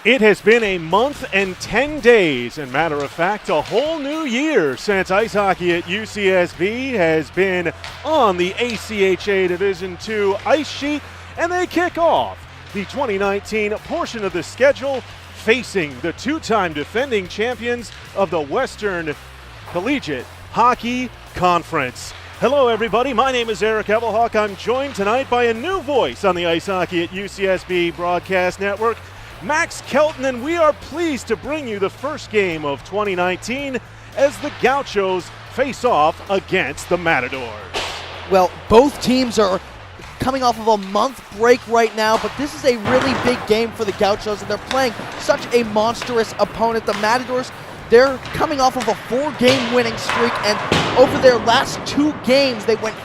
It has been a month and 10 days, and matter of fact, a whole new year since ice hockey at UCSB has been on the ACHA Division II ice sheet, and they kick off the 2019 portion of the schedule facing the two-time defending champions of the Western Collegiate Hockey Conference. Hello everybody, my name is Eric Evelhoch. I'm joined tonight by a new voice on the Ice Hockey at UCSB Broadcast Network, Max Kelton, and we are pleased to bring you the first game of 2019 as the Gauchos face off against the Matadors. Well, both teams are coming off of a month break right now, but this is a really big game for the Gauchos, and they're playing such a monstrous opponent. The Matadors, they're coming off of a 4-game winning streak, and over their last 2 games, they went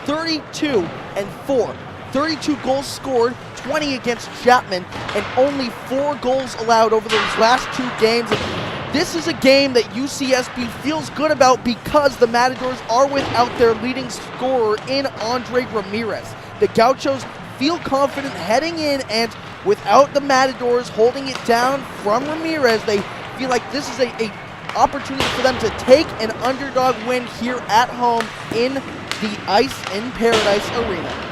32-4. 32 goals scored, 20 against Chapman, and only 4 goals allowed over those last 2 games. And this is a game that UCSB feels good about because the Matadors are without their leading scorer in Andre Ramirez. The Gauchos feel confident heading in, and without the Matadors holding it down from Ramirez, they feel like this is a opportunity for them to take an underdog win here at home in the Ice in Paradise Arena.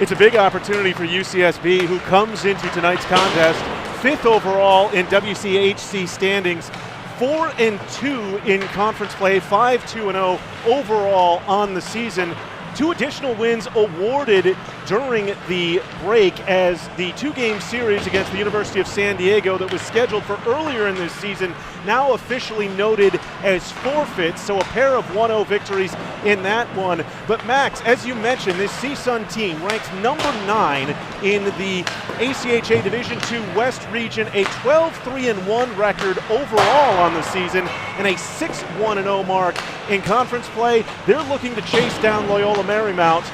It's a big opportunity for UCSB, who comes into tonight's contest 5th overall in WCHC standings, 4-2 in conference play, 5-2-0 overall on the season. 2 additional wins awarded during the break as the 2-game series against the University of San Diego that was scheduled for earlier in this season now officially noted as forfeits, so a pair of 1-0 victories in that one. But Max, as you mentioned, this CSUN team ranks number 9 in the ACHA Division II West region, a 12-3-1 record overall on the season, and a 6-1-0 mark in conference play. They're looking to chase down Loyola Marymount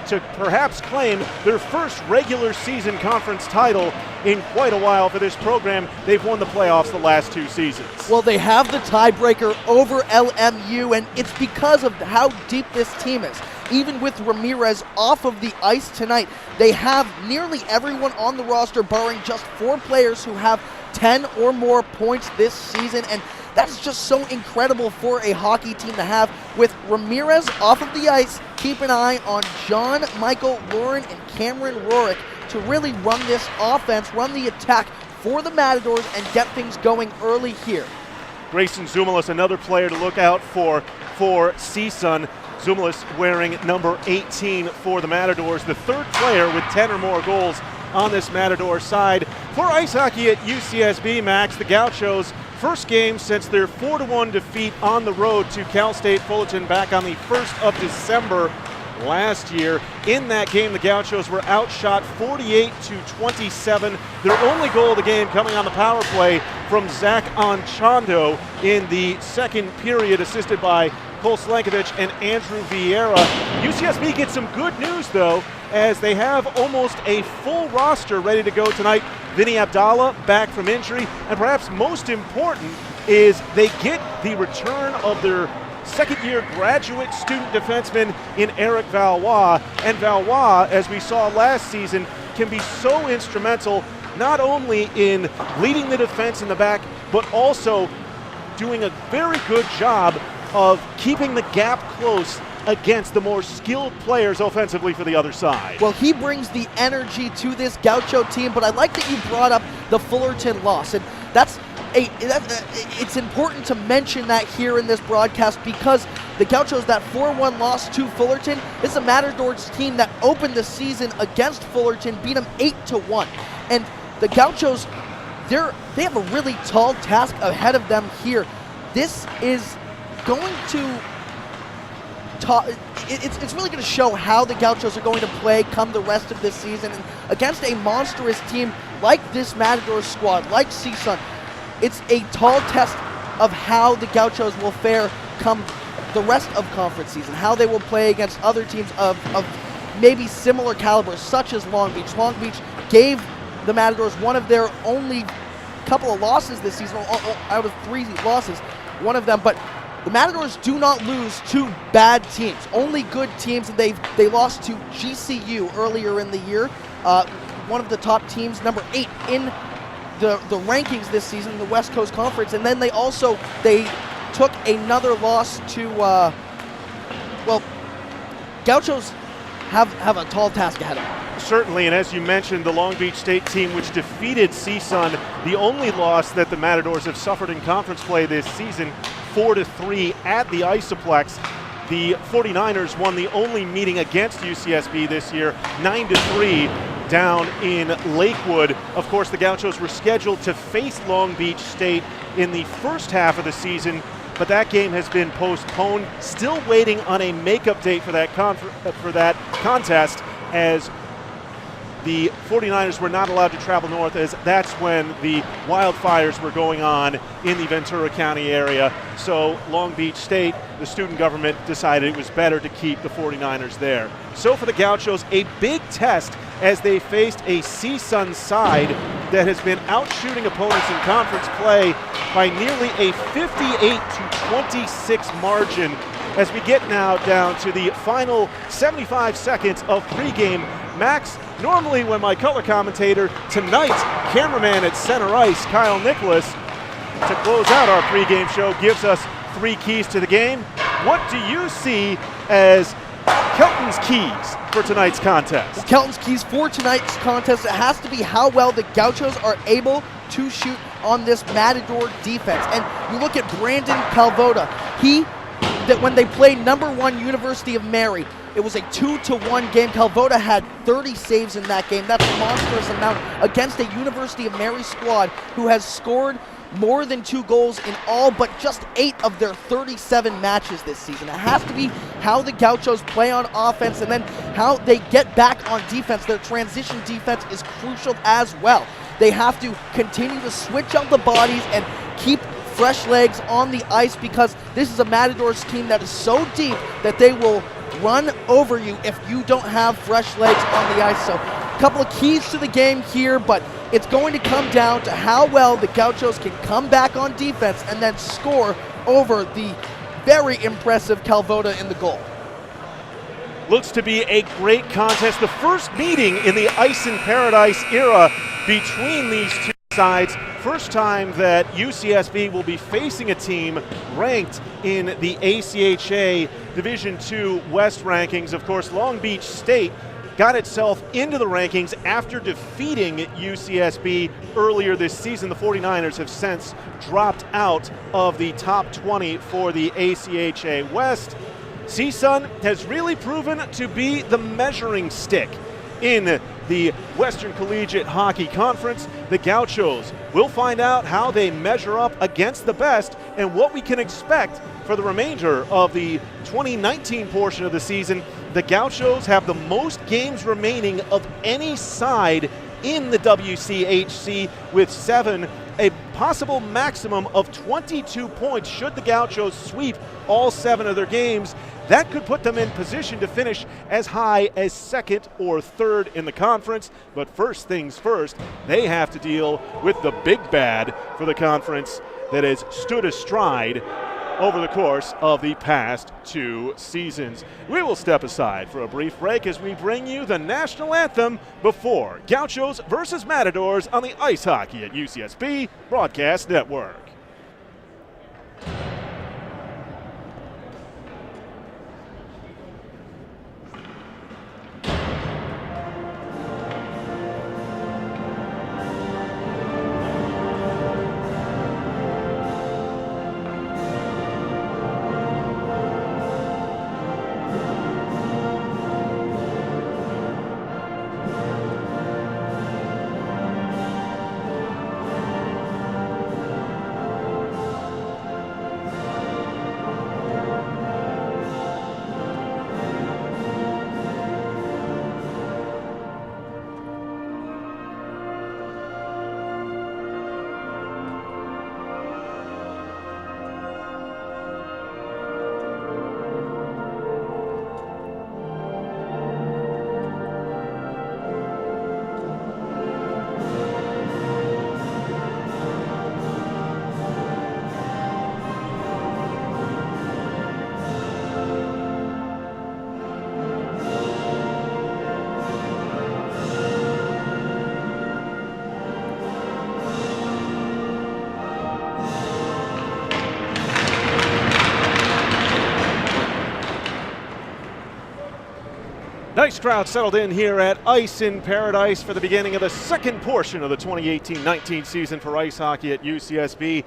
to perhaps claim their first regular season conference title in quite a while for this program. They've won the playoffs the last 2 seasons. Well, they have the tiebreaker over LMU, and it's because of how deep this team is. Even with Ramirez off of the ice tonight, they have nearly everyone on the roster, barring just 4 players who have 10 or more points this season, and that's just so incredible for a hockey team to have. With Ramirez off of the ice, keep an eye on John, Michael, Lauren, and Cameron Rorick to really run this offense, run the attack for the Matadors, and get things going early here. Grayson Zumelis, another player to look out for CSUN. Zumelis wearing number 18 for the Matadors, the 3rd player with 10 or more goals on this Matador side. For ice hockey at UCSB, Max, the Gauchos, first game since their 4-1 defeat on the road to Cal State Fullerton back on the 1st of December last year. In that game, the Gauchos were outshot 48-27. Their only goal of the game coming on the power play from Zach Anchondo in the 2nd period, assisted by Cole Slankovich and Andrew Vieira. UCSB gets some good news, though, as they have almost a full roster ready to go tonight. Vinny Abdallah back from injury, and perhaps most important is they get the return of their 2nd-year graduate student defenseman in Eric Evelhoch. And Evelhoch, as we saw last season, can be so instrumental not only in leading the defense in the back, but also doing a very good job of keeping the gap close against the more skilled players offensively for the other side. Well, he brings the energy to this Gaucho team, but I like that you brought up the Fullerton loss, and it's important to mention that here in this broadcast because the Gauchos, that 4-1 loss to Fullerton, is a Matadors team that opened the season against Fullerton, beat them 8-1, and the Gauchos, they have a really tall task ahead of them here. This is going to it's really going to show how the Gauchos are going to play come the rest of this season. And against a monstrous team like this Matadors squad, like CSUN, it's a tall test of how the Gauchos will fare come the rest of conference season, how they will play against other teams of maybe similar caliber, such as Long Beach. Long Beach gave the Matadors one of their only couple of losses this season, out of 3 losses, one of them, but the Matadors do not lose to bad teams, only good teams, and they lost to GCU earlier in the year, one of the top teams, number 8 in the rankings this season in the West Coast Conference, and then they took another loss to, Gauchos have a tall task ahead of them. Certainly, and as you mentioned, the Long Beach State team, which defeated CSUN, the only loss that the Matadors have suffered in conference play this season, 4-3 at the Isoplex. The 49ers won the only meeting against UCSB this year, 9-3 down in Lakewood. Of course, the Gauchos were scheduled to face Long Beach State in the first half of the season, but that game has been postponed. Still waiting on a makeup date for that contest, as the 49ers were not allowed to travel north, as that's when the wildfires were going on in the Ventura County area. So Long Beach State, the student government, decided it was better to keep the 49ers there. So for the Gauchos, a big test as they faced a CSUN side that has been outshooting opponents in conference play by nearly a 58-26 margin, as we get now down to the final 75 seconds of pregame. Max, normally when my color commentator, tonight's cameraman at center ice, Kyle Nicholas, to close out our pregame show, gives us 3 keys to the game. What do you see as Kelton's keys for tonight's contest? Well, Kelton's keys for tonight's contest, it has to be how well the Gauchos are able to shoot on this Matador defense. And you look at Brandon Calvota, that when they played #1 University of Mary, it was a 2-1 game. Calvota had 30 saves in that game. That's a monstrous amount against a University of Mary squad who has scored more than 2 goals in all but just 8 of their 37 matches this season. It has to be how the Gauchos play on offense and then how they get back on defense. Their transition defense is crucial as well. They have to continue to switch out the bodies and keep fresh legs on the ice, because this is a Matadors team that is so deep that they will run over you if you don't have fresh legs on the ice. So a couple of keys to the game here, but it's going to come down to how well the Gauchos can come back on defense and then score over the very impressive Calvota in the goal. Looks to be a great contest. The first meeting in the Ice in Paradise era between these two sides. First time that UCSB will be facing a team ranked in the ACHA Division II West rankings. Of course, Long Beach State got itself into the rankings after defeating UCSB earlier this season. The 49ers have since dropped out of the top 20 for the ACHA West. CSUN has really proven to be the measuring stick in the Western Collegiate Hockey Conference. The Gauchos will find out how they measure up against the best and what we can expect for the remainder of the 2019 portion of the season. The Gauchos have the most games remaining of any side in the WCHC with 7, a possible maximum of 22 points should the Gauchos sweep all 7 of their games. That could put them in position to finish as high as 2nd or 3rd in the conference. But first things first, they have to deal with the big bad for the conference that has stood astride over the course of the past 2 seasons. We will step aside for a brief break as we bring you the national anthem before Gauchos versus Matadors on the Ice Hockey at UCSB Broadcast Network. Nice crowd settled in here at Ice in Paradise for the beginning of the second portion of the 2018-19 season for ice hockey at UCSB.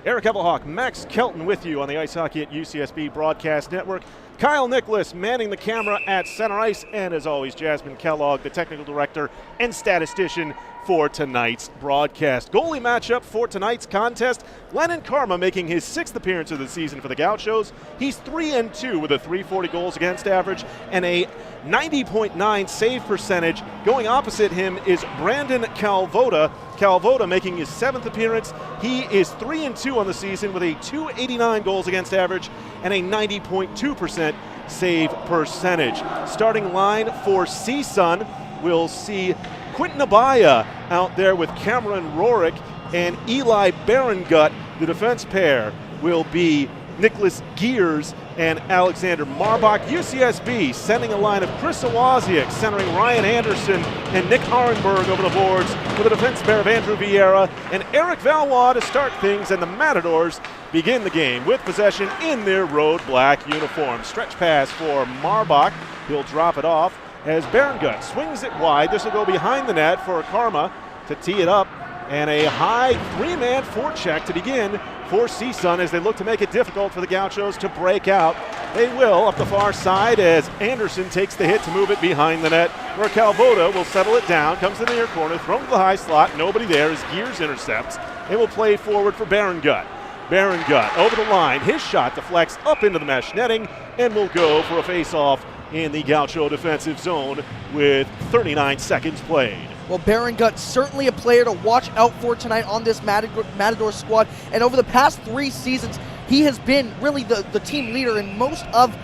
Eric Evelhoch, Max Kelton with you on the Ice Hockey at UCSB Broadcast Network. Kyle Nicholas manning the camera at center ice, and as always, Jasmine Kellogg, the technical director and statistician for tonight's broadcast. Goalie matchup for tonight's contest, Lennon Karma making his 6th appearance of the season for the Gauchos. He's 3-2 with a .340 goals against average and a 90.9 save percentage. Going opposite him is Brandon Calvota. Calvota making his 7th appearance. He is 3-2 on the season with a .289 goals against average and a 90.2% save percentage. Starting line for CSUN, we'll see Quinton Abaya out there with Cameron Rorick and Eli Berengut. The defense pair will be Nicholas Gears and Alexander Marbach. UCSB sending a line of Chris Owaziak, centering Ryan Anderson and Nick Arenberg over the boards, with a defense pair of Andrew Vieira and Eric Evelhoch to start things, and the Matadors begin the game with possession in their road black uniforms. Stretch pass for Marbach. He'll drop it off as Berengut swings it wide. This will go behind the net for Karma to tee it up, and a high three-man forecheck to begin for CSUN as they look to make it difficult for the Gauchos to break out. They will up the far side as Anderson takes the hit to move it behind the net, where Calvota will settle it down, comes to the near corner, thrown to the high slot, nobody there as Gears intercepts. They will play forward for Berengut. Berengut over the line, his shot deflects up into the mesh netting and will go for a face-off in the Gaucho defensive zone with 39 seconds played. Well, Berengut certainly a player to watch out for tonight on this Matador squad. And over the past 3 seasons, he has been really the team leader in most of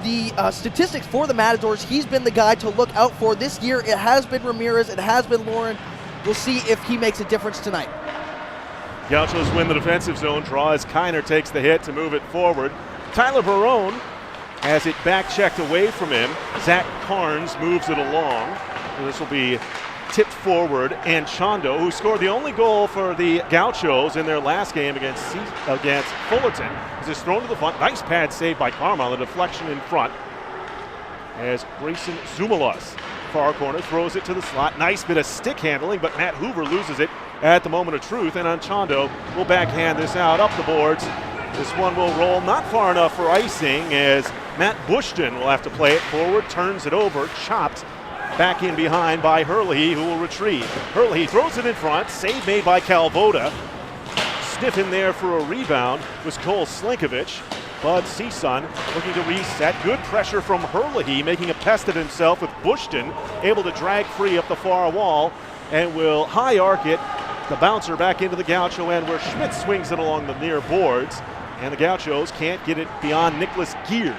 the statistics for the Matadors. He's been the guy to look out for. This year, it has been Ramirez, it has been Lauren. We'll see if he makes a difference tonight. Gauchos win the defensive zone draw as Kiner takes the hit to move it forward. Tyler Barone has it back checked away from him. Zach Carnes moves it along. And this will be tipped forward, and Chondo, who scored the only goal for the Gauchos in their last game against Fullerton, is thrown to the front. Nice pad save by Karma on the deflection in front as Grayson Zumalos, far corner, throws it to the slot. Nice bit of stick handling, but Matt Hoover loses it at the moment of truth, and Chondo will backhand this out up the boards. This one will roll not far enough for icing as Matt Bushton will have to play it forward, turns it over, chopped back in behind by Herlihy, who will retrieve. Herlihy throws it in front, save made by Calvota. Stiff in there for a rebound was Cole Slinkovich, but CSUN looking to reset. Good pressure from Herlihy, making a pest of himself with Bushton, able to drag free up the far wall, and will high arc it. The bouncer back into the Gaucho end where Schmidt swings it along the near boards, and the Gauchos can't get it beyond Nicholas Gears.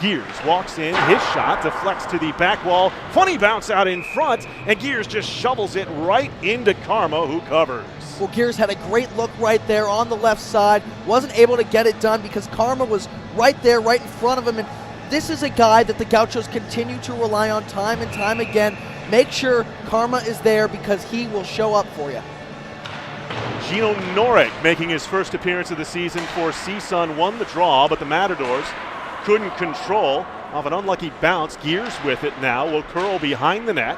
Gears walks in, his shot deflects to the back wall. Funny bounce out in front, and Gears just shovels it right into Karma, who covers. Well, Gears had a great look right there on the left side. Wasn't able to get it done because Karma was right there, right in front of him. And this is a guy that the Gauchos continue to rely on time and time again. Make sure Karma is there because he will show up for you. Gino Norick making his first appearance of the season for CSUN won the draw, but the Matadors couldn't control off an unlucky bounce. Gears with it now will curl behind the net.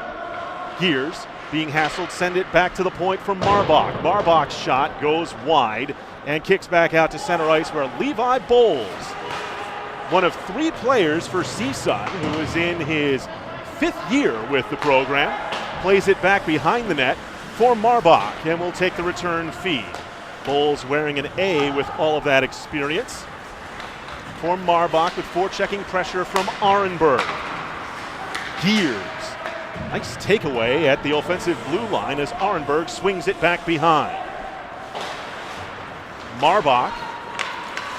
Gears being hassled, send it back to the point from Marbach. Marbach's shot goes wide and kicks back out to center ice where Levi Bowles, one of 3 players for CSUN, who is in his 5th year with the program, plays it back behind the net for Marbach and will take the return feed. Bowles wearing an A with all of that experience. For Marbach with forechecking pressure from Arenberg. Gears. Nice takeaway at the offensive blue line as Arenberg swings it back behind. Marbach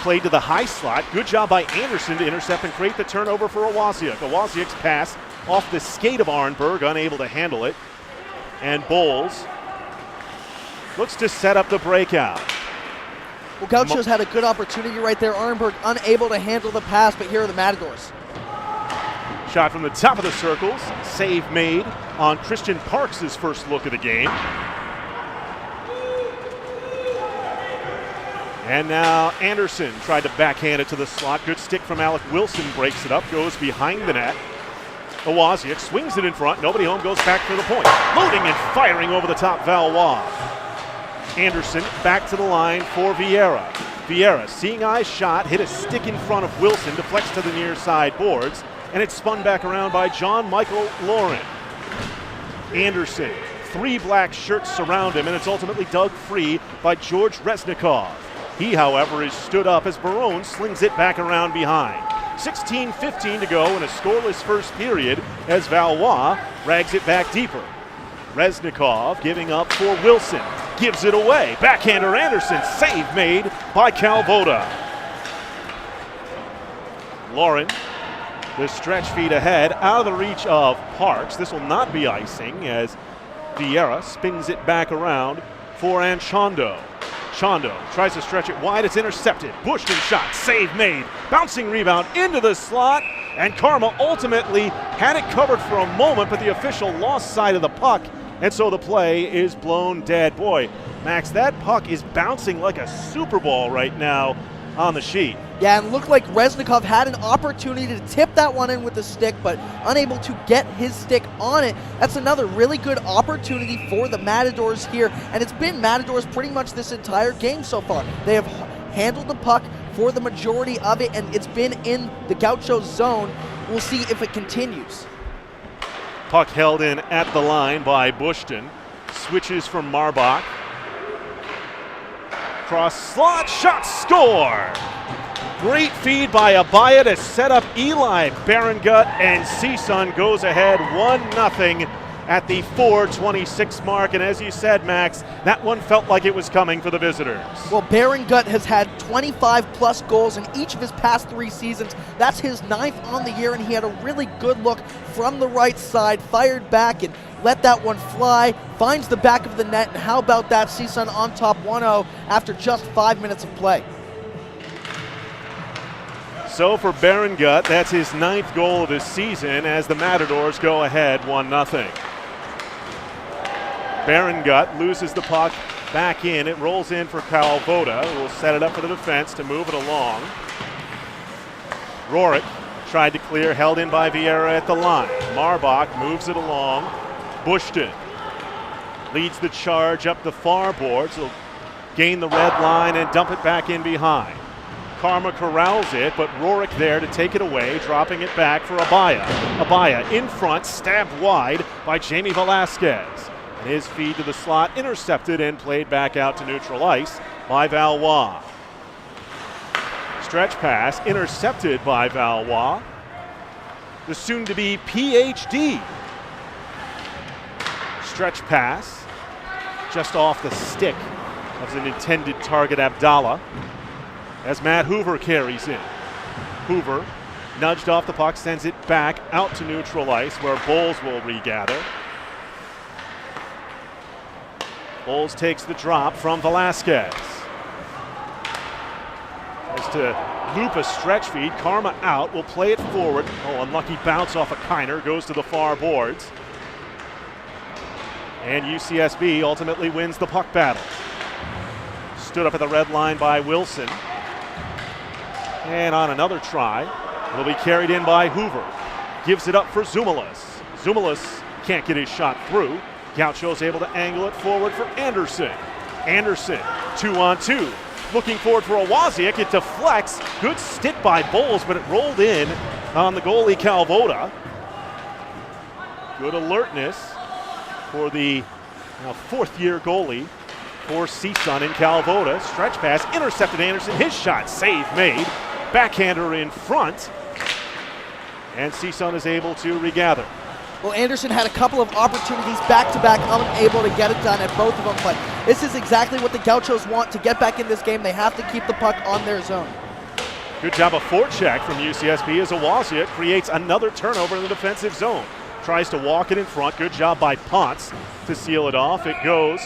played to the high slot. Good job by Anderson to intercept and create the turnover for Owaziak. Owaziak's pass off the skate of Arenberg, unable to handle it. And Bowles looks to set up the breakout. Well, Gauchos had a good opportunity right there. Arenberg unable to handle the pass, but here are the Matadors. Shot from the top of the circles. Save made on Christian Parks' first look of the game. And now Anderson tried to backhand it to the slot. Good stick from Alec Wilson, breaks it up, goes behind the net. Wozniak swings it in front. Nobody home, goes back to the point. Loading and firing over the top, Valois. Anderson back to the line for Vieira. Vieira, seeing eye shot, hit a stick in front of Wilson, deflects to the near side boards, and it's spun back around by John Michael Lauren. Anderson, 3 black shirts surround him, and it's ultimately dug free by George Reznikov. He, however, is stood up as Barone slings it back around behind. 16:15 to go in a scoreless first period as Valois rags it back deeper. Reznikov giving up for Wilson. Gives it away. Backhander Anderson. Save made by Calvota. Lauren, the stretch feed ahead, out of the reach of Parks. This will not be icing as Vieira spins it back around for Anchondo. Chondo tries to stretch it wide. It's intercepted. Bushton shot. Save made. Bouncing rebound into the slot. And Karma ultimately had it covered for a moment, but the official lost sight of the puck. And so the play is blown dead. Boy, Max, that puck is bouncing like a Super Bowl right now on the sheet. Yeah, and looked like Reznikov had an opportunity to tip that one in with the stick, but unable to get his stick on it. That's another really good opportunity for the Matadors here, and it's been Matadors pretty much this entire game so far. They have handled the puck for the majority of it, and it's been in the Gauchos zone. We'll see if it continues. Puck held in at the line by Bushton. Switches from Marbach. Cross slot, shot, score! Great feed by Abaya to set up Eli Berengut, and CSUN goes ahead 1-0 at the 4:26 mark. And as you said, Max, that one felt like it was coming for the visitors. Well, Berengut has had 25-plus goals in each of his past 3 seasons. That's his 9th on the year, and he had a really good look from the right side, fired back and let that one fly, finds the back of the net, and how about that, CSUN on top 1-0 after just 5 minutes of play. So for Berengut, that's his 9th goal of the season as the Matadors go ahead 1-0. Berengut loses the puck back in. It rolls in for Calvota, who will set it up for the defense to move it along. Rorik tried to clear, held in by Vieira at the line. Marbach moves it along. Bushton leads the charge up the far boards. He'll gain the red line and dump it back in behind. Karma corrals it, but Rorik there to take it away, dropping it back for Abaya. Abaya in front, stabbed wide by Jamie Velasquez. And his feed to the slot intercepted and played back out to neutral ice by Valois. Stretch pass intercepted by Valois. The soon-to-be PhD. Stretch pass just off the stick of an intended target, Abdallah, as Matt Hoover carries in. Hoover nudged off the puck, sends it back out to neutral ice where Bowles will regather. Bowles takes the drop from Velasquez. Tries to loop a stretch feed. Karma out, will play it forward. Oh, unlucky bounce off a Kiner, goes to the far boards. And UCSB ultimately wins the puck battle. Stood up at the red line by Wilson. And on another try, it'll be carried in by Hoover. Gives it up for Zumelis. Zumelis can't get his shot through. Gaucho's able to angle it forward for Anderson. Anderson, 2-on-2. Looking forward for a Wozniak. It deflects. Good stick by Bowles, but it rolled in on the goalie Calvota. Good alertness for the fourth-year goalie for CSUN in Calvota. Stretch pass, intercepted Anderson. His shot, save made. Backhander in front. And CSUN is able to regather. Well, Anderson had a couple of opportunities back-to-back, unable to get it done at both of them, but this is exactly what the Gauchos want to get back in this game. They have to keep the puck on their zone. Good job of forecheck from UCSB as Wozniak creates another turnover in the defensive zone. Tries to walk it in front. Good job by Ponce to seal it off. It goes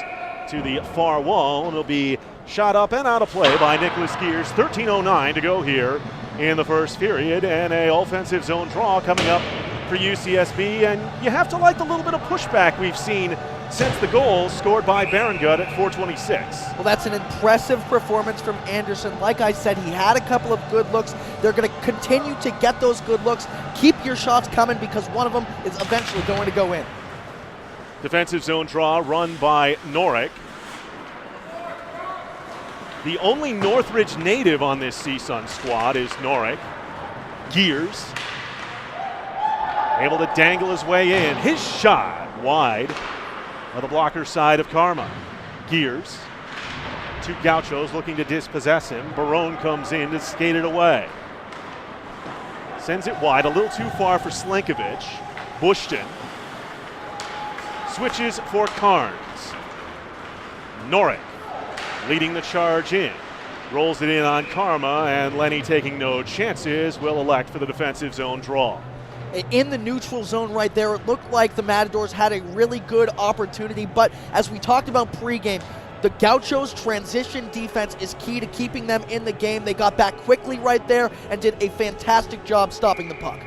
to the far wall, and it'll be shot up and out of play by Nicholas Gears. 13:09 to go here in the first period, and a offensive zone draw coming up for UCSB. And you have to like the little bit of pushback we've seen sends the goal scored by Berengut at 4:26. Well, that's an impressive performance from Anderson. Like I said, he had a couple of good looks. They're going to continue to get those good looks. Keep your shots coming because one of them is eventually going to go in. Defensive zone draw run by Norick. The only Northridge native on this CSUN squad is Norick. Gears, able to dangle his way in. His shot wide on the blocker side of Karma. Gears, two Gauchos looking to dispossess him. Barone comes in to skate it away. Sends it wide, a little too far for Slankovich. Bushton switches for Carnes. Norick leading the charge in. Rolls it in on Karma, and Lenny, taking no chances, will elect for the defensive zone draw. In the neutral zone right there, it looked like the Matadors had a really good opportunity, but as we talked about pregame, the Gauchos' transition defense is key to keeping them in the game. They got back quickly right there and did a fantastic job stopping the puck.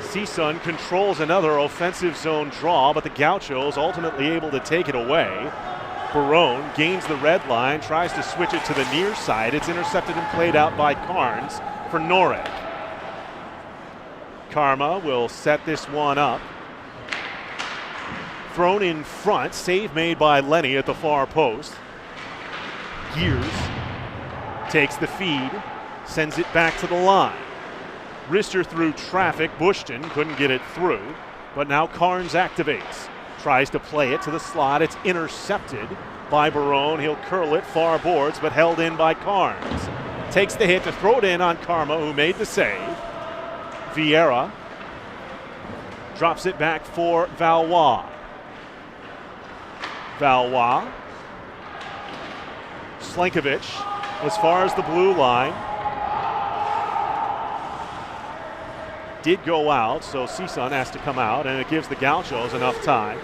CSUN controls another offensive zone draw, but the Gauchos ultimately able to take it away. Barone gains the red line, tries to switch it to the near side. It's intercepted and played out by Carnes for Norick. Karma will set this one up. Thrown in front, save made by Lenny at the far post. Gears takes the feed, sends it back to the line. Wrister through traffic, Bushton couldn't get it through, but now Carnes activates. Tries to play it to the slot, it's intercepted by Barone. He'll curl it far boards, but held in by Carnes. Takes the hit to throw it in on Karma, who made the save. Vieira drops it back for Valois. Valois. Slankovich as far as the blue line. Did go out, so CSUN has to come out, and it gives the Gauchos enough time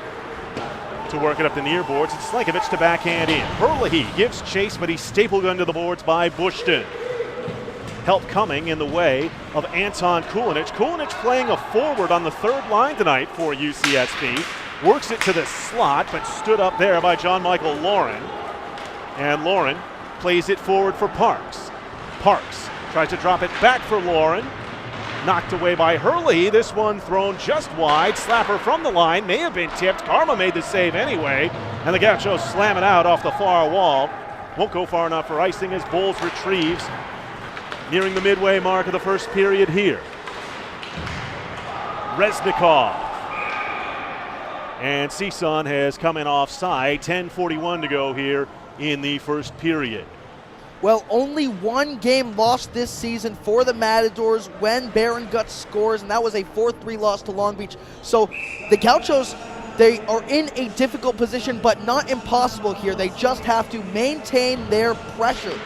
to work it up the near boards. It's Slankovich to backhand in. Herlihy gives chase, but he's stapled under the boards by Bushton. Help coming in the way of Anton Kulinich. Kulinich playing a forward on the third line tonight for UCSB. Works it to the slot, but stood up there by John Michael Lauren. And Lauren plays it forward for Parks. Parks tries to drop it back for Lauren. Knocked away by Hurley. This one thrown just wide. Slapper from the line. May have been tipped. Karma made the save anyway. And the Gauchos slam it out off the far wall. Won't go far enough for icing as Bowles retrieves. Nearing the midway mark of the first period here. Reznikov. And CSUN has come in offside. 10:41 to go here in the first period. Well, only one game lost this season for the Matadors when Berengut scores, and that was a 4-3 loss to Long Beach. So the Gauchos, they are in a difficult position, but not impossible here. They just have to maintain their pressure.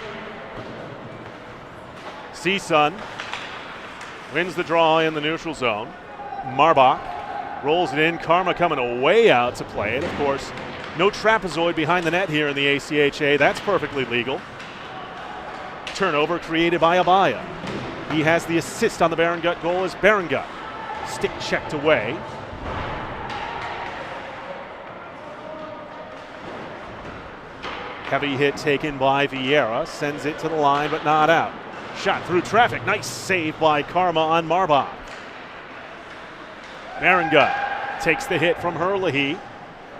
CSUN wins the draw in the neutral zone. Marbach rolls it in. Karma coming away out to play it. Of course, no trapezoid behind the net here in the ACHA. That's perfectly legal. Turnover created by Abaya. He has the assist on the Berengut goal as Berengut. Stick checked away. Heavy hit taken by Vieira. Sends it to the line, but not out. Shot through traffic. Nice save by Karma on Marbach. Berengut takes the hit from Herlihy.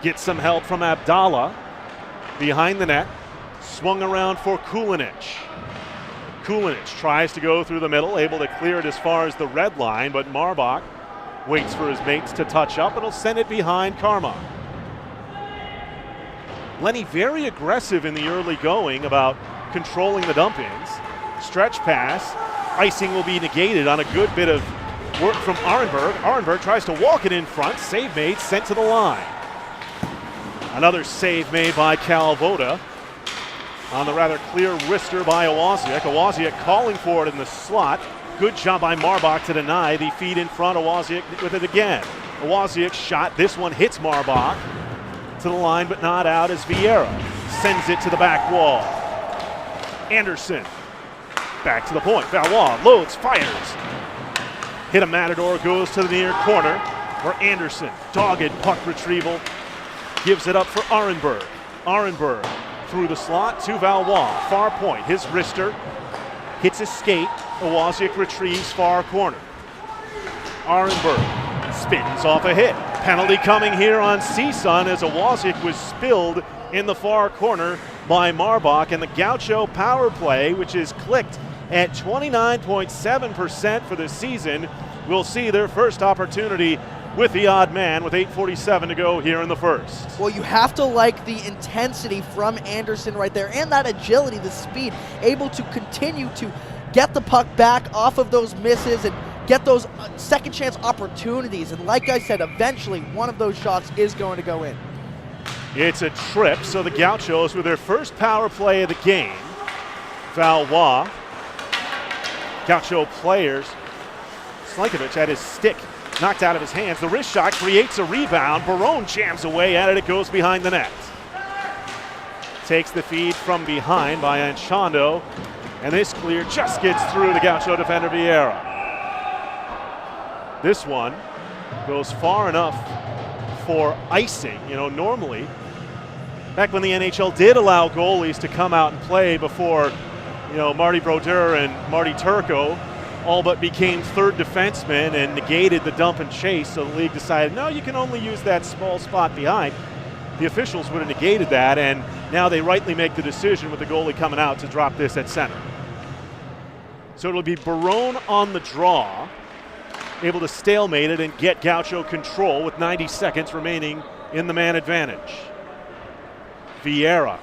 Gets some help from Abdallah. Behind the net. Swung around for Kulinich. Kulinich tries to go through the middle, able to clear it as far as the red line, but Marbach waits for his mates to touch up, and he'll send it behind Karma. Lenny very aggressive in the early going about controlling the dump-ins. Stretch pass. Icing will be negated on a good bit of work from Arenberg. Arenberg tries to walk it in front. Save made, sent to the line. Another save made by Calvoda on the rather clear wrister by Owaziak. Owaziak calling for it in the slot. Good job by Marbach to deny the feed in front. Owaziak with it again. Owaziak's shot. This one hits Marbach to the line, but not out as Vieira sends it to the back wall. Anderson back to the point. Valois loads, fires. Hit a Matador, goes to the near corner. where Anderson, dogged puck retrieval, gives it up for Arenberg. Arenberg through the slot to Valois, far point. His wrister hits his skate. Owaziak retrieves far corner. Arenberg spins off a hit. Penalty coming here on CSUN as Owaziak was spilled in the far corner by Marbach, and the Gaucho power play, which is clicked at 29.7% for the season, will see their first opportunity with the odd man with 8:47 to go here in the first. Well, you have to like the intensity from Anderson right there and that agility, the speed, able to continue to get the puck back off of those misses and get those second chance opportunities. And like I said, eventually one of those shots is going to go in. It's a trip, so the Gauchos with their first power play of the game. Valois, Gaucho players, Slankovich had his stick knocked out of his hands. The wrist shot creates a rebound. Barone jams away at it. It goes behind the net. Takes the feed from behind by Anchondo, and this clear just gets through the Gaucho defender Vieira. This one goes far enough for icing. You know, normally, back when the NHL did allow goalies to come out and play before, you know, Marty Brodeur and Marty Turco all but became third defensemen and negated the dump and chase, so the league decided, no, you can only use that small spot behind. The officials would have negated that, and now they rightly make the decision with the goalie coming out to drop this at center. So it'll be Barone on the draw, able to stalemate it and get Gaucho control with 90 seconds remaining in the man advantage. Vieira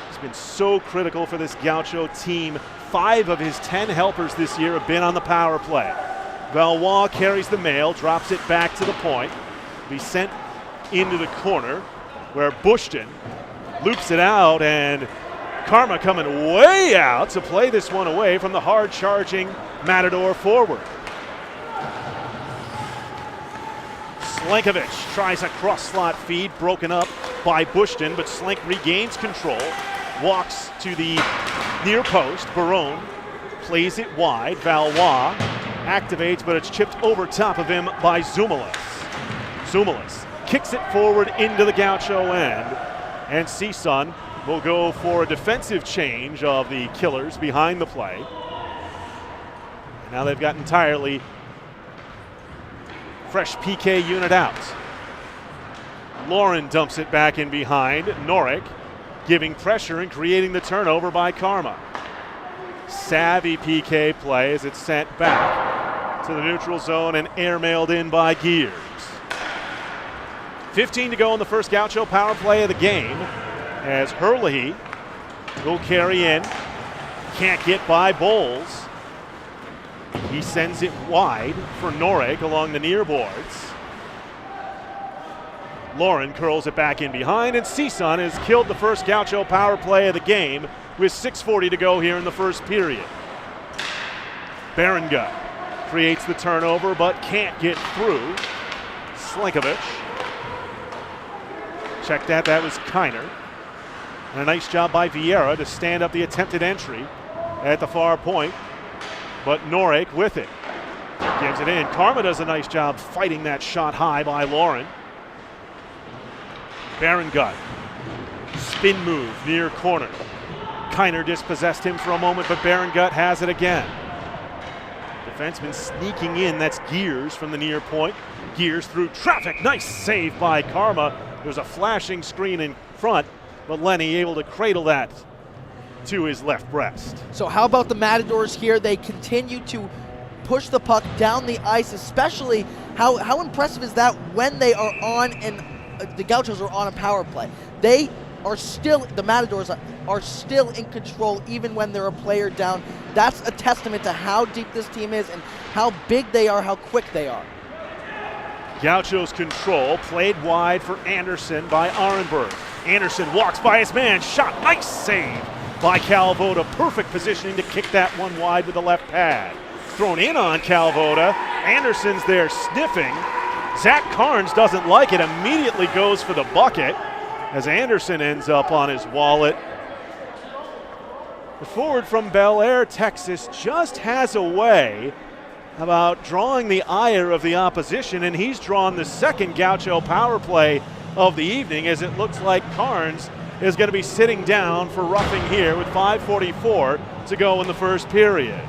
has been so critical for this Gaucho team. 5 of his 10 helpers this year have been on the power play. Valois carries the mail, drops it back to the point. Be sent into the corner where Bushton loops it out, and Karma coming way out to play this one away from the hard-charging Matador forward. Slankovich tries a cross-slot feed, broken up by Bushton, but Slank regains control, walks to the near post. Barone plays it wide. Valois activates, but it's chipped over top of him by Zumelis. Zumelis kicks it forward into the Gaucho end, and CSUN will go for a defensive change of the Killers behind the play. And now they've got entirely fresh PK unit out. Lauren dumps it back in behind. Norick giving pressure and creating the turnover by Karma. Savvy PK play as it's sent back to the neutral zone and airmailed in by Gears. 15 to go in the first Gaucho power play of the game as Herlihy will carry in. Can't get by Bowles. He sends it wide for Norick along the near boards. Lauren curls it back in behind, and CSUN has killed the first Gaucho power play of the game with 6:40 to go here in the first period. Berengut creates the turnover but can't get through. Slankovich. Check that, that was Kiner. And a nice job by Vieira to stand up the attempted entry at the far point. But Norick with it. Gives it in. Karma does a nice job fighting that shot high by Lauren. Berengut. Spin move near corner. Kiner dispossessed him for a moment, but Berengut has it again. Defenseman sneaking in. That's Gears from the near point. Gears through traffic. Nice save by Karma. There's a flashing screen in front, but Lenny able to cradle that to his left breast. So how about the Matadors here? They continue to push the puck down the ice, especially how impressive is that when they are on and the Gauchos are on a power play. They are still, the Matadors are still in control even when they're a player down. That's a testament to how deep this team is and how big they are, how quick they are. Gauchos control, played wide for Anderson by Arenberg. Anderson walks by his man, shot, nice save by Calvoda. Perfect positioning to kick that one wide with the left pad. Thrown in on Calvoda. Anderson's there sniffing. Zach Carnes doesn't like it, immediately goes for the bucket as Anderson ends up on his wallet. The forward from Bel Air, Texas, just has a way about drawing the ire of the opposition, and he's drawn the second Gaucho power play of the evening, as it looks like Carnes is going to be sitting down for roughing here with 5:44 to go in the first period.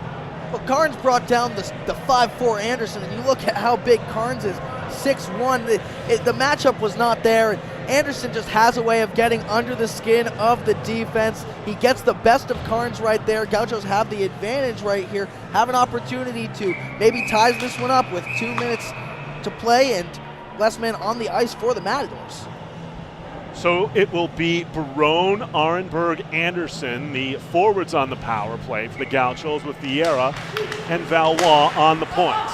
Well, Carnes brought down the 5'4" Anderson, and you look at how big Carnes is, 6'1". The matchup was not there. Anderson just has a way of getting under the skin of the defense. He gets the best of Carnes right there. Gauchos have the advantage right here, have an opportunity to maybe ties this one up with 2 minutes to play and less men on the ice for the Matadors. So it will be Barone, Arenberg, Anderson, the forwards on the power play for the Gauchos, with Vieira and Valois on the points.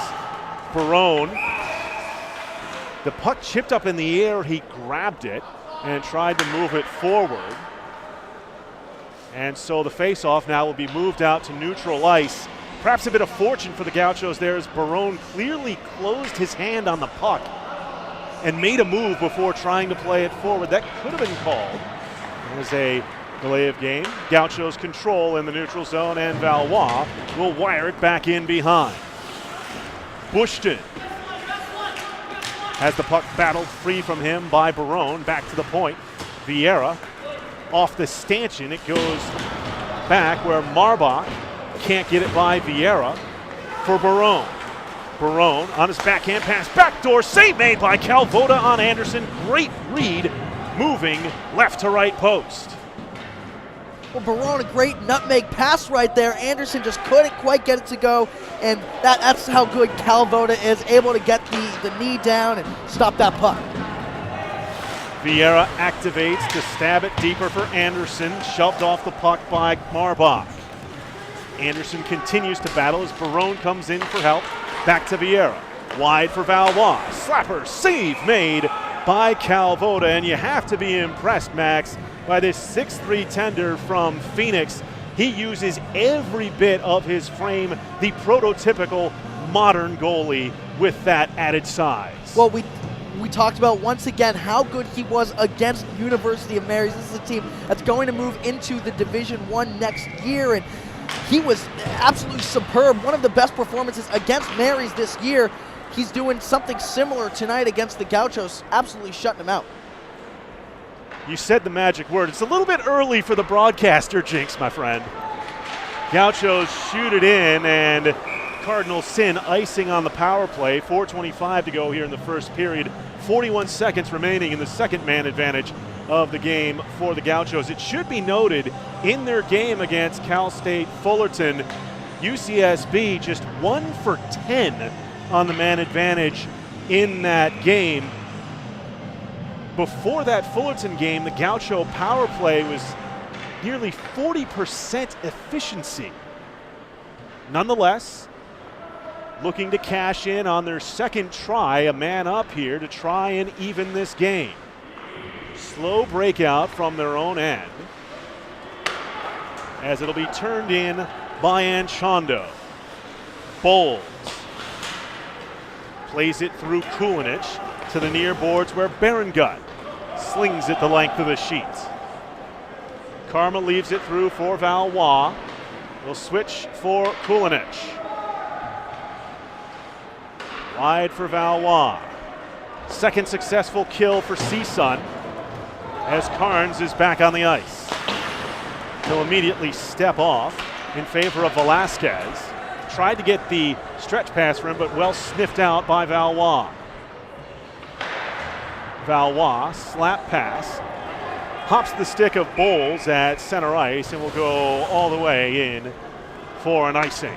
Barone, the puck chipped up in the air, he grabbed it and tried to move it forward. And so the face-off now will be moved out to neutral ice. Perhaps a bit of fortune for the Gauchos there, as Barone clearly closed his hand on the puck and made a move before trying to play it forward. That could have been called as a delay of game. Gauchos control in the neutral zone, and Valois will wire it back in behind. Bushton has the puck battled free from him by Barone. Back to the point. Vieira off the stanchion. It goes back where Marbach can't get it by Vieira for Barone. Barone on his backhand pass. Backdoor save made by Calvota on Anderson. Great read, moving left to right post. Well, Barone, a great nutmeg pass right there. Anderson just couldn't quite get it to go, and that's how good Calvota is, able to get the knee down and stop that puck. Vieira activates to stab it deeper for Anderson, shoved off the puck by Marbach. Anderson continues to battle as Barone comes in for help. Back to Vieira, wide for Valois. Slapper save made by Calvota, and you have to be impressed, Max, by this 6'3" tender from Phoenix. He uses every bit of his frame, the prototypical modern goalie with that added size. Well, we talked about once again how good he was against University of Mary's. This is a team that's going to move into the Division I next year, and he was absolutely superb. One of the best performances against Mary's this year. He's doing something similar tonight against the Gauchos, absolutely shutting them out. You said the magic word. It's a little bit early for the broadcaster jinx, my friend. Gauchos shoot it in, and Cardinal Sin icing on the power play. 4:25 to go here in the first period. 41 seconds remaining in the second man advantage of the game for the Gauchos. It should be noted, in their game against Cal State Fullerton, UCSB just 1 for 10 on the man advantage in that game. Before that Fullerton game, the Gaucho power play was nearly 40% efficiency. Nonetheless, looking to cash in on their second try, a man up here to try and even this game. Slow breakout from their own end, as it'll be turned in by Anchondo. Bowles plays it through Kulinich to the near boards, where Berengut slings it the length of the sheet. Karma leaves it through for Valois. We'll switch for Kulinich. Wide for Valois. Second successful kill for CSUN, as Carnes is back on the ice. He'll immediately step off in favor of Velasquez. Tried to get the stretch pass for him, but well sniffed out by Valois. Valois, slap pass, hops the stick of Bowles at center ice, and will go all the way in for an icing.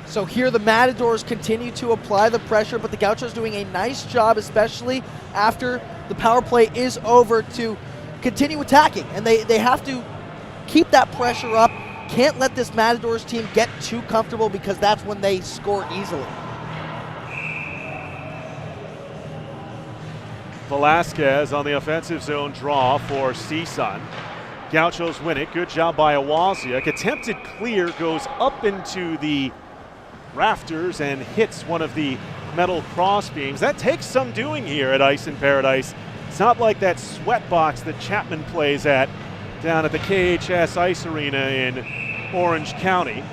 So here the Matadors continue to apply the pressure, but the Gauchos doing a nice job, especially after the power play is over, to continue attacking. And they have to keep that pressure up. Can't let this Matadors team get too comfortable, because that's when they score easily. Velasquez on the offensive zone draw for CSUN. Gauchos win it. Good job by Awaziak. Attempted clear goes up into the rafters and hits one of the metal cross beams. That takes some doing here at Ice in Paradise. It's not like that sweat box that Chapman plays at down at the KHS Ice Arena in Orange County.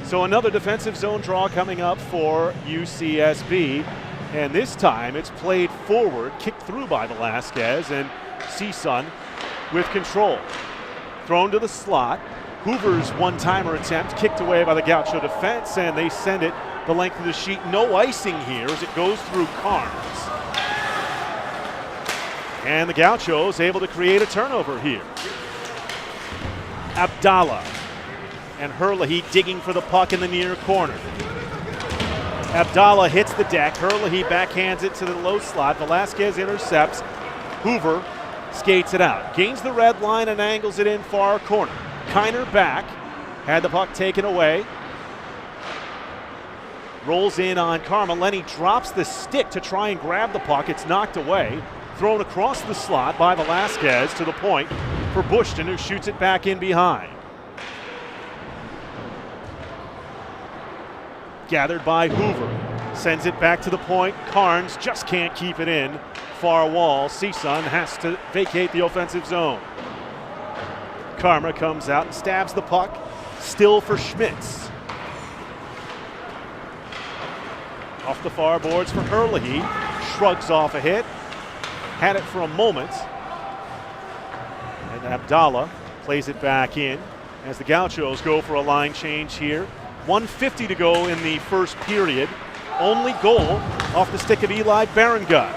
So another defensive zone draw coming up for UCSB. And this time it's played forward, kicked through by Velasquez, and CSUN with control. Thrown to the slot. Hoover's one-timer attempt kicked away by the Gaucho defense, and they send it the length of the sheet. No icing here as it goes through Carnes. And the Gauchos able to create a turnover here. Abdallah and Herlihy digging for the puck in the near corner. Abdallah hits the deck. Herlihy backhands it to the low slot. Velasquez intercepts. Hoover skates it out. Gains the red line and angles it in far corner. Kiner back. Had the puck taken away. Rolls in on Karma. Lenny drops the stick to try and grab the puck. It's knocked away. Thrown across the slot by Velasquez to the point for Bushton, who shoots it back in behind. Gathered by Hoover. Sends it back to the point. Carnes just can't keep it in. Far wall. CSUN has to vacate the offensive zone. Karma comes out and stabs the puck. Still for Schmitz. Off the far boards for Herlihy. Shrugs off a hit. Had it for a moment. And Abdallah plays it back in as the Gauchos go for a line change here. 1:50 to go in the first period. Only goal off the stick of Eli Berengut.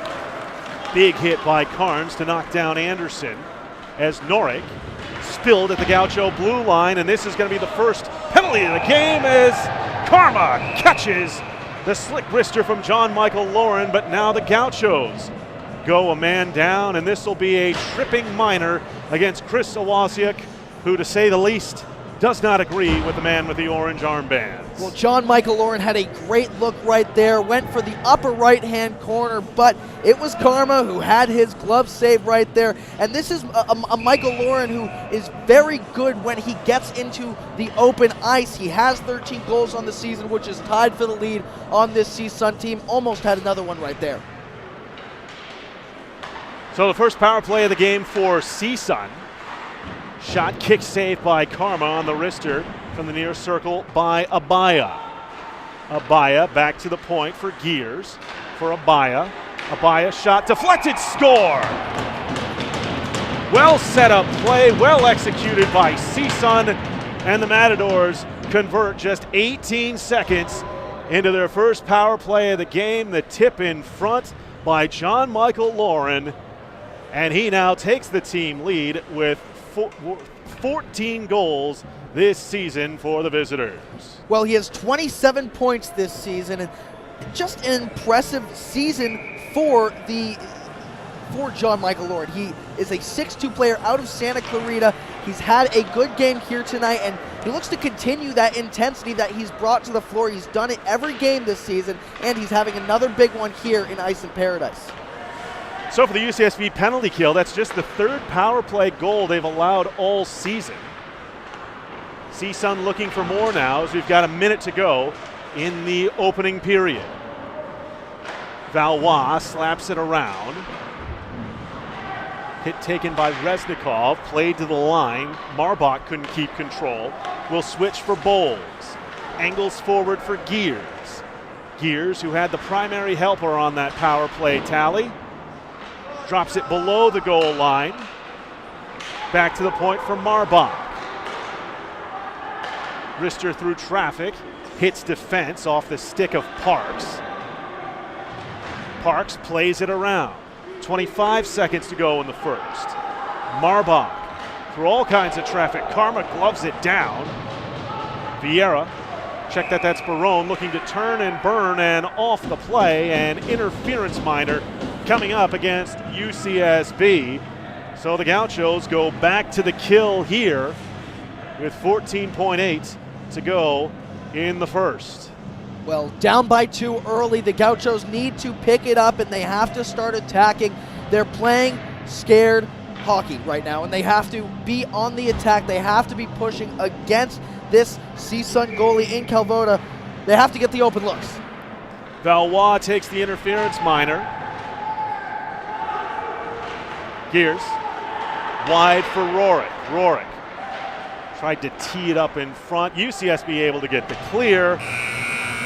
Big hit by Carnes to knock down Anderson as Norik spilled at the Gaucho blue line, and this is going to be the first penalty of the game as Karma catches the slick wrister from John Michael Lauren, but now the Gauchos go a man down, and this will be a tripping minor against Chris Awasiuk, who, to say the least, does not agree with the man with the orange armbands. Well, John Michael Lauren had a great look right there, went for the upper right-hand corner, but it was Karma who had his glove save right there. And this is a Michael Lauren who is very good when he gets into the open ice. He has 13 goals on the season, which is tied for the lead on this CSUN team. Almost had another one right there. So the first power play of the game for CSUN. Shot kick save by Karma on the wrister from the near circle by Abaya. Abaya back to the point for Gears for Abaya. Abaya shot deflected, score! Well set up play, well executed by CSUN, and the Matadors convert just 18 seconds into their first power play of the game. The tip in front by John Michael Lauren, and he now takes the team lead with 14 goals this season for the visitors. Well, he has 27 points this season, and just an impressive season for John Michael Lauren. He is a 6'2" player out of Santa Clarita. He's had a good game here tonight, and he looks to continue that intensity that he's brought to the floor. He's done it every game this season, and he's having another big one here in Ice in Paradise. So for the UCSB penalty kill, that's just the third power play goal they've allowed all season. CSUN looking for more now as we've got a minute to go in the opening period. Valois slaps it around. Hit taken by Reznikov, played to the line. Marbach couldn't keep control. Will switch for Bowles. Angles forward for Gears. Gears, who had the primary helper on that power play tally, drops it below the goal line. Back to the point for Marbach. Wrister through traffic, hits defense off the stick of Parks. Parks plays it around. 25 seconds to go in the first. Marbach through all kinds of traffic. Karma gloves it down. Vieira, check that's Barone looking to turn and burn, and off the play, and interference minor coming up against UCSB. So the Gauchos go back to the kill here with 14.8 to go in the first. Well, down by 2 early, the Gauchos need to pick it up, and they have to start attacking. They're playing scared hockey right now, and they have to be on the attack. They have to be pushing against this CSUN goalie in Calvoda. They have to get the open looks. Valois takes the interference minor. Gears wide for Rorik. Rorik Tried to tee it up in front. UCSB able to get the clear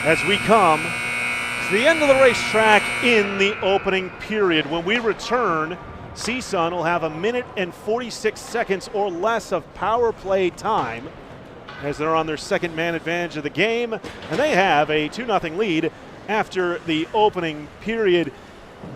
as we come to the end of the racetrack in the opening period. When we return, CSUN will have 1 minute and 46 seconds or less of power play time as they're on their second man advantage of the game, and they have a 2-0 lead after the opening period.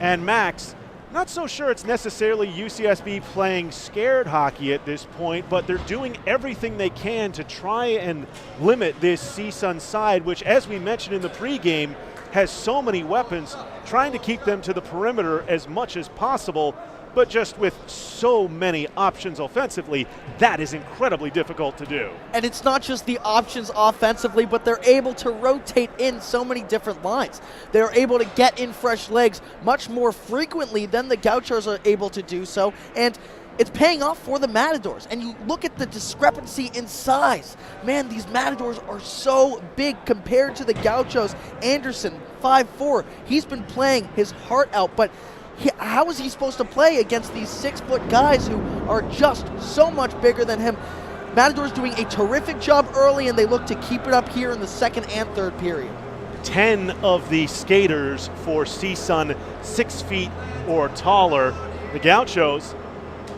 And Max, not so sure it's necessarily UCSB playing scared hockey at this point, but they're doing everything they can to try and limit this CSUN side, which, as we mentioned in the pregame, has so many weapons, trying to keep them to the perimeter as much as possible, but just with so many options offensively, that is incredibly difficult to do. And it's not just the options offensively, but they're able to rotate in so many different lines. They're able to get in fresh legs much more frequently than the Gauchos are able to do so, and it's paying off for the Matadors. And you look at the discrepancy in size. Man, these Matadors are so big compared to the Gauchos. Anderson, 5'4", he's been playing his heart out, but how is he supposed to play against these 6-foot guys who are just so much bigger than him? Matadors doing a terrific job early, and they look to keep it up here in the second and third period. 10 of the skaters for CSUN 6 feet or taller. The Gauchos,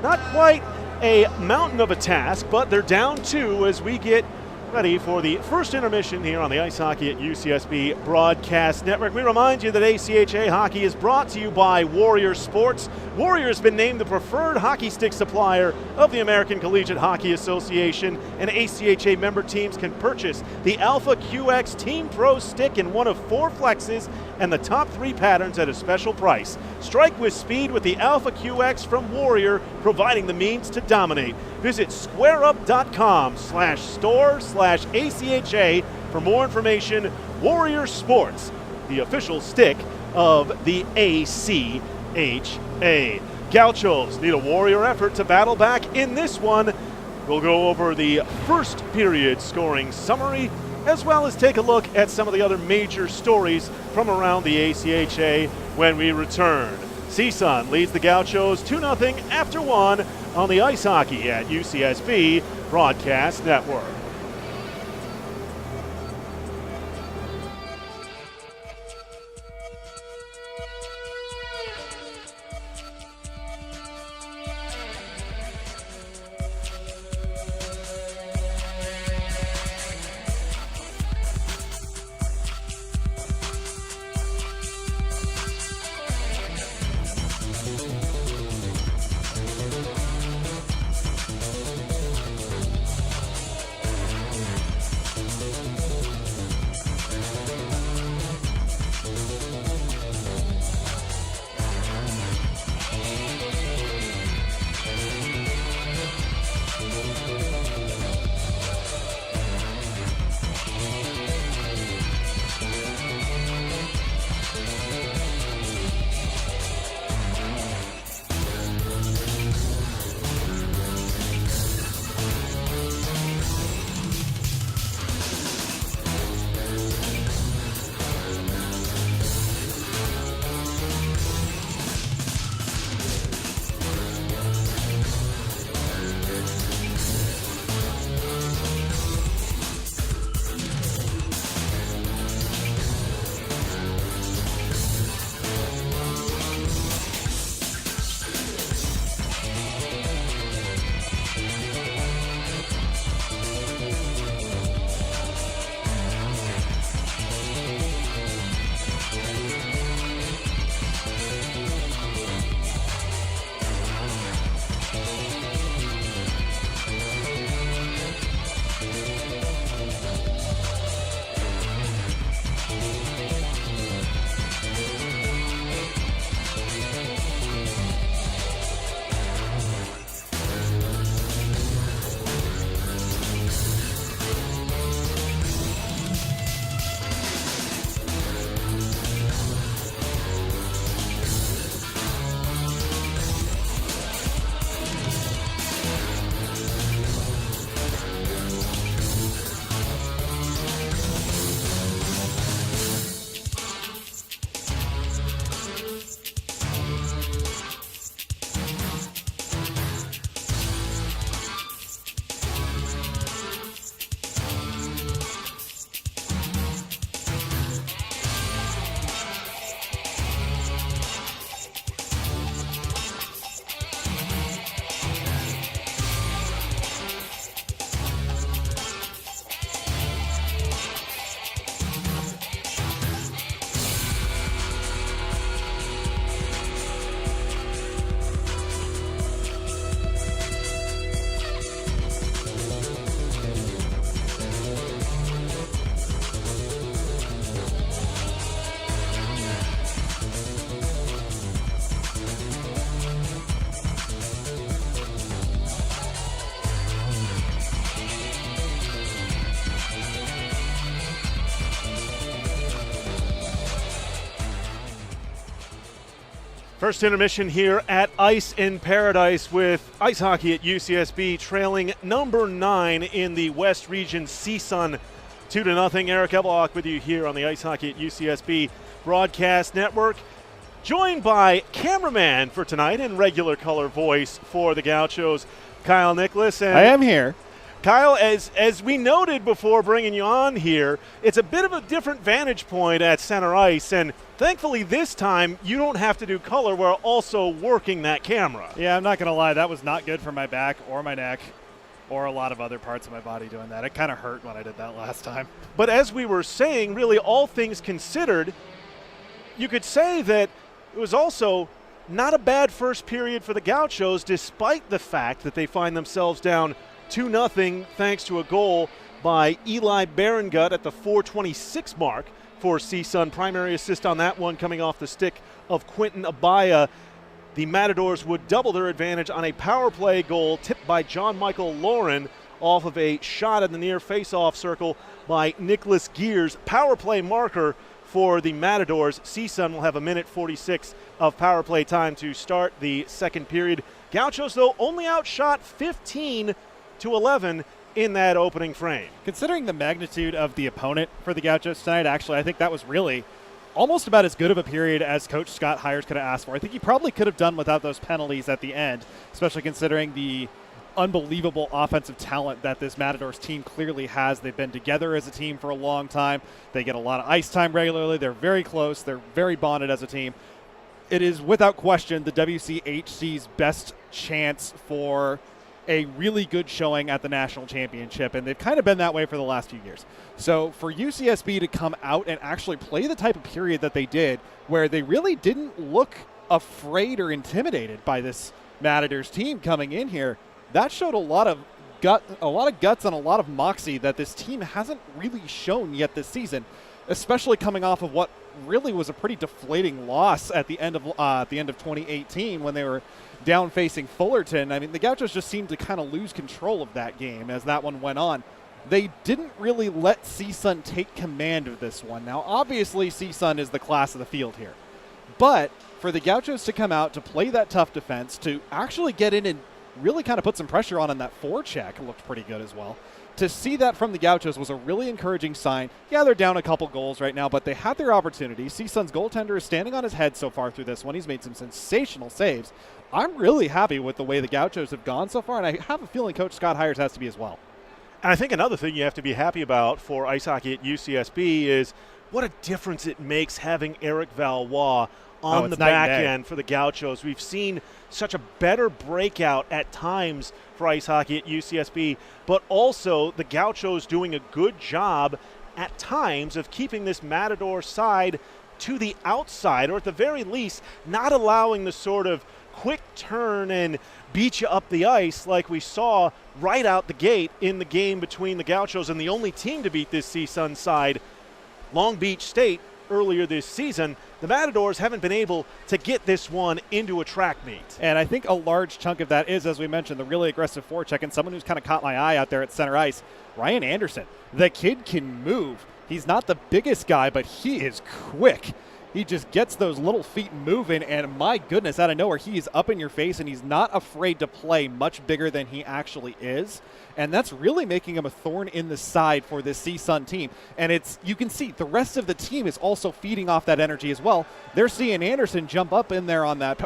not quite a mountain of a task, but they're down 2 as we get ready for the first intermission here on the Ice Hockey at UCSB Broadcast Network. We remind you that ACHA Hockey is brought to you by Warrior Sports. Warrior has been named the preferred hockey stick supplier of the American Collegiate Hockey Association, and ACHA member teams can purchase the Alpha QX Team Pro stick in one of 4 flexes and the top 3 patterns at a special price. Strike with speed with the Alpha QX from Warrior, providing the means to dominate. Visit squareup.com/store/ACHA for more information. Warrior Sports, the official stick of the ACHA. Gauchos need a Warrior effort to battle back in this one. We'll go over the first period scoring summary, as well as take a look at some of the other major stories from around the ACHA when we return. CSUN leads the Gauchos 2-0 after 1 on the Ice Hockey at UCSB Broadcast Network. First intermission here at Ice in Paradise with ice hockey at UCSB trailing number 9 in the West Region CSUN 2-0. Eric Evelhoch with you here on the Ice Hockey at UCSB Broadcast Network. Joined by cameraman for tonight and regular color voice for the Gauchos, Kyle Nicholas. And I am here. Kyle, as we noted before bringing you on here, it's a bit of a different vantage point at center ice, and thankfully this time you don't have to do color while also working that camera. Yeah, I'm not going to lie. That was not good for my back or my neck or a lot of other parts of my body doing that. It kind of hurt when I did that last time. But as we were saying, really all things considered, you could say that it was also not a bad first period for the Gauchos, despite the fact that they find themselves down 2-0 thanks to a goal by Eli Berengut at the 4:26 mark for CSUN. Primary assist on that one coming off the stick of Quentin Abaya. The Matadors would double their advantage on a power play goal tipped by John Michael Lauren off of a shot in the near face-off circle by Nicholas Gears. Power play marker for the Matadors. CSUN will have a minute 46 of power play time to start the second period. Gauchos, though, only outshot 15-11 in that opening frame. Considering the magnitude of the opponent for the Gauchos tonight, actually, I think that was really almost about as good of a period as Coach Scott Hires could have asked for. I think he probably could have done without those penalties at the end, especially considering the unbelievable offensive talent that this Matadors team clearly has. They've been together as a team for a long time. They get a lot of ice time regularly. They're very close. They're very bonded as a team. It is without question the WCHC's best chance for a really good showing at the national championship, and they've kind of been that way for the last few years. So for UCSB to come out and actually play the type of period that they did, where they really didn't look afraid or intimidated by this Matadors team coming in here, that showed a lot of guts and a lot of moxie that this team hasn't really shown yet this season, especially coming off of what really was a pretty deflating loss at the end of 2018 when they were down facing Fullerton. I mean, the Gauchos just seemed to kind of lose control of that game as that one went on. They didn't really let CSUN take command of this one. Now, obviously, CSUN is the class of the field here. But for the Gauchos to come out to play that tough defense, to actually get in and really kind of put some pressure on that forecheck, looked pretty good as well. To see that from the Gauchos was a really encouraging sign. Yeah, they're down a couple goals right now, but they had their opportunities. CSUN's goaltender is standing on his head so far through this one. He's made some sensational saves. I'm really happy with the way the Gauchos have gone so far, and I have a feeling Coach Scott Hires has to be as well. And I think another thing you have to be happy about for ice hockey at UCSB is what a difference it makes having Eric Evelhoch on the back end for the Gauchos. We've seen such a better breakout at times for ice hockey at UCSB, but also the Gauchos doing a good job at times of keeping this Matador side to the outside, or at the very least not allowing the sort of quick turn and beat you up the ice like we saw right out the gate in the game between the Gauchos and the only team to beat this CSUN side, Long Beach State, earlier this season. The Matadors haven't been able to get this one into a track meet. And I think a large chunk of that is, as we mentioned, the really aggressive forecheck, and someone who's kind of caught my eye out there at center ice, Ryan Anderson. The kid can move. He's not the biggest guy, but he is quick. He just gets those little feet moving, and my goodness, out of nowhere, he is up in your face, and he's not afraid to play much bigger than he actually is. And that's really making him a thorn in the side for this CSUN team. And you can see the rest of the team is also feeding off that energy as well. They're seeing Anderson jump up in there on that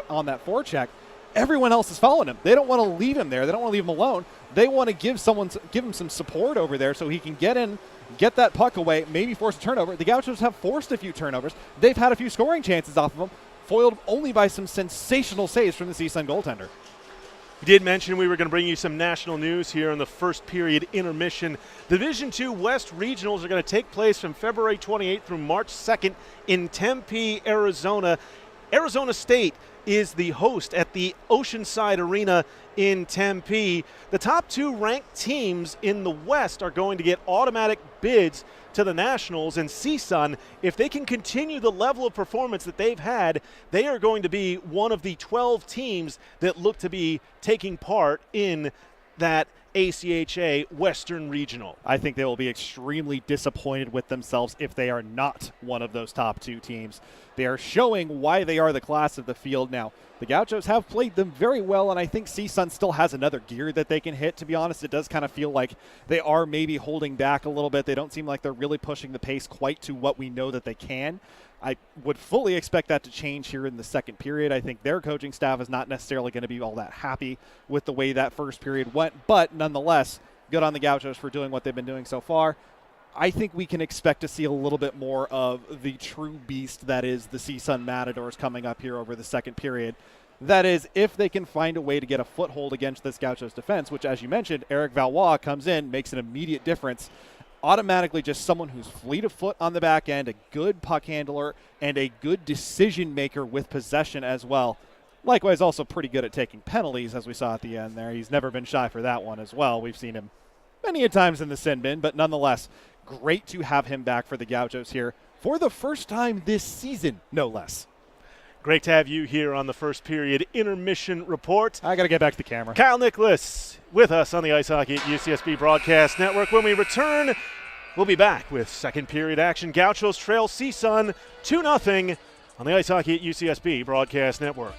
forecheck. Everyone else is following him. They don't want to leave him there. They don't want to leave him alone. They want to give him some support over there so he can get in, get that puck away, maybe force a turnover. The Gauchos have forced a few turnovers. They've had a few scoring chances off of them, foiled only by some sensational saves from the CSUN goaltender. We did mention we were going to bring you some national news here in the first period intermission. Division II West Regionals are going to take place from February 28th through March 2nd in Tempe, Arizona. Arizona State is the host at the Oceanside Arena in Tempe. The top two ranked teams in the West are going to get automatic bids to the Nationals, and CSUN, if they can continue the level of performance that they've had, they are going to be one of the 12 teams that look to be taking part in that ACHA Western Regional. I think they will be extremely disappointed with themselves if they are not one of those top 2 teams. They are showing why they are the class of the field now. The Gauchos have played them very well, and I think CSUN still has another gear that they can hit. To be honest, it does kind of feel like they are maybe holding back a little bit. They don't seem like they're really pushing the pace quite to what we know that they can. I would fully expect that to change here in the second period. I think their coaching staff is not necessarily going to be all that happy with the way that first period went, but nonetheless, good on the Gauchos for doing what they've been doing so far. I think we can expect to see a little bit more of the true beast that is the CSUN Matadors coming up here over the second period. That is, if they can find a way to get a foothold against this Gauchos defense, which, as you mentioned, Eric Evelhoch comes in, makes an immediate difference. Automatically just someone who's fleet of foot on the back end, a good puck handler, and a good decision maker with possession as well. Likewise, also pretty good at taking penalties, as we saw at the end there. He's never been shy for that one as well. We've seen him many a times in the sin bin, but nonetheless, great to have him back for the Gauchos here for the first time this season, no less. Great to have you here on the first period intermission report. I got to get back to the camera. Kyle Nicholas with us on the Ice Hockey at UCSB Broadcast Network. When we return, we'll be back with second period action. Gauchos trail CSUN 2-0 on the Ice Hockey at UCSB Broadcast Network.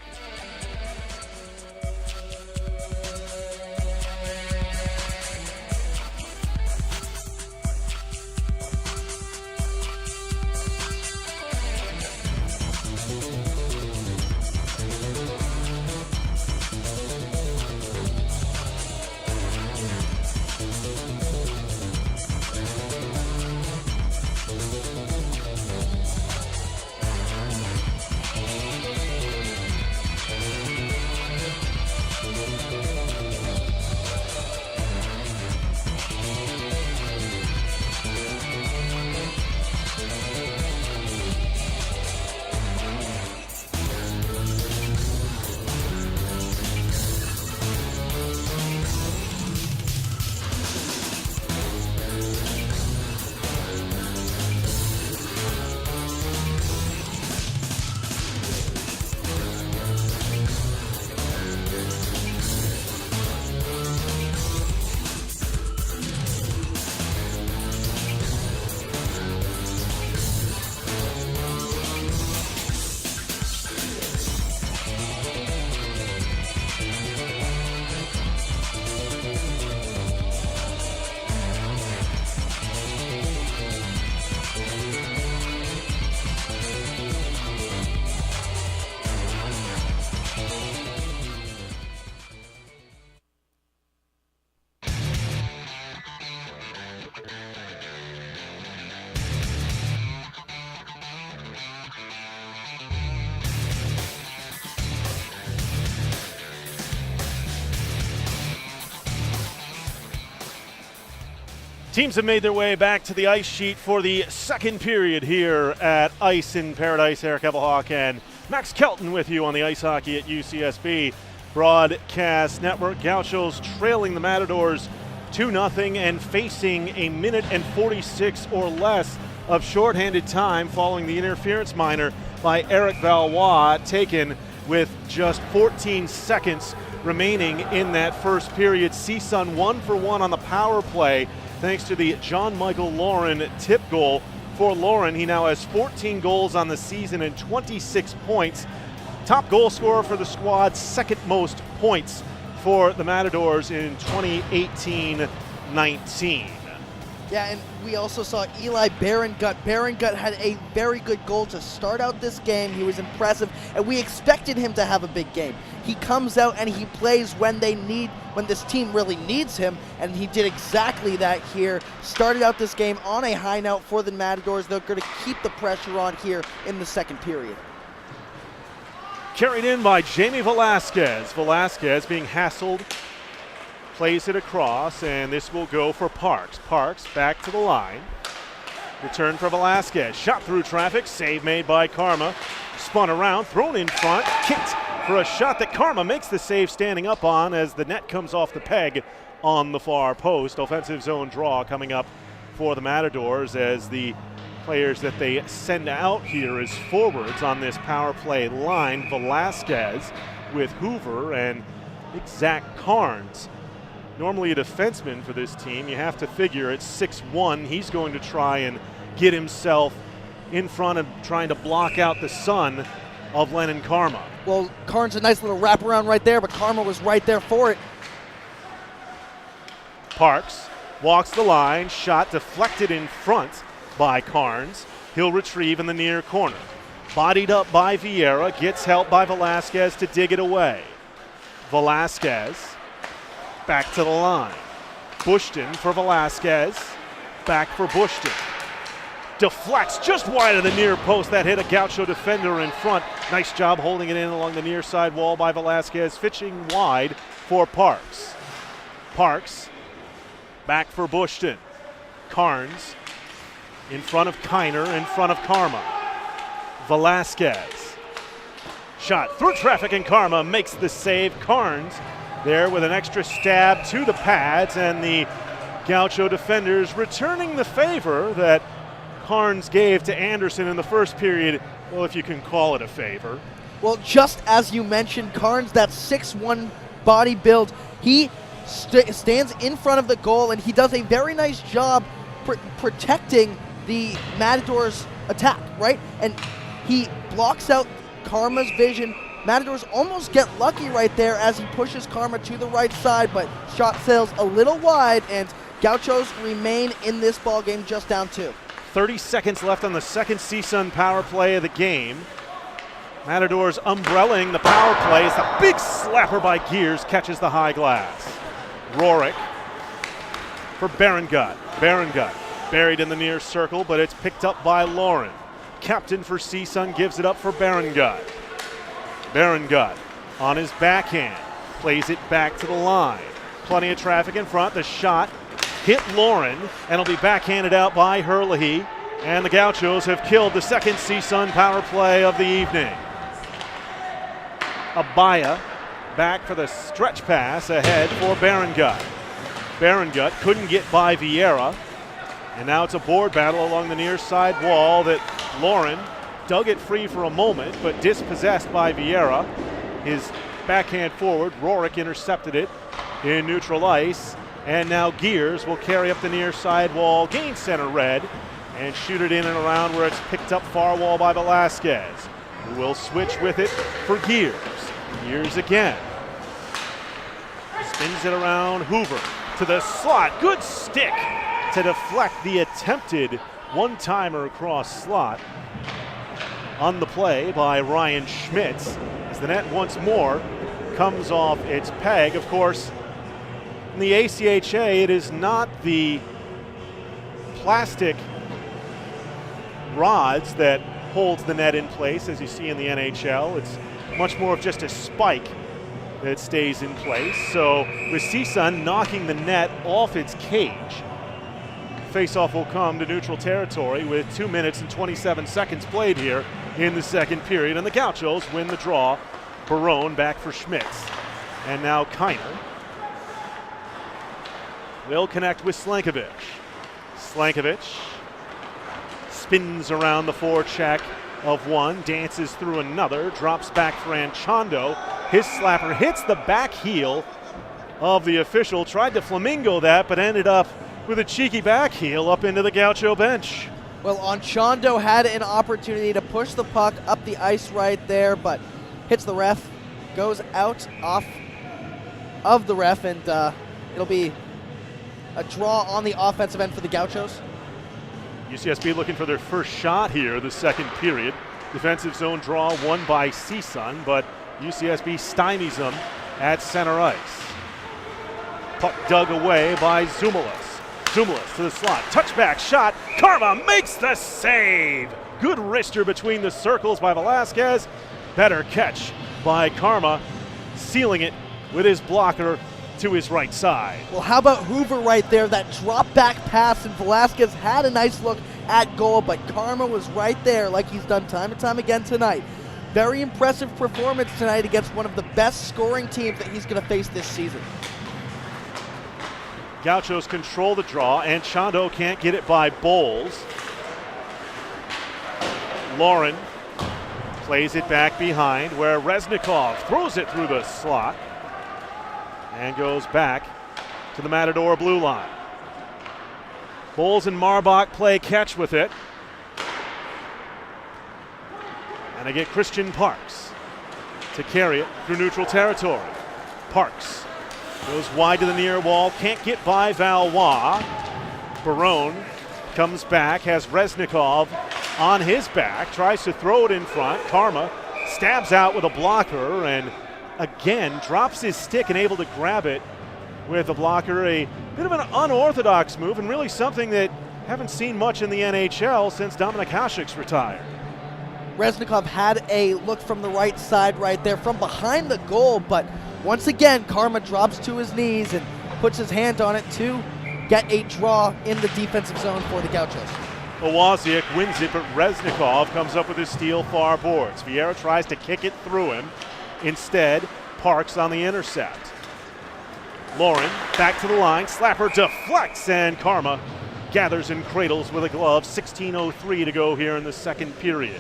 Teams have made their way back to the ice sheet for the second period here at Ice in Paradise. Eric Evelhoch and Max Kelton with you on the Ice Hockey at UCSB Broadcast Network. Gauchos trailing the Matadors 2-0 and facing a minute and 46 or less of shorthanded time following the interference minor by Eric Evelhoch, taken with just 14 seconds remaining in that first period. CSUN 1-for-1 on the power play, thanks to the John Michael Lauren tip goal for Lauren. He now has 14 goals on the season and 26 points. Top goal scorer for the squad, second most points for the Matadors in 2018-19. Yeah, and we also saw Eli Berengut. Berengut had a very good goal to start out this game. He was impressive, and we expected him to have a big game. He comes out and he plays when this team really needs him, and he did exactly that here. Started out this game on a high note for the Matadors. They're going to keep the pressure on here in the second period. Carried in by Jamie Velasquez. Velasquez being hassled, plays it across, and this will go for Parks. Parks back to the line. Return for Velasquez. Shot through traffic. Save made by Karma. Spun around, thrown in front, kicked for a shot that Karma makes the save standing up on as the net comes off the peg on the far post. Offensive zone draw coming up for the Matadors as the players that they send out here as forwards on this power play line. Velasquez with Hoover and Zach Carnes normally a defenseman for this team. You have to figure at 6'1", he's going to try and get himself in front and trying to block out the son of Lennon Karma. Well, Karn's a nice little wraparound right there, but Karma was right there for it. Parks walks the line, shot deflected in front by Carnes. He'll retrieve in the near corner. Bodied up by Vieira, gets help by Velasquez to dig it away. Velasquez back to the line. Bushton for Velasquez, back for Bushton. Deflects just wide of the near post. That hit a Gaucho defender in front. Nice job holding it in along the near side wall by Velasquez, pitching wide for Parks. Parks back for Bushton. Carnes in front of Kiner, in front of Karma. Velasquez. Shot through traffic and Karma makes the save. Carnes there with an extra stab to the pads, and the Gaucho defenders returning the favor that Carnes gave to Anderson in the first period, well, if you can call it a favor. Well, just as you mentioned, Carnes, that 6'1" body build, he stands in front of the goal, and he does a very nice job protecting the Matadors' attack, right? And he blocks out Karma's vision. Matadors almost get lucky right there as he pushes Karma to the right side, but shot sails a little wide, and Gauchos remain in this ball game just down 2. 30 seconds left on the second CSUN power play of the game. Matadors umbrelling the power play as the big slapper by Gears catches the high glass. Rorik for Berengut. Berengut buried in the near circle, but it's picked up by Lauren. Captain for CSUN gives it up for Berengut. Berengut on his backhand, plays it back to the line. Plenty of traffic in front. The shot hit Lauren, and it'll be backhanded out by Herlihy. And the Gauchos have killed the second CSUN power play of the evening. Abaya back for the stretch pass ahead for Berengut. Berengut couldn't get by Vieira. And now it's a board battle along the near side wall that Lauren dug it free for a moment, but dispossessed by Vieira. His backhand forward, Rorik intercepted it in neutral ice. And now Gears will carry up the near side wall, gain center red, and shoot it in and around where it's picked up far wall by Velasquez, who will switch with it for Gears. Gears again. Spins it around Hoover to the slot. Good stick to deflect the attempted one-timer across slot on the play by Ryan Schmitz, as the net once more comes off its peg. Of course, in the ACHA, it is not the plastic rods that holds the net in place as you see in the NHL. It's much more of just a spike that stays in place. So with CSUN knocking the net off its cage, faceoff will come to neutral territory with 2 minutes and 27 seconds played here in the second period. And the Gauchos win the draw. Barone back for Schmitz. And now Kiner will connect with Slankovic. Slankovic spins around the forecheck of one, dances through another, drops back for Anchondo. His slapper hits the back heel of the official, tried to flamingo that, but ended up with a cheeky back heel up into the Gaucho bench. Well, Anchondo had an opportunity to push the puck up the ice right there, but hits the ref, goes out off of the ref, and it'll be a draw on the offensive end for the Gauchos. UCSB looking for their first shot here the second period. Defensive zone draw won by CSUN, but UCSB stymies them at center ice. Puck dug away by Zoumelis. Zoumelis to the slot. Touchback shot. Karma makes the save. Good wrister between the circles by Velasquez. Better catch by Karma, sealing it with his blocker to his right side. Well, how about Hoover right there? That drop back pass, and Velasquez had a nice look at goal, but Karma was right there like he's done time and time again tonight. Very impressive performance tonight against one of the best scoring teams that he's going to face this season. Gauchos control the draw, and Chondo can't get it by Bowles. Lauren plays it back behind where Reznikov throws it through the slot and goes back to the Matador blue line. Bowles and Marbach play catch with it. And they get Christian Parks to carry it through neutral territory. Parks goes wide to the near wall, can't get by Valois. Barone comes back, has Reznikov on his back, tries to throw it in front. Karma stabs out with a blocker and again drops his stick and able to grab it with a blocker. A bit of an unorthodox move and really something that haven't seen much in the NHL since Dominik Hasek's retired. Reznikov had a look from the right side right there from behind the goal, but once again, Karma drops to his knees and puts his hand on it to get a draw in the defensive zone for the Gauchos. Owaziak wins it, but Reznikov comes up with his steal far boards. Vieira tries to kick it through him. Instead, Parks on the intercept. Lauren back to the line, slapper deflects, and Karma gathers and cradles with a glove. 16:03 to go here in the second period.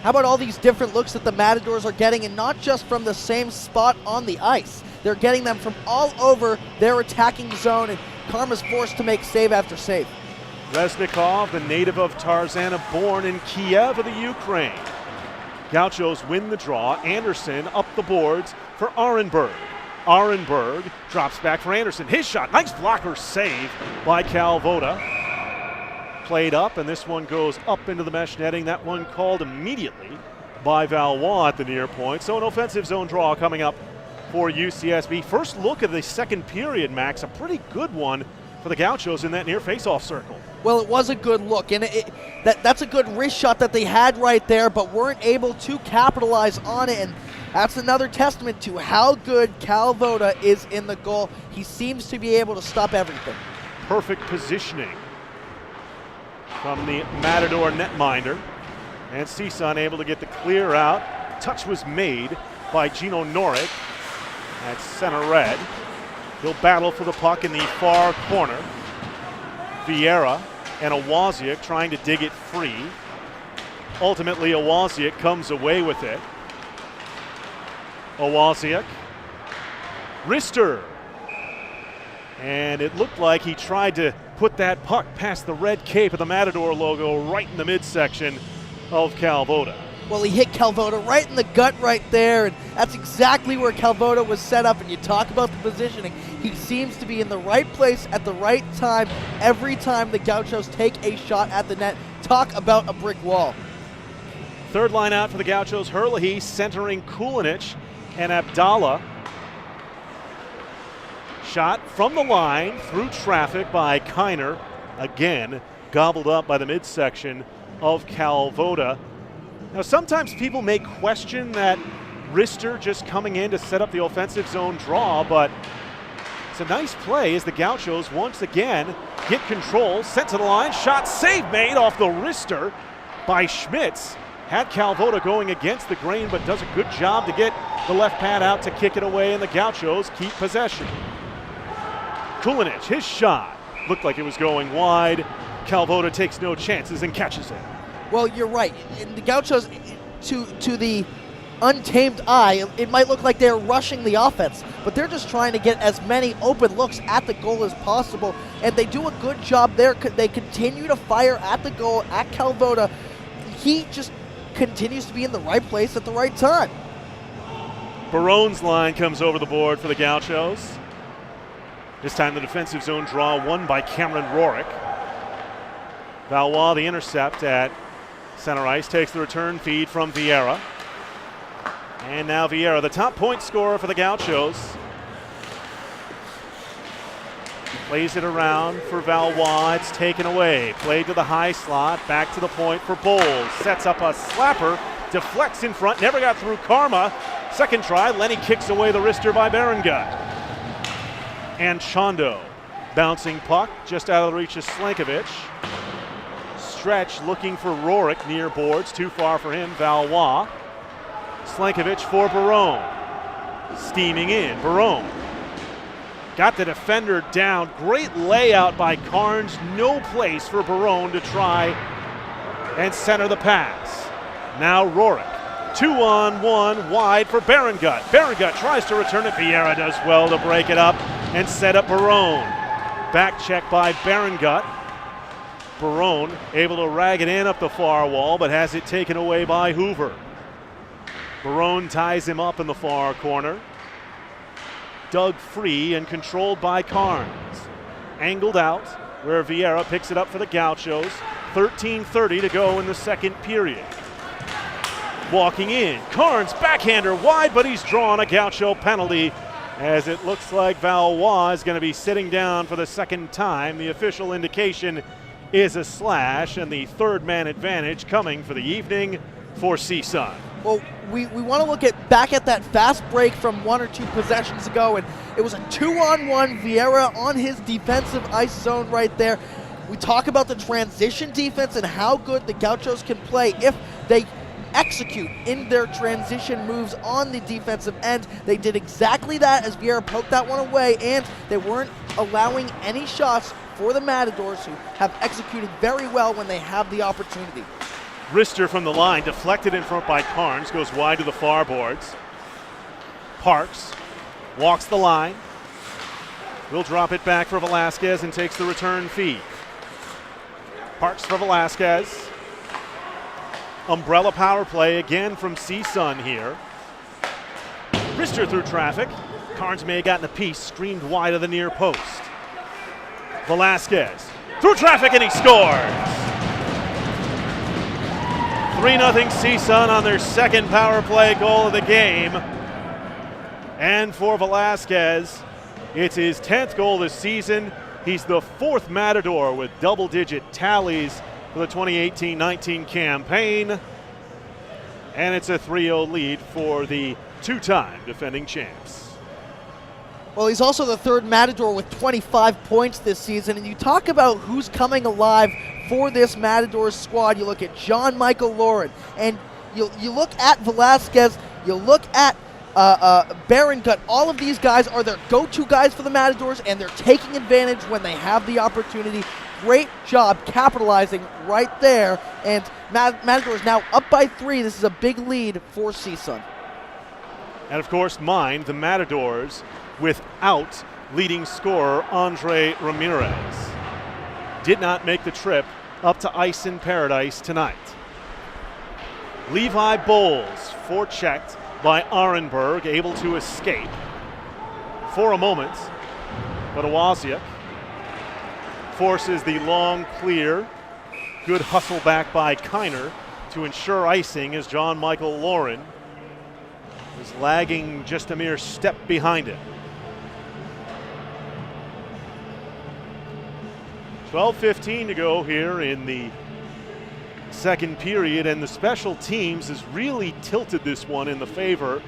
How about all these different looks that the Matadors are getting, and not just from the same spot on the ice. They're getting them from all over their attacking zone, and Karma's forced to make save after save. Reznikov, the native of Tarzana, born in Kiev of the Ukraine. Gauchos win the draw. Anderson up the boards for Arenberg. Arenberg drops back for Anderson. His shot, nice blocker save by Calvoda. Played up, and this one goes up into the mesh netting. That one called immediately by Valois at the near point. So an offensive zone draw coming up for UCSB. First look of the second period, Max. A pretty good one for the Gauchos in that near faceoff circle. Well, it was a good look, and that's a good wrist shot that they had right there, but weren't able to capitalize on it, and that's another testament to how good Calvoda is in the goal. He seems to be able to stop everything. Perfect positioning from the Matador netminder, and CSUN able to get the clear out. Touch was made by Gino Norick at center red. He'll battle for the puck in the far corner. Vieira and Owaziak trying to dig it free. Ultimately, Owaziak comes away with it. Owaziak, wrister. And it looked like he tried to put that puck past the red cape of the Matador logo right in the midsection of Calvoda. Well, he hit Calvoda right in the gut right there, and that's exactly where Calvoda was set up. And you talk about the positioning. He seems to be in the right place at the right time every time the Gauchos take a shot at the net. Talk about a brick wall. Third line out for the Gauchos. Herlihy centering Kulinich and Abdallah. Shot from the line through traffic by Kiner. Again, gobbled up by the midsection of Calvoda. Now, sometimes people may question that wrister just coming in to set up the offensive zone draw, but it's a nice play as the Gauchos once again get control, sent to the line, shot, save made off the wrister by Schmitz. Had Calvoda going against the grain, but does a good job to get the left pad out to kick it away, and the Gauchos keep possession. Kulinich, his shot, looked like it was going wide. Calvoda takes no chances and catches it. Well, you're right. The Gauchos, to the untamed eye, it might look like they're rushing the offense, but they're just trying to get as many open looks at the goal as possible, and they do a good job there. They continue to fire at the goal, at Calvoda. He just continues to be in the right place at the right time. Barone's line comes over the board for the Gauchos. This time the defensive zone draw won by Cameron Rorick. Valois the intercept at center ice, takes the return feed from Vieira. And now Vieira, the top point scorer for the Gauchos. Plays it around for Valois, it's taken away. Played to the high slot, back to the point for Bowles. Sets up a slapper, deflects in front, never got through Karma. Second try, Lenny kicks away the wrister by Berengut. And Chondo, bouncing puck just out of the reach of Slankovich. Stretch looking for Rorick near boards, too far for him, Valois. Slankovich for Barone. Steaming in, Barone. Got the defender down, great layout by Carnes, no place for Barone to try and center the pass. Now Rorick, 2-on-1 wide for Berengut. Berengut tries to return it, Vieira does well to break it up. and set up Barone. Back check by Berengut. Barone able to rag it in up the far wall, but has it taken away by Hoover. Barone ties him up in the far corner. Dug free and controlled by Carnes. Angled out, where Vieira picks it up for the Gauchos. 13:30 to go in the second period. Walking in, Carnes backhander wide, but he's drawn a Gaucho penalty, as it looks like Valois is going to be sitting down for the second time. The official indication is a slash, and the third man advantage coming for the evening for CSUN. Well, we want to look back at that fast break from 1 or 2 possessions ago, and it was a 2-on-1 Vieira on his defensive ice zone right there. We talk about the transition defense and how good the Gauchos can play if they execute in their transition moves on the defensive end. They did exactly that as Vieira poked that one away, and they weren't allowing any shots for the Matadors, who have executed very well when they have the opportunity. Rister from the line, deflected in front by Carnes, goes wide to the far boards. Parks walks the line. Will drop it back for Velasquez and takes the return feed. Parks for Velasquez. Umbrella power play again from CSUN here. Rister through traffic. Carnes may have gotten a piece, screamed wide of the near post. Velasquez through traffic, and he scores! 3-0 CSUN on their second power play goal of the game. And for Velasquez, it's his 10th goal this season. He's the 4th Matador with double-digit tallies for the 2018-19 campaign. And it's a 3-0 lead for the 2-time defending champs. Well, he's also the 3rd Matador with 25 points this season, and you talk about who's coming alive for this Matadors squad. You look at John Michael Lauren, and you look at Velasquez, you look at Berengut. All of these guys are their go-to guys for the Matadors, and they're taking advantage when they have the opportunity. Great job capitalizing right there, and Matadors now up by 3. This is a big lead for CSUN. And of course, mind the Matadors without leading scorer Andre Ramirez. Did not make the trip up to Ice in Paradise tonight. Levi Bowles forechecked by Arenberg, able to escape for a moment, but Awaziak forces the long clear. Good hustle back by Kiner to ensure icing, as John Michael Lauren is lagging just a mere step behind him. 12:15 to go here in the second period, and the special teams has really tilted this one in the favor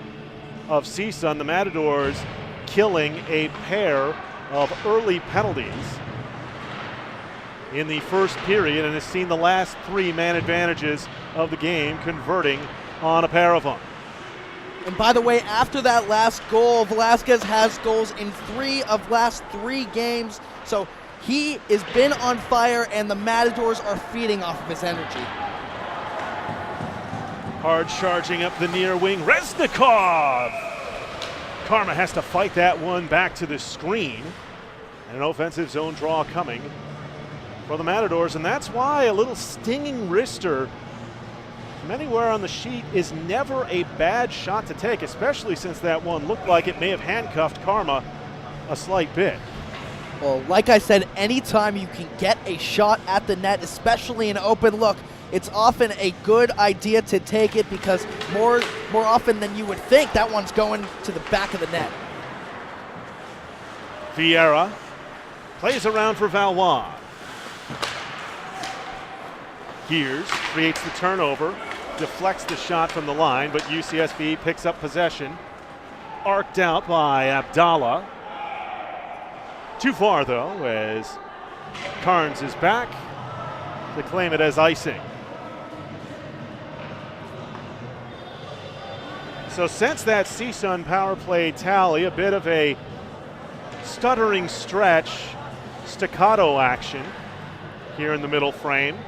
of CSUN. The Matadors killing a pair of early penalties in the first period, and has seen the last 3 man advantages of the game converting on a pair of them. And by the way, after that last goal, Velasquez has goals in 3 of last 3 games, so he has been on fire, and the Matadors are feeding off of his energy. Hard charging up the near wing, Reznikov! Karma has to fight that one back to the screen. And an offensive zone draw coming for the Matadors, and that's why a little stinging wrister from anywhere on the sheet is never a bad shot to take, especially since that one looked like it may have handcuffed Karma a slight bit. Well, like I said, anytime you can get a shot at the net, especially an open look, it's often a good idea to take it, because more often than you would think, that one's going to the back of the net. Vieira plays around for Valois. Gears creates the turnover, deflects the shot from the line, but UCSB picks up possession. Arced out by Abdallah. Too far, though, as Carnes is back to claim it as icing. So since that CSUN power play tally, a bit of a stuttering stretch, staccato action here in the middle frame.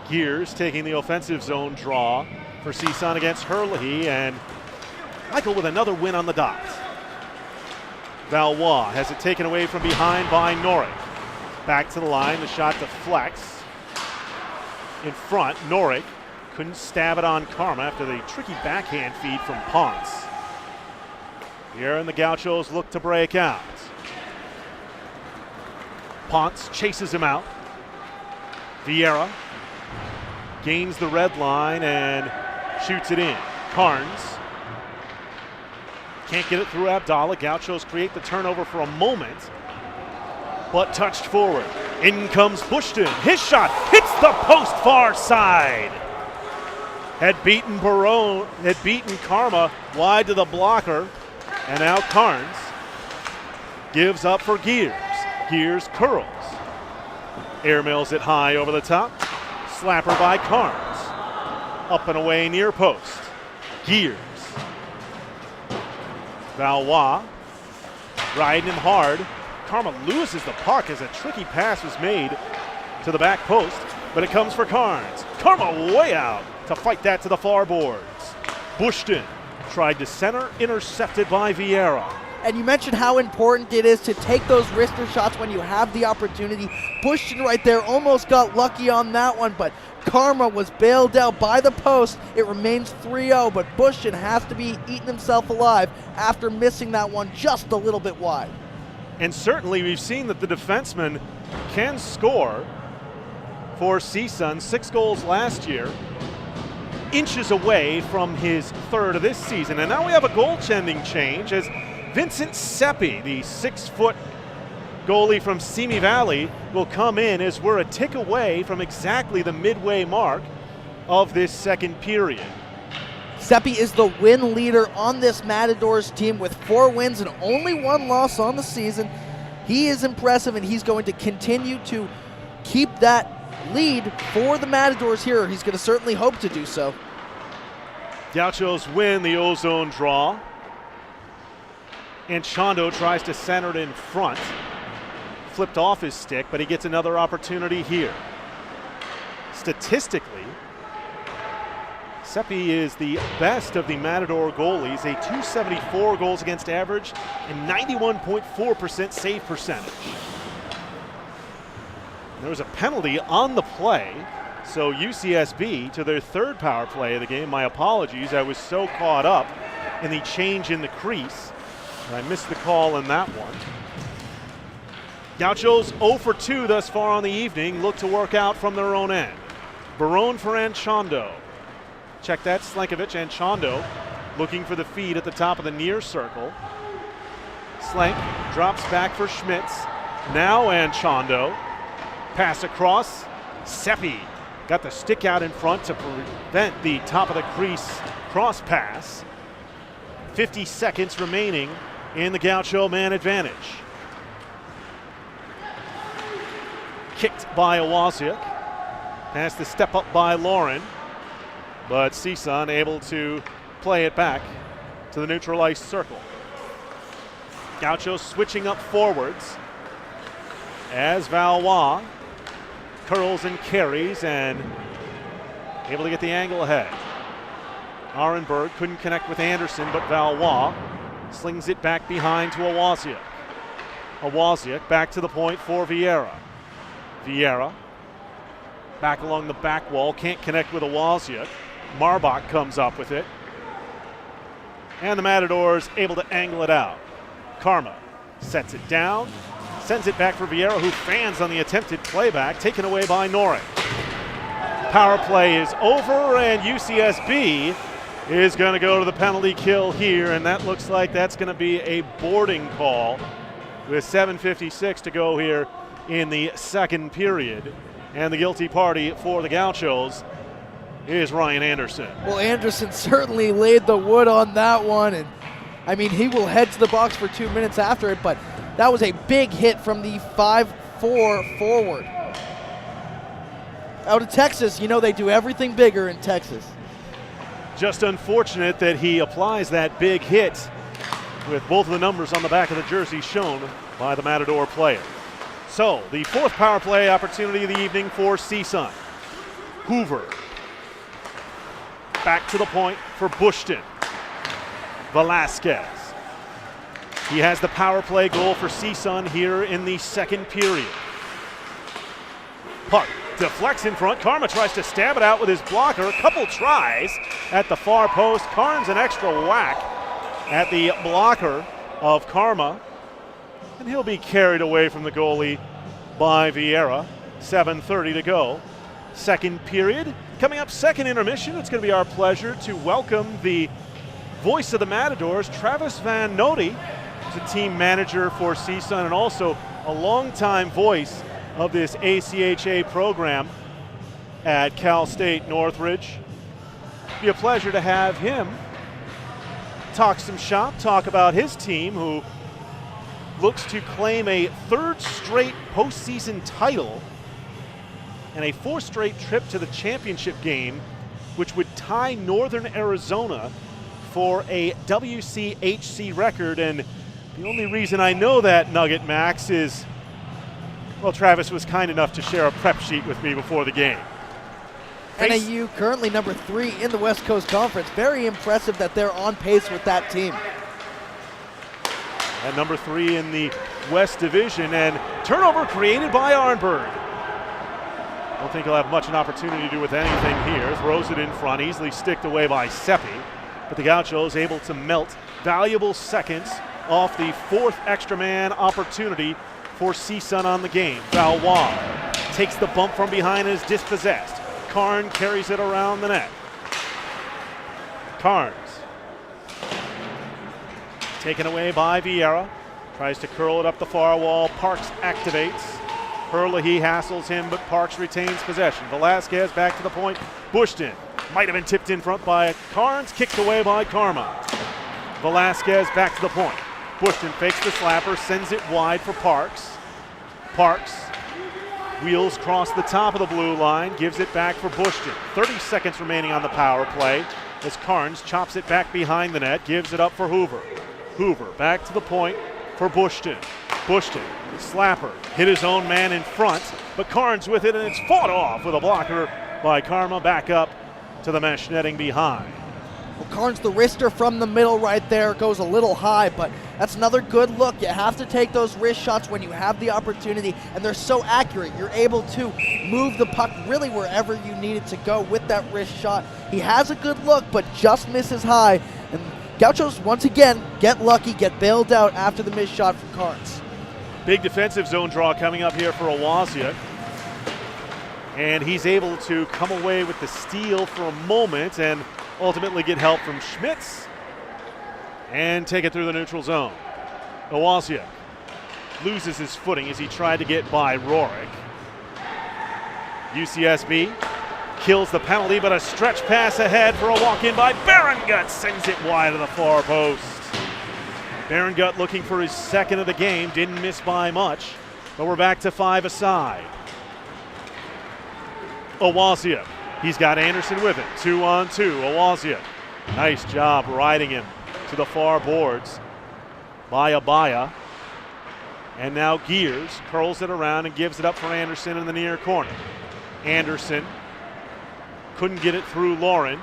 Gears taking the offensive zone draw for CSUN against Herlihy, and Michael with another win on the dot. Valois has it taken away from behind by Norick. Back to the line, the shot deflects. In front, Norick couldn't stab it on Karma after the tricky backhand feed from Ponce. Here and the Gauchos look to break out. Ponce chases him out. Vieira gains the red line and shoots it in. Carnes can't get it through Abdallah. Gauchos create the turnover for a moment, but touched forward. In comes Bushton. His shot hits the post far side. Had beaten Karma wide to the blocker, and now Carnes gives up for Gears. Gears curls. Airmails it high over the top. Slapper by Carnes. Up and away near post. Gears. Valois riding him hard. Karma loses the puck as a tricky pass was made to the back post, but it comes for Carnes. Karma way out to fight that to the far boards. Bushton tried to center, intercepted by Vieira. And you mentioned how important it is to take those wrister shots when you have the opportunity. Bushton right there almost got lucky on that one, but Karma was bailed out by the post. It remains 3-0, but Bushton has to be eating himself alive after missing that one just a little bit wide. And certainly we've seen that the defenseman can score for CSUN. 6 goals last year, inches away from his third of this season. And now we have a goaltending change as Vincent Seppi, the 6-foot goalie from Simi Valley, will come in as we're a tick away from exactly the midway mark of this second period. Seppi is the win leader on this Matadors team with 4 wins and only 1 loss on the season. He is impressive, and he's going to continue to keep that lead for the Matadors here. He's going to certainly hope to do so. Gauchos win the ozone draw. And Chondo tries to center it in front. Flipped off his stick, but he gets another opportunity here. Statistically, Seppi is the best of the Matador goalies, a .274 goals against average and 91.4% save percentage. There was a penalty on the play, so UCSB to their 3rd power play of the game. My apologies, I was so caught up in the change in the crease. I missed the call on that one. Gauchos 0 for 2 thus far on the evening, look to work out from their own end. Barone for Anchondo. Check that, Slankovic. Anchondo looking for the feed at the top of the near circle. Slank drops back for Schmitz. Now Anchondo. Pass across. Seppi got the stick out in front to prevent the top of the crease cross pass. 50 seconds remaining in the Gaucho man advantage. Kicked by Owaziuk. Past the step up by Lauren. But CSUN able to play it back to the neutral ice circle. Gauchos switching up forwards as Valois curls and carries and able to get the angle ahead. Arenberg couldn't connect with Anderson, but Valois slings it back behind to Owaziuk. Owaziuk back to the point for Vieira. Vieira back along the back wall, can't connect with Owaziuk. Marbach comes up with it. And the Matadors able to angle it out. Karma sets it down, sends it back for Vieira, who fans on the attempted playback, taken away by Norick. Power play is over, and UCSB is going to go to the penalty kill here, and that looks like that's going to be a boarding call with 7:56 to go here in the second period. And the guilty party for the Gauchos is Ryan Anderson. Well, Anderson certainly laid the wood on that one, and I mean, he will head to the box for 2 minutes after it, but that was a big hit from the 5-4 forward. Out of Texas, you know they do everything bigger in Texas. Just unfortunate that he applies that big hit with both of the numbers on the back of the jersey shown by the Matador player. So, the 4th power play opportunity of the evening for CSUN. Hoover. Back to the point for Bushton. Velasquez. He has the power play goal for CSUN here in the second period. Park deflects in front. Karma tries to stab it out with his blocker. A couple tries at the far post. Carnes an extra whack at the blocker of Karma. And he'll be carried away from the goalie by Vieira. 7:30 to go. Second period. Coming up, second intermission. It's going to be our pleasure to welcome the voice of the Matadors, Travis Van Noti. He's a team manager for CSUN and also a longtime voice of this ACHA program at Cal State Northridge. It'll be a pleasure to have him talk some shop, talk about his team who looks to claim a third straight postseason title and a fourth straight trip to the championship game, which would tie Northern Arizona for a WCHC record. And the only reason I know that, Nugget Max, is, well, Travis was kind enough to share a prep sheet with me before the game. NAU currently number 3 in the West Coast Conference. Very impressive that they're on pace with that team. At number 3 in the West Division, and turnover created by Arnberg. I don't think he'll have much an opportunity to do with anything here. Throws it in front, easily sticked away by Seppi. But the Gauchos able to melt valuable seconds off the fourth extra man opportunity for CSUN on the game. Valois takes the bump from behind and is dispossessed. Karn carries it around the net. Carnes taken away by Vieira. Tries to curl it up the far wall. Parks activates. Herlihy hassles him, but Parks retains possession. Velasquez back to the point. Bushton might have been tipped in front by Carnes, kicked away by Karma. Velasquez back to the point. Bushton fakes the slapper, sends it wide for Parks. Parks wheels across the top of the blue line, gives it back for Bushton. 30 seconds remaining on the power play as Carnes chops it back behind the net, gives it up for Hoover. Hoover back to the point for Bushton. Bushton, slapper, hit his own man in front, but Carnes with it, and it's fought off with a blocker by Karma. Back up to the mesh netting behind. Well, Carnes, the wrister from the middle right there, goes a little high, but that's another good look. You have to take those wrist shots when you have the opportunity, and they're so accurate. You're able to move the puck really wherever you need it to go with that wrist shot. He has a good look, but just misses high. And Gauchos, once again, get lucky, get bailed out after the missed shot from Carnes. Big defensive zone draw coming up here for Awazia. And he's able to come away with the steal for a moment and ultimately get help from Schmitz and take it through the neutral zone. Awazia loses his footing as he tried to get by Rorik. UCSB kills the penalty, but a stretch pass ahead for a walk-in by Berengut sends it wide of the far post. Berengut looking for his second of the game, didn't miss by much, but we're back to 5 aside. Awazia, he's got Anderson with it, 2-on-2. Awazia, nice job riding him to the far boards by Abaya. And now Gears curls it around and gives it up for Anderson in the near corner. Anderson couldn't get it through Lauren,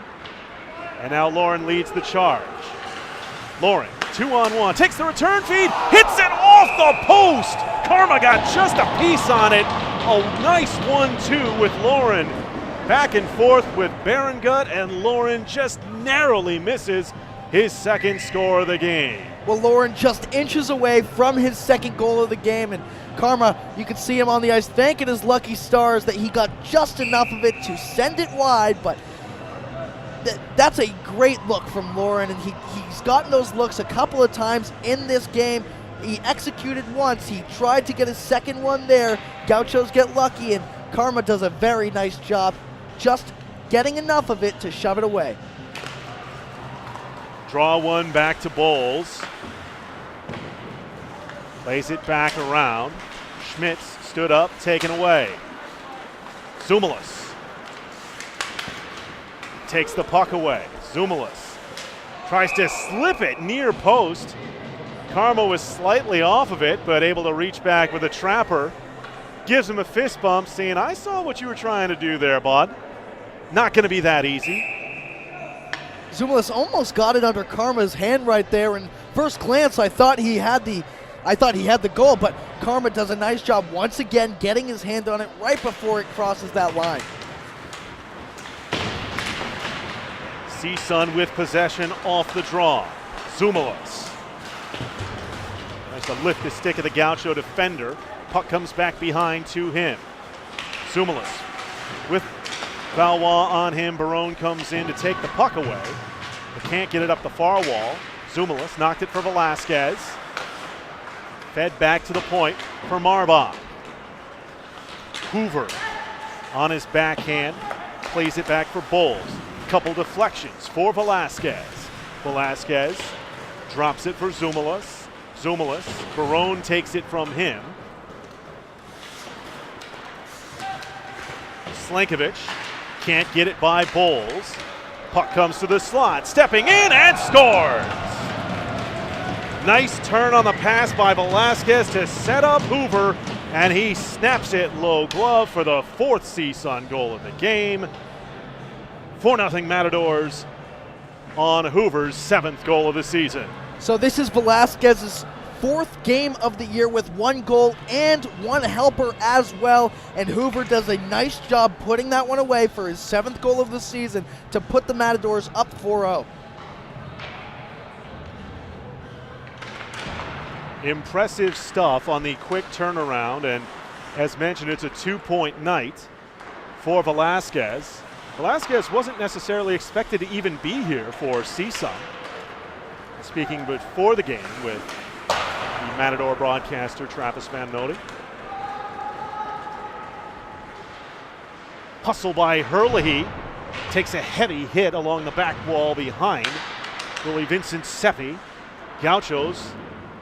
and now Lauren leads the charge. Lauren, 2-on-1, takes the return feed, hits it off the post. Karma got just a piece on it. A nice 1-2 with Lauren. Back and forth with Berengut, and Lauren just narrowly misses his second score of the game. Well, Lauren just inches away from his second goal of the game, and Karma, you can see him on the ice thanking his lucky stars that he got just enough of it to send it wide, but that's a great look from Lauren, and he's gotten those looks a couple of times in this game. He executed once, he tried to get his second one there. Gauchos get lucky, and Karma does a very nice job just getting enough of it to shove it away. Draw one back to Bowles. Plays it back around. Schmitz stood up, taken away. Zumelis takes the puck away. Zumelis tries to slip it near post. Karma was slightly off of it, but able to reach back with a trapper. Gives him a fist bump, saying, I saw what you were trying to do there, bud. Not going to be that easy. Zumelis almost got it under Karma's hand right there and first glance, I thought he had the goal, but Karma does a nice job once again getting his hand on it right before it crosses that line. CSUN with possession off the draw. Zumelis tries to lift the stick of the Gaucho defender. Puck comes back behind to him. Zumelis with Valois on him. Barone comes in to take the puck away, but can't get it up the far wall. Zumelis knocked it for Velasquez. Fed back to the point for Marbach. Hoover on his backhand, plays it back for Bowles. Couple deflections for Velasquez. Velasquez drops it for Zumelis. Zumelis, Barone takes it from him. Slankovich can't get it by Bowles. Puck comes to the slot, stepping in and scores. Nice turn on the pass by Velasquez to set up Hoover, and he snaps it low glove for the fourth CSUN goal of the game. 4-0 Matadors on Hoover's 7th goal of the season. So this is Velasquez's 4th game of the year with 1 goal and 1 helper as well, and Hoover does a nice job putting that one away for his 7th goal of the season to put the Matadors up 4-0. Impressive stuff on the quick turnaround, and as mentioned, it's a 2-point night for Velasquez. Velasquez wasn't necessarily expected to even be here for CSUN. Speaking before the game with the Matador broadcaster Travis Van Note. Hustle by Herlihy, takes a heavy hit along the back wall behind goalie Vincent Seppi. Gauchos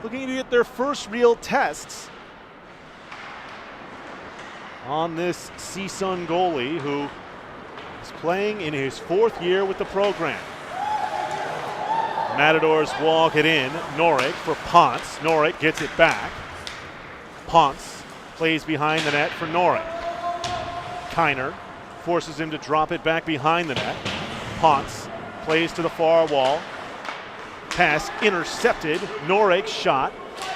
looking to get their first real tests on this CSUN goalie who is playing in his 4th year with the program. Matadors walk it in. Norik for Ponce. Norik gets it back. Ponce plays behind the net for Norik. Kiner forces him to drop it back behind the net. Ponce plays to the far wall. Pass intercepted. Norik's shot,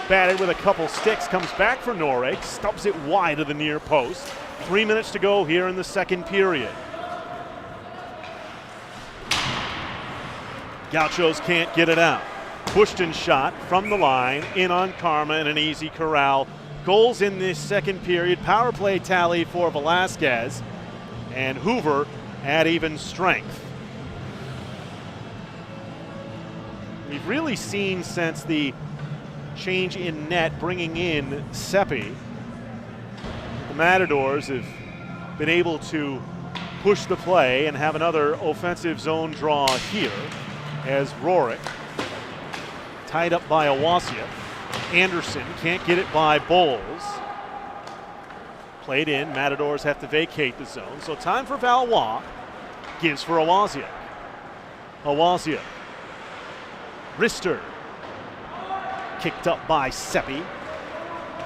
batted with a couple sticks, comes back for Norik, stubs it wide of the near post. 3 minutes to go here in the second period. Gauchos can't get it out. Bushton shot from the line, in on Karma and an easy corral. Goals in this second period. Power play tally for Velasquez, and Hoover at even strength. We've really seen since the change in net bringing in Seppi, the Matadors have been able to push the play and have another offensive zone draw here as Rorik tied up by Awasia. Anderson can't get it by Bowles. Played in. Matadors have to vacate the zone. So time for Valois. Gives for Awasia. Awasia. Rister. Kicked up by Seppi.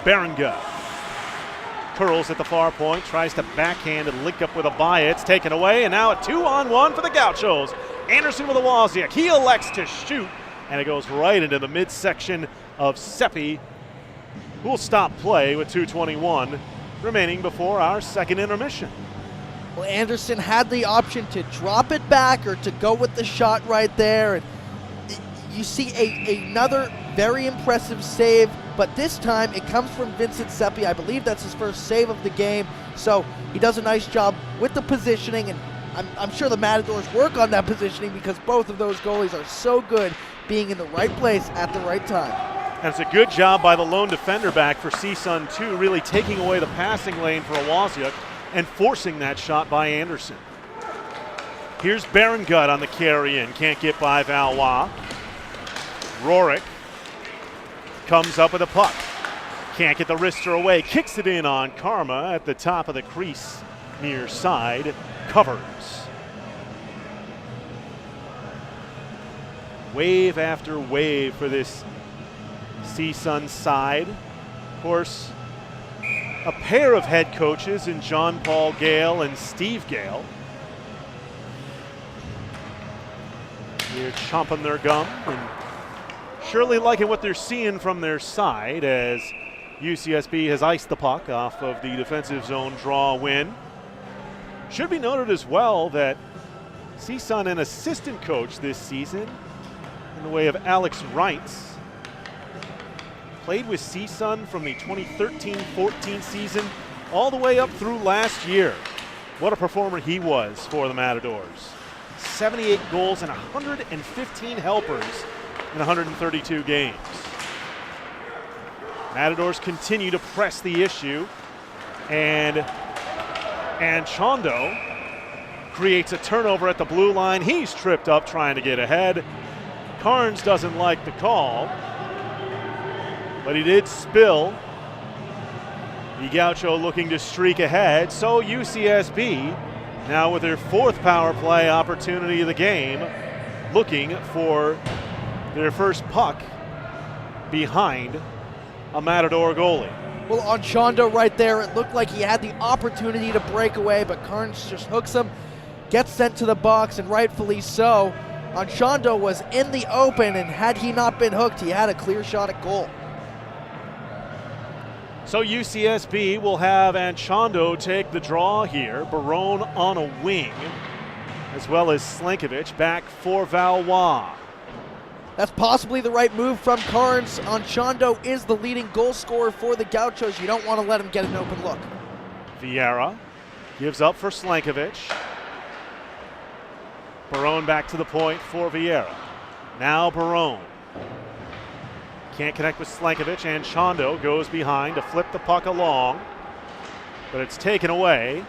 Berenga. Curls at the far point. Tries to backhand and link up with Abaya. It's taken away, and now a 2-on-1 for the Gauchos. Anderson with Awasia. He elects to shoot, and it goes right into the midsection of Seppi, who will stop play with 2:21 remaining before our second intermission. Well, Anderson had the option to drop it back or to go with the shot right there. And you see another very impressive save, but this time it comes from Vincent Seppi. I believe that's his first save of the game. So he does a nice job with the positioning, and I'm sure the Matadors work on that positioning because both of those goalies are so good being in the right place at the right time. And it's a good job by the lone defender back for CSUN too, really taking away the passing lane for Awasia and forcing that shot by Anderson. Here's Berengut on the carry-in. Can't get by Valois. Rorik comes up with a puck. Can't get the wrister away. Kicks it in on Karma at the top of the crease near side. Covers. Wave after wave for this CSUN side. Of course, a pair of head coaches in John Paul Gale and Steve Gale. Here chomping their gum and surely liking what they're seeing from their side as UCSB has iced the puck off of the defensive zone draw win. Should be noted as well that CSUN, an assistant coach this season in the way of Alex Reitz, played with CSUN from the 2013-14 season all the way up through last year. What a performer he was for the Matadors. 78 goals and 115 helpers in 132 games. Matadors continue to press the issue, and Chondo creates a turnover at the blue line. He's tripped up trying to get ahead. Carnes doesn't like the call, but he did spill. The Gaucho looking to streak ahead, so UCSB now with their 4th power play opportunity of the game, looking for their first puck behind a Matador goalie. Well, on Chondo right there, it looked like he had the opportunity to break away, but Carnes just hooks him, gets sent to the box, and rightfully so. Chondo was in the open, and had he not been hooked, he had a clear shot at goal. So UCSB will have Anchondo take the draw here. Barone on a wing, as well as Slankovich back for Valois. That's possibly the right move from Carnes. Chondo is the leading goal scorer for the Gauchos. You don't want to let him get an open look. Vieira gives up for Slankovich. Barone back to the point for Vieira. Now Barone. Can't connect with Slankovich, and Chondo goes behind to flip the puck along, but it's taken away.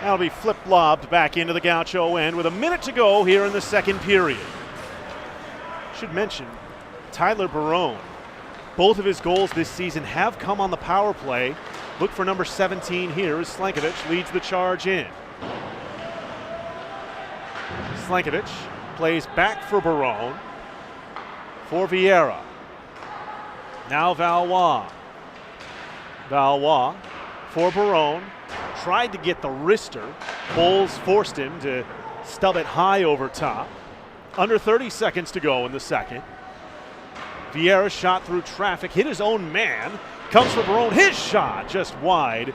That'll be flip-lobbed back into the Gaucho end with a minute to go here in the second period. Should mention, Tyler Barone, both of his goals this season have come on the power play. Look for number 17 here as Slankovich leads the charge in. Slankovich plays back for Barone. For Vieira. Now Valois. Valois for Barone. Tried to get the wrister. Bowles forced him to stub it high over top. Under 30 seconds to go in the second. Vieira shot through traffic, hit his own man. Comes for Barone, his shot just wide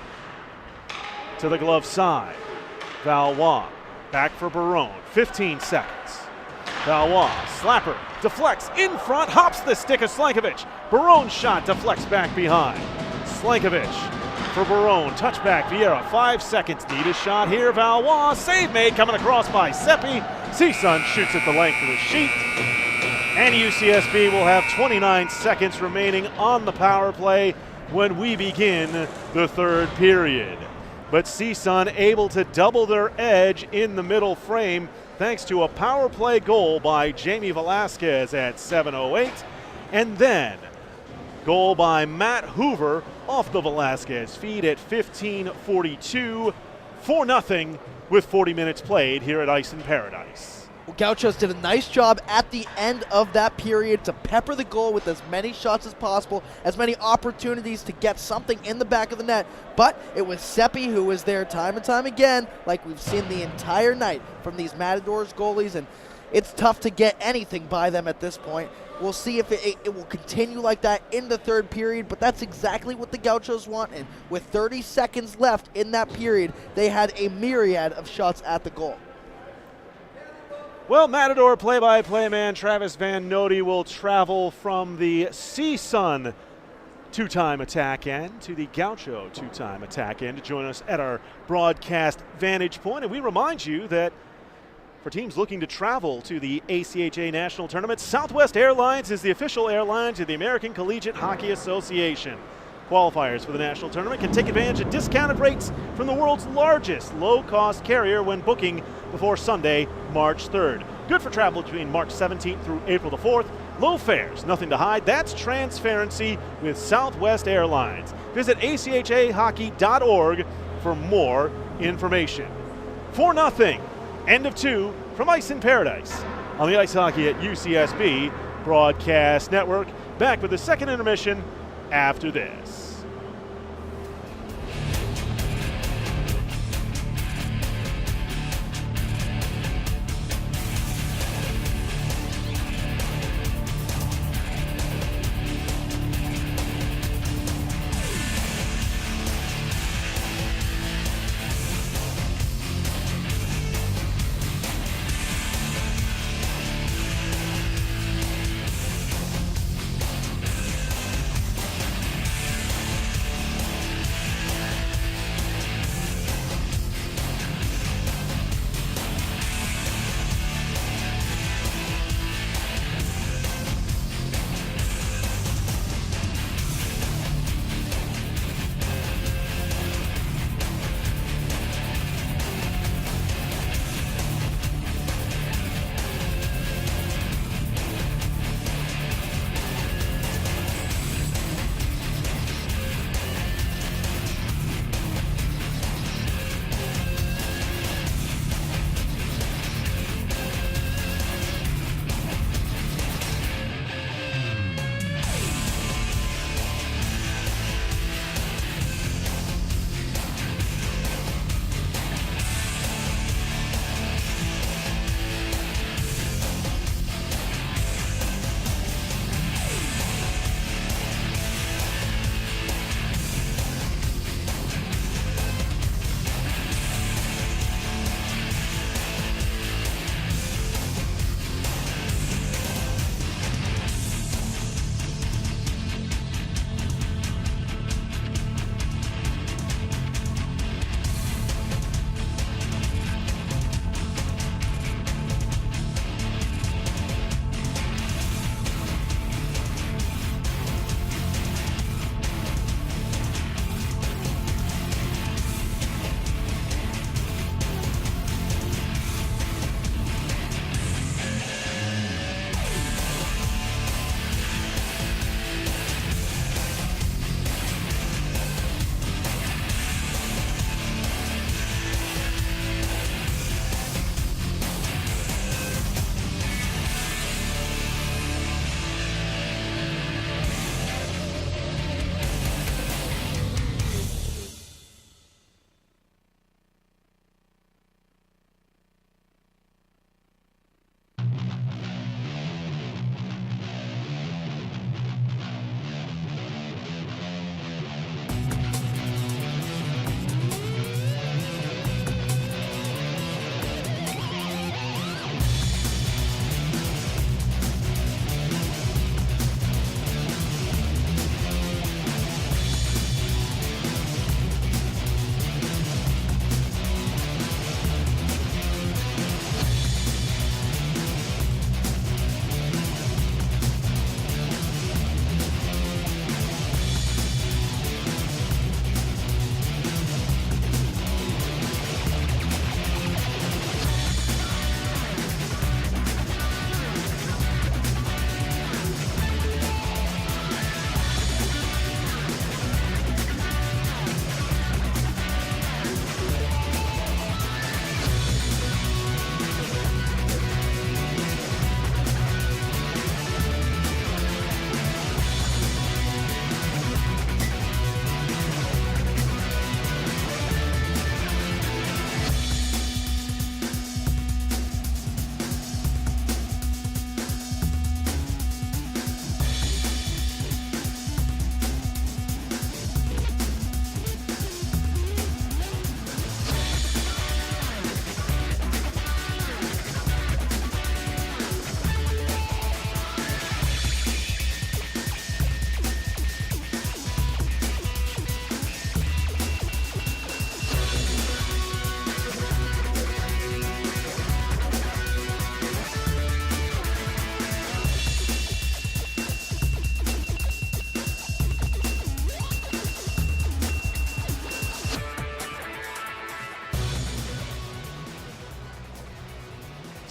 to the glove side. Valois back for Barone, 15 seconds. Valois, slapper, deflects in front, hops the stick of Slankovich. Barone's shot deflects back behind. Slankovich for Barone, touchback, Vieira, 5 seconds, need a shot here. Valois, save made, coming across by Seppi. CSUN shoots at the length of the sheet. And UCSB will have 29 seconds remaining on the power play when we begin the third period. But CSUN able to double their edge in the middle frame thanks to a power play goal by Jamie Velasquez at 7:08, and then goal by Matt Hoover off the Velasquez feed at 15:42, 4-0 with 40 minutes played here at Ice in Paradise. Well, Gauchos did a nice job at the end of that period to pepper the goal with as many shots as possible, as many opportunities to get something in the back of the net. But it was Seppi who was there time and time again, like we've seen the entire night from these Matadors goalies, and it's tough to get anything by them at this point. We'll see if it will continue like that in the third period, but that's exactly what the Gauchos want, and with 30 seconds left in that period, they had a myriad of shots at the goal. Well, Matador play-by-play man Travis Van Nody will travel from the CSUN two-time attack end to the Gaucho two-time attack end to join us at our broadcast vantage point. And we remind you that for teams looking to travel to the ACHA National Tournament, Southwest Airlines is the official airline to the American Collegiate Hockey Association. Qualifiers for the national tournament can take advantage of discounted rates from the world's largest low-cost carrier when booking before Sunday, March 3rd. Good for travel between March 17th through April the 4th. Low fares, nothing to hide. That's transparency with Southwest Airlines. Visit achahockey.org for more information. 4-0, end of 2 from Ice in Paradise on the Ice Hockey at UCSB Broadcast Network. Back with the second intermission after this.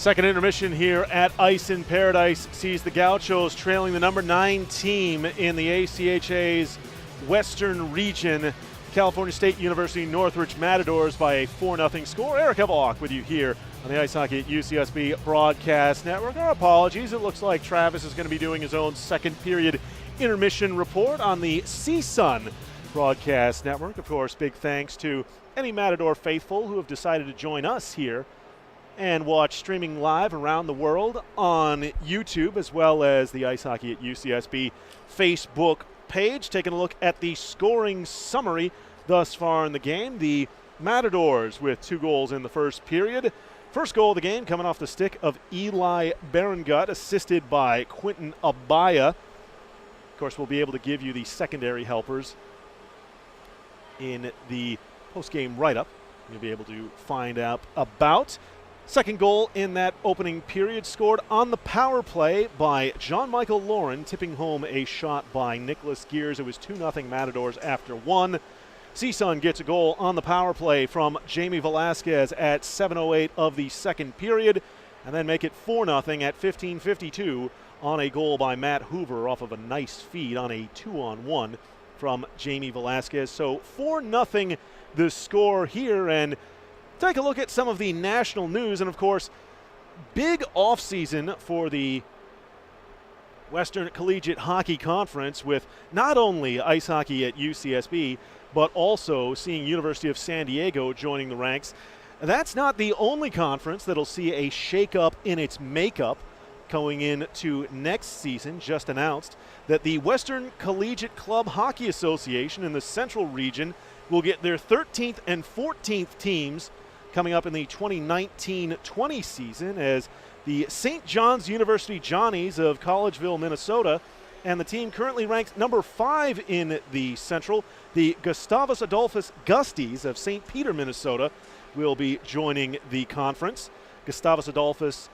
Second intermission here at Ice in Paradise sees the Gauchos trailing the number 9 team in the ACHA's Western Region, California State University Northridge Matadors, by a 4-0 score. Eric Evelhoch with you here on the Ice Hockey at UCSB Broadcast Network. Our apologies. It looks like Travis is going to be doing his own second period intermission report on the CSUN Broadcast Network. Of course, big thanks to any Matador faithful who have decided to join us here and watch streaming live around the world on YouTube, as well as the Ice Hockey at UCSB Facebook page. Taking a look at the scoring summary thus far in the game. The Matadors with 2 goals in the first period. First goal of the game coming off the stick of Eli Berengut, assisted by Quentin Abaya. Of course, we'll be able to give you the secondary helpers in the post-game write-up. You'll be able to find out about. Second goal in that opening period scored on the power play by John Michael Lauren, tipping home a shot by Nicholas Gears. It was 2-0 Matadors after 1. CSUN gets a goal on the power play from Jamie Velasquez at 7:08 of the second period, and then make it 4-0 at 15:52 on a goal by Matt Hoover off of a nice feed on a 2-on-1 from Jamie Velasquez. So 4-0 the score here, and take a look at some of the national news. And of course, big offseason for the Western Collegiate Hockey Conference, with not only ice hockey at UCSB, but also seeing University of San Diego joining the ranks. That's not the only conference that'll see a shakeup in its makeup going into next season. Just announced that the Western Collegiate Club Hockey Association in the Central Region will get their 13th and 14th teams coming up in the 2019-20 season, as the St. John's University Johnnies of Collegeville, Minnesota, and the team currently ranked number 5 in the Central, the Gustavus Adolphus Gusties of St. Peter, Minnesota, will be joining the conference. Gustavus Adolphus,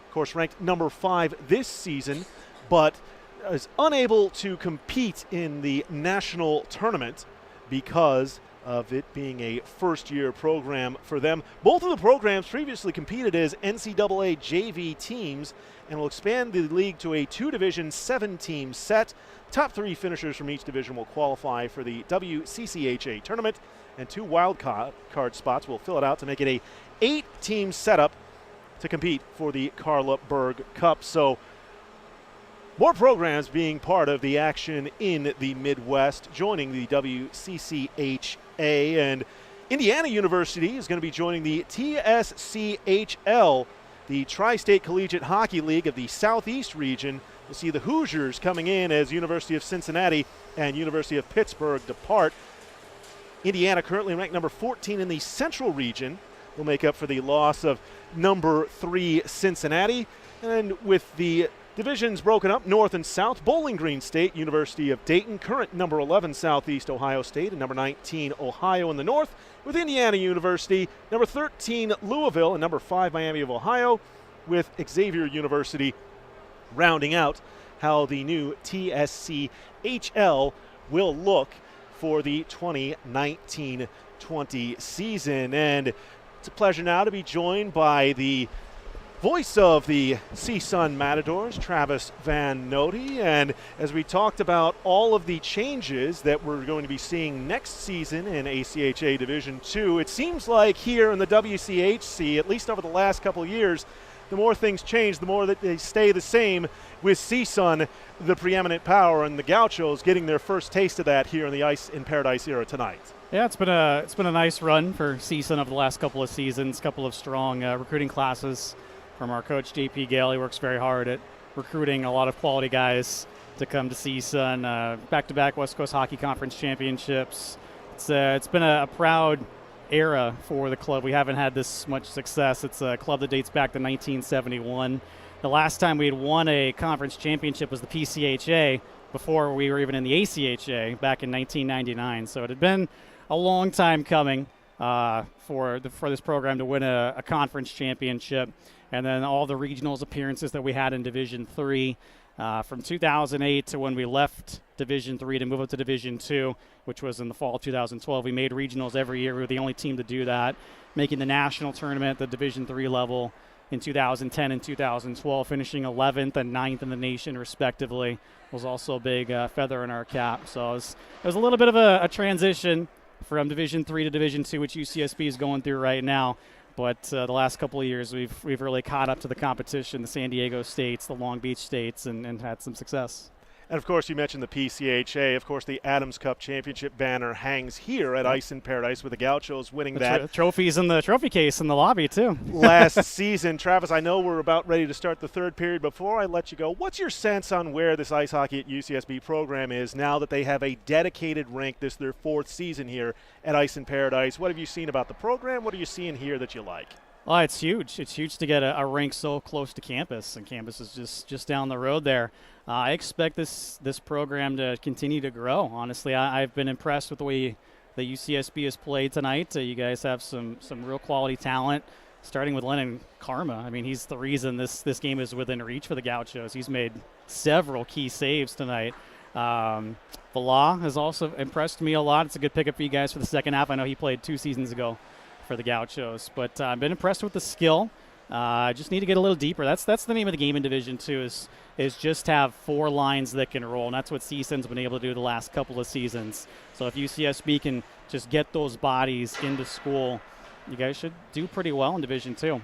of course, ranked number 5 this season, but is unable to compete in the national tournament because of it being a first-year program for them. Both of the programs previously competed as NCAA JV teams and will expand the league to a 2-division, 7-team set. Top 3 finishers from each division will qualify for the WCCHA tournament, and 2 wild card spots will fill it out to make it a 8-team setup to compete for the Carla Berg Cup. So more programs being part of the action in the Midwest, joining the WCCHA, and Indiana University is going to be joining the TSCHL, the Tri-State Collegiate Hockey League of the Southeast region. We'll see the Hoosiers coming in as University of Cincinnati and University of Pittsburgh depart. Indiana, currently ranked number 14 in the Central region, will make up for the loss of number 3 Cincinnati. And with the divisions broken up, North and South, Bowling Green State, University of Dayton, current number 11 Southeast Ohio State, and number 19 Ohio in the North, with Indiana University, number 13 Louisville, and number 5 Miami of Ohio, with Xavier University rounding out how the new TSCHL will look for the 2019-20 season. And it's a pleasure now to be joined by the voice of the CSUN Matadors, Travis Van Note. And as we talked about all of the changes that we're going to be seeing next season in ACHA Division II, it seems like here in the WCHC, at least over the last couple of years, the more things change, the more that they stay the same, with CSUN the preeminent power, and the Gauchos getting their first taste of that here in the Ice in Paradise era tonight. Yeah, it's been a nice run for CSUN over the last couple of seasons, couple of strong recruiting classes from our coach, JP Gale. He works very hard at recruiting a lot of quality guys to come to CSUN. Back-to-back West Coast Hockey Conference championships. It's been a proud era for the club. We haven't had this much success. It's a club that dates back to 1971. The last time we had won a conference championship was the PCHA, before we were even in the ACHA back in 1999. So it had been a long time coming for this program to win a conference championship. And then all the regionals appearances that we had in Division III from 2008 to when we left Division III to move up to Division II, which was in the fall of 2012. We made regionals every year. We were the only team to do that, making the national tournament at the Division III level in 2010 and 2012, finishing 11th and 9th in the nation respectively. Was also a big feather in our cap. So it was a little bit of a transition from Division III to Division II, which UCSB is going through right now. But the last couple of years, we've really caught up to the competition, the San Diego States, the Long Beach States, and had some success. And, of course, you mentioned the PCHA. Of course, the Adams Cup Championship banner hangs here at Ice in Paradise with the Gauchos winning that. Trophies in the trophy case in the lobby, too. Last season. Travis, I know we're about ready to start the third period. Before I let you go, what's your sense on where this ice hockey at UCSB program is now that they have a dedicated rink? This is their fourth season here at Ice in Paradise. What have you seen about the program? What are you seeing here that you like? Well, it's huge. It's huge to get a rink so close to campus, and campus is just down the road there. I expect this program to continue to grow. Honestly, I've been impressed with the way the UCSB has played tonight. You guys have some real quality talent, starting with Lennon Karma. I mean, he's the reason this game is within reach for the Gauchos. He's made several key saves tonight. Vela has also impressed me a lot. It's a good pickup for you guys for the second half. I know he played 2 seasons ago for the Gauchos, but I've been impressed with the skill. Just need to get a little deeper. That's the name of the game in Division II is just have 4 lines that can roll, and that's what CSUN's been able to do the last couple of seasons. So if UCSB can just get those bodies into school, you guys should do pretty well in Division II.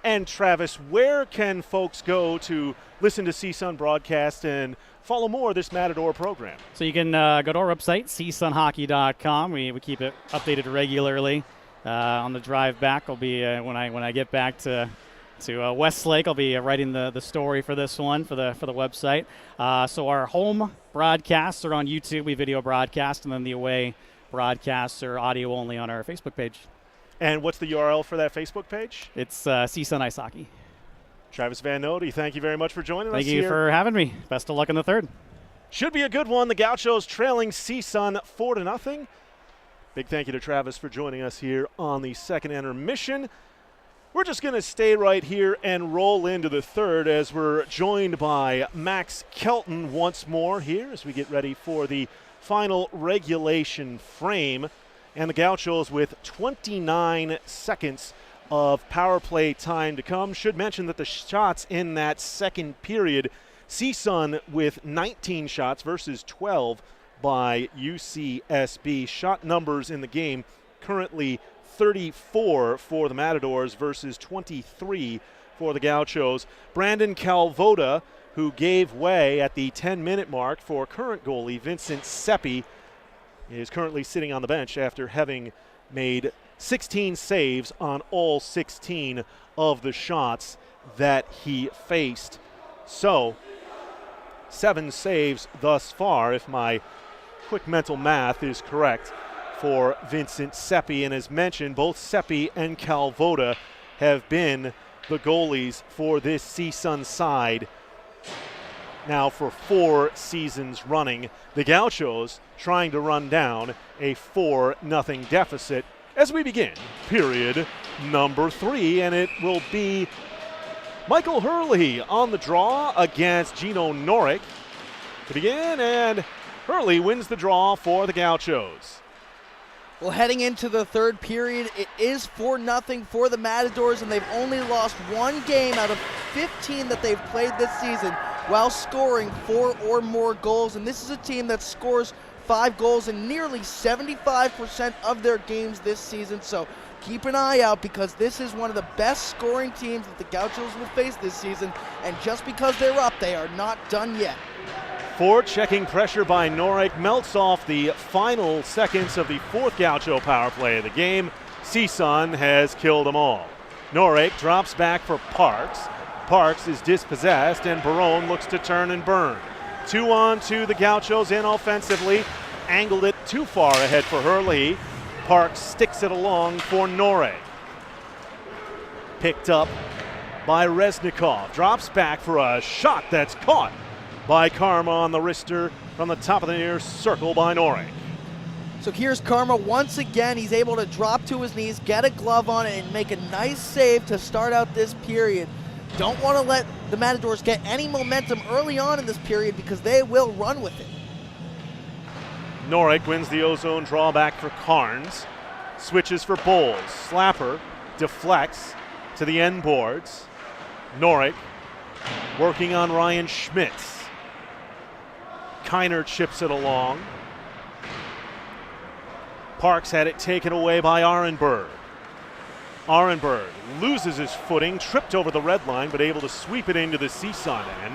And Travis, where can folks go to listen to CSUN broadcast and follow more of this Matador program? So you can go to our website, csunhockey.com. We keep it updated regularly. On the drive back, I'll be when I get back to Westlake, I'll be writing the story for this one for the website. So our home broadcasts are on YouTube. We video broadcast, and then the away broadcasts are audio only on our Facebook page. And what's the URL for that Facebook page? It's CSUN Ice Hockey. Travis Van Nody, thank you very much for joining us here. Thank you for having me. Best of luck in the third. Should be a good one. The Gauchos trailing CSUN 4-0. Big thank you to Travis for joining us here on the second intermission. We're just going to stay right here and roll into the third as we're joined by Max Kelton once more here as we get ready for the final regulation frame. And the Gauchos with 29 seconds of power play time to come. Should mention that the shots in that second period, CSUN with 19 shots versus 12 by UCSB. Shot numbers in the game currently 34 for the Matadors versus 23 for the Gauchos. Brandon Calvoda, who gave way at the 10-minute mark for current goalie Vincent Seppi, is currently sitting on the bench after having made 16 saves on all 16 of the shots that he faced. So, 7 saves thus far, if my quick mental math is correct, for Vincent Seppi. And as mentioned, both Seppi and Calvoda have been the goalies for this CSUN side now for 4 seasons running. The Gauchos trying to run down a 4-0 deficit as we begin period number 3, and it will be Michael Hurley on the draw against Gino Norick to begin, and Hurley wins the draw for the Gauchos. Well, heading into the third period, it is 4-0 for the Matadors, and they've only lost 1 game out of 15 that they've played this season while scoring 4 or more goals. And this is a team that scores 5 goals in nearly 75% of their games this season. So keep an eye out, because this is one of the best scoring teams that the Gauchos will face this season. And just because they're up, they are not done yet. Forechecking pressure by Norick melts off the final seconds of the 4th Gaucho power play of the game. CSUN has killed them all. Norick drops back for Parks. Parks is dispossessed, and Barone looks to turn and burn. 2-on-2 the Gauchos in offensively. Angled it too far ahead for Hurley. Parks sticks it along for Norick. Picked up by Reznikov. Drops back for a shot that's caught by Karma on the wrister from the top of the near circle by Norick. So here's Karma once again. He's able to drop to his knees, get a glove on it, and make a nice save to start out this period. Don't want to let the Matadors get any momentum early on in this period, because they will run with it. Norick wins the ozone drawback for Carnes. Switches for Bowles. Slapper deflects to the end boards. Norick working on Ryan Schmitz. Kiner chips it along. Parks had it taken away by Arenberg. Arenberg loses his footing, tripped over the red line, but able to sweep it into the CSUN end,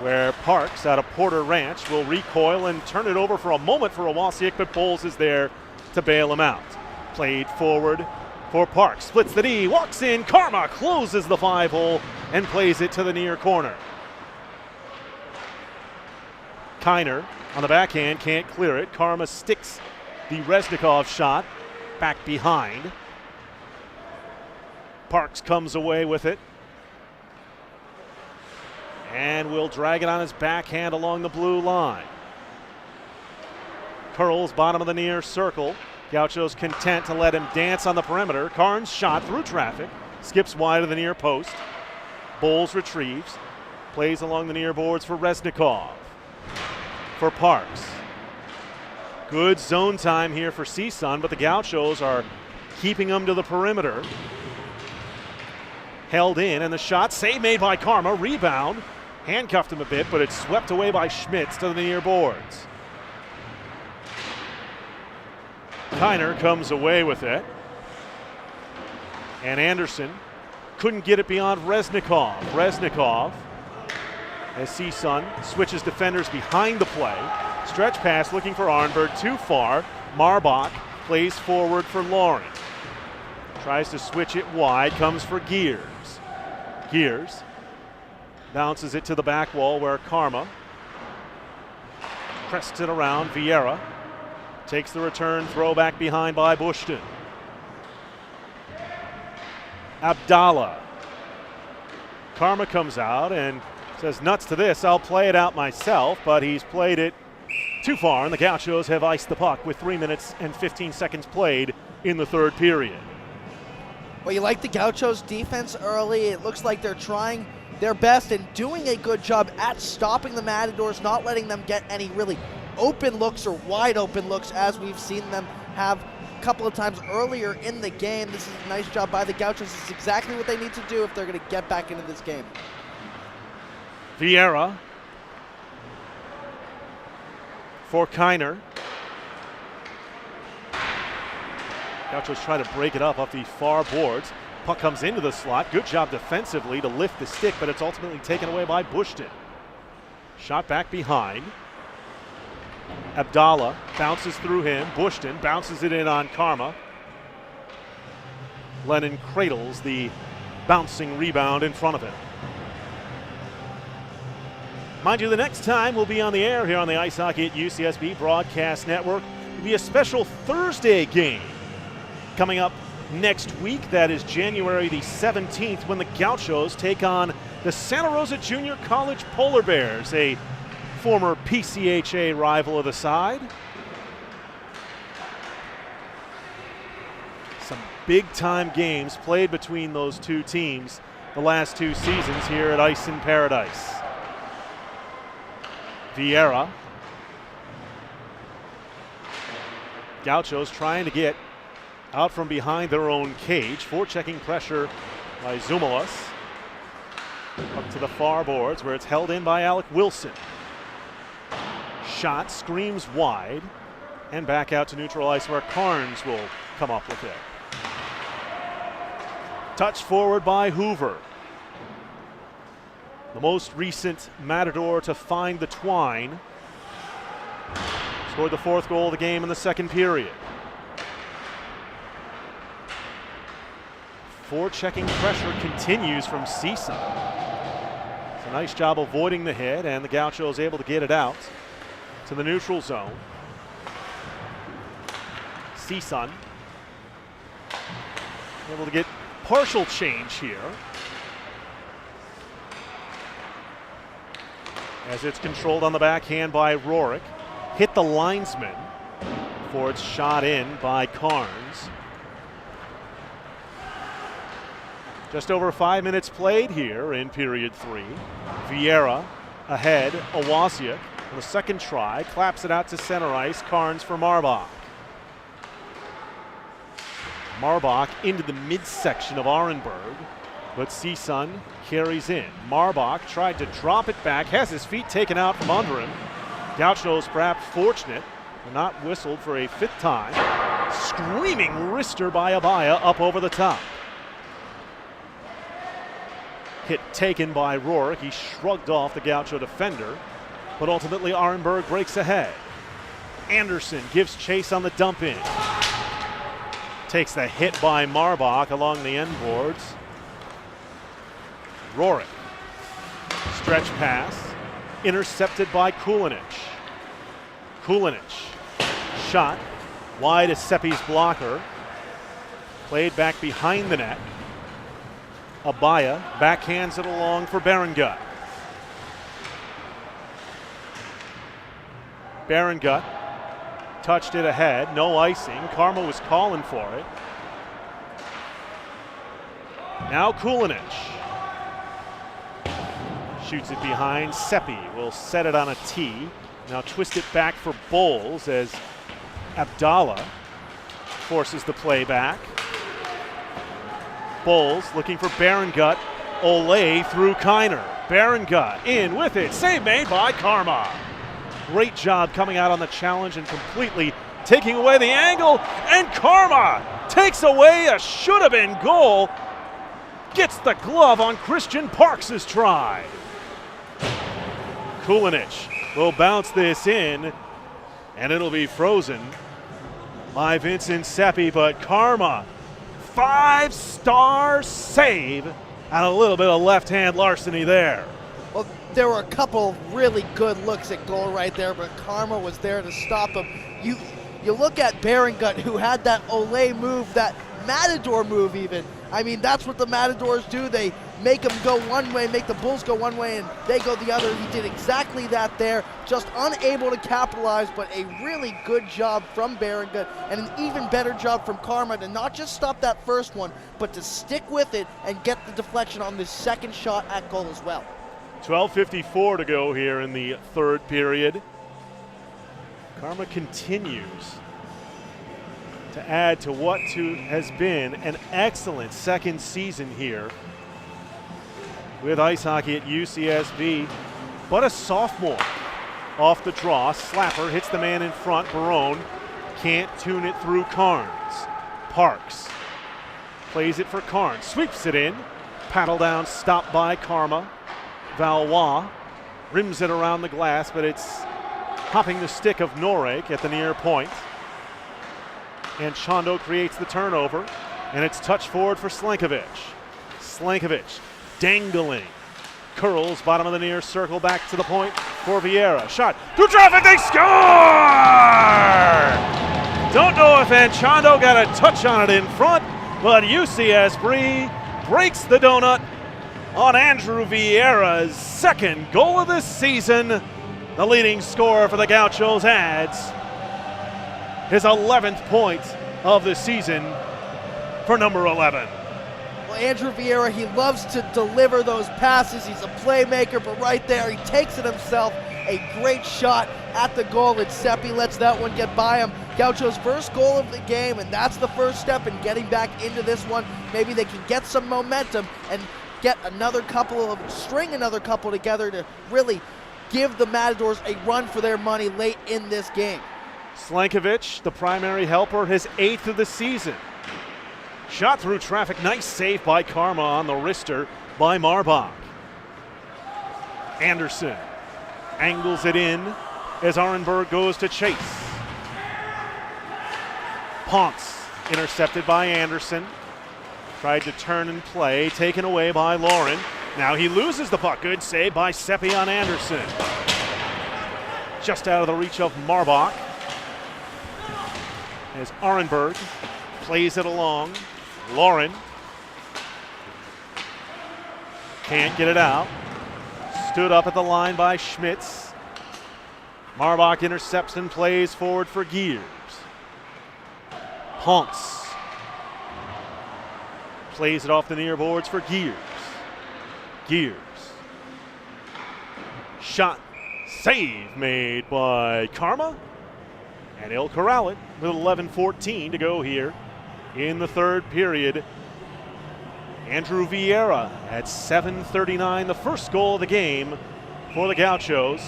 where Parks out of Porter Ranch will recoil and turn it over for a moment for Owasiak, but Bowles is there to bail him out. Played forward for Parks, splits the D, walks in, Karma closes the 5-hole and plays it to the near corner. Kiner on the backhand, can't clear it. Karma sticks the Reznikov shot back behind. Parks comes away with it and will drag it on his backhand along the blue line. Curls bottom of the near circle. Gauchos content to let him dance on the perimeter. Carnes shot through traffic, skips wide of the near post. Bowles retrieves, plays along the near boards for Reznikov. For Parks. Good zone time here for CSUN, but the Gauchos are keeping them to the perimeter. Held in, and the shot, save made by Karma, rebound. Handcuffed him a bit, but it's swept away by Schmitz to the near boards. Kiner comes away with it. And Anderson couldn't get it beyond Reznikov. Reznikov, as CSUN switches defenders behind the play. Stretch pass looking for Arnberg, too far. Marbach plays forward for Lauren. Tries to switch it wide, comes for Gears. Gears bounces it to the back wall where Karma pressed it around. Vieira takes the return, throw back behind by Bushton. Abdallah. Karma comes out and says, nuts to this, I'll play it out myself, but he's played it too far, and the Gauchos have iced the puck with 3 minutes and 15 seconds played in the third period. Well, you like the Gauchos' defense early. It looks like they're trying their best and doing a good job at stopping the Matadors, not letting them get any really open looks or wide open looks as we've seen them have a couple of times earlier in the game. This is a nice job by the Gauchos. This is exactly what they need to do if they're going to get back into this game. Vieira for Kiner. Gauchos try to break it up off the far boards. Puck comes into the slot. Good job defensively to lift the stick, but it's ultimately taken away by Bushton. Shot back behind. Abdallah bounces through him. Bushton bounces it in on Karma. Lennon cradles the bouncing rebound in front of him. Mind you, the next time we'll be on the air here on the Ice Hockey at UCSB Broadcast Network will be a special Thursday game coming up next week. That is January the 17th, when the Gauchos take on the Santa Rosa Junior College Polar Bears, a former PCHA rival of the side. Some big-time games played between those two teams the last two seasons here at Ice in Paradise. Vieira. Gauchos trying to get out from behind their own cage. Forechecking pressure by Zumalis. Up to the far boards where it's held in by Alec Wilson. Shot screams wide and back out to neutral ice where Carnes will come up with it. Touch forward by Hoover. The most recent Matador to find the twine. Scored the fourth goal of the game in the second period. Forechecking pressure continues from CSUN. It's a nice job avoiding the hit, and the Gauchos able to get it out to the neutral zone. CSUN able to get partial change here as it's controlled on the backhand by Rorick. Hit the linesman before it's shot in by Carnes. Just over 5 minutes played here in period 3. Vieira ahead, Owasiak on the second try, claps it out to center ice. Carnes for Marbach. Marbach into the midsection of Arenberg. but CSUN carries in. Marbach tried to drop it back, has his feet taken out from under him. Gauchos perhaps fortunate, but not whistled for a 5th time. Screaming wrister by Abaya up over the top. Hit taken by Rourke. He shrugged off the Gaucho defender, but ultimately Arenberg breaks ahead. Anderson gives chase on the dump in. Takes the hit by Marbach along the end boards. Rourke. Stretch pass. Intercepted by Kulinich. Kulinich. Shot. Wide as Seppi's blocker. Played back behind the net. Abaya backhands it along for Berengut. Berengut touched it ahead, no icing. Karma was calling for it. Now Kulinich. Shoots it behind. Seppi will set it on a tee. Now twist it back for Bowles as Abdallah forces the play back. Bowles looking for Berengut. Ole through Kiner. Berengut in with it. Save made by Karma. Great job coming out on the challenge and completely taking away the angle. And Karma takes away a should-have-been goal. Gets the glove on Christian Parks' try. Kulinich will bounce this in, and it'll be frozen by Vincent Seppi, but Karma, 5-star save, and a little bit of left-hand larceny there. Well, there were a couple really good looks at goal right there, but Karma was there to stop him. You look at Berengut, who had that Ole move, that Matador move even. I mean, that's what the Matadors do. They make them go one way, make the Bulls go one way, and they go the other. He did exactly that there, just unable to capitalize, but a really good job from Berengut, and an even better job from Karma to not just stop that first one, but to stick with it and get the deflection on this second shot at goal as well. 12:54 to go here in the 3rd period. Karma continues to add to what has been an excellent second season here with ice hockey at UCSB, but a sophomore. Off the draw, slapper hits the man in front. Barone can't tune it through Carnes. Parks plays it for Carnes, sweeps it in. Paddle down, stopped by Karma. Valois rims it around the glass, but it's hopping the stick of Norek at the near point. And Chondo creates the turnover, and it's touch forward for Slankovic. Slankovic dangling, curls bottom of the near circle back to the point for Vieira. Shot through traffic, they score! Don't know if Anchondo got a touch on it in front, but UCSB breaks the donut on Andrew Vieira's 2nd goal of the season. The leading scorer for the Gauchos adds his 11th point of the season for number 11. Well, Andrew Vieira, he loves to deliver those passes. He's a playmaker, but right there, he takes it himself. A great shot at the goal, and Seppi lets that one get by him. Gaucho's first goal of the game, and that's the first step in getting back into this one. Maybe they can get some momentum and get string another couple together to really give the Matadors a run for their money late in this game. Slankovic, the primary helper, his 8th of the season. Shot through traffic, nice save by Karma on the wrister by Marbach. Anderson angles it in as Arenberg goes to chase. Ponce intercepted by Anderson. Tried to turn and play, taken away by Lauren. Now he loses the puck. Good save by Seppi on Anderson. Just out of the reach of Marbach. As Arenberg plays it along. Lauren can't get it out. Stood up at the line by Schmitz. Marbach intercepts and plays forward for Gears. Ponce plays it off the near boards for Gears. Gears. Shot. Save made by Karma. And he'll corral it with 11:14 to go here in the 3rd period. Andrew Vieira at 7:39, the first goal of the game for the Gauchos,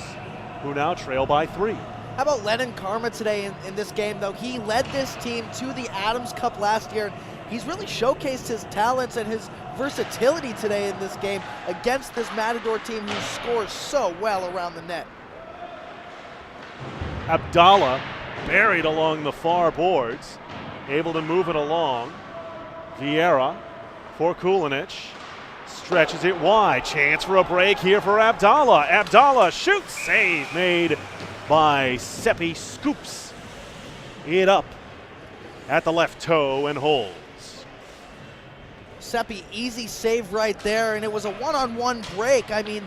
who now trail by 3. How about Lennon Karma today in this game, though? He led this team to the Adams Cup last year. He's really showcased his talents and his versatility today in this game against this Matador team who scores so well around the net. Abdallah buried along the far boards, able to move it along. Vieira for Kulinich, stretches it wide. Chance for a break here for Abdallah. Abdallah shoots, save made by Seppi, scoops it up at the left toe and holds. Seppi, easy save right there, and it was a one-on-one break. I mean,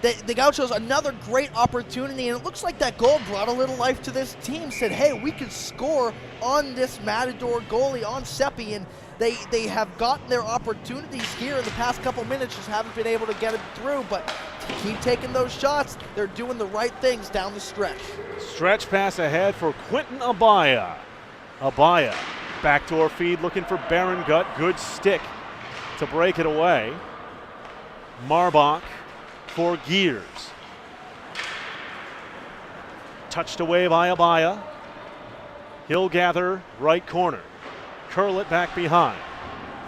the Gauchos, another great opportunity, and it looks like that goal brought a little life to this team. Said, hey, we could score on this Matador goalie, on Seppi, and they have gotten their opportunities here in the past couple minutes, just haven't been able to get it through, but to keep taking those shots, they're doing the right things down the stretch. Stretch pass ahead for Quentin Abaya. Abaya, backdoor feed looking for Berengut, good stick to break it away. Marbach for Gears. Touched away by Abaya. He'll gather right corner. Curl it back behind.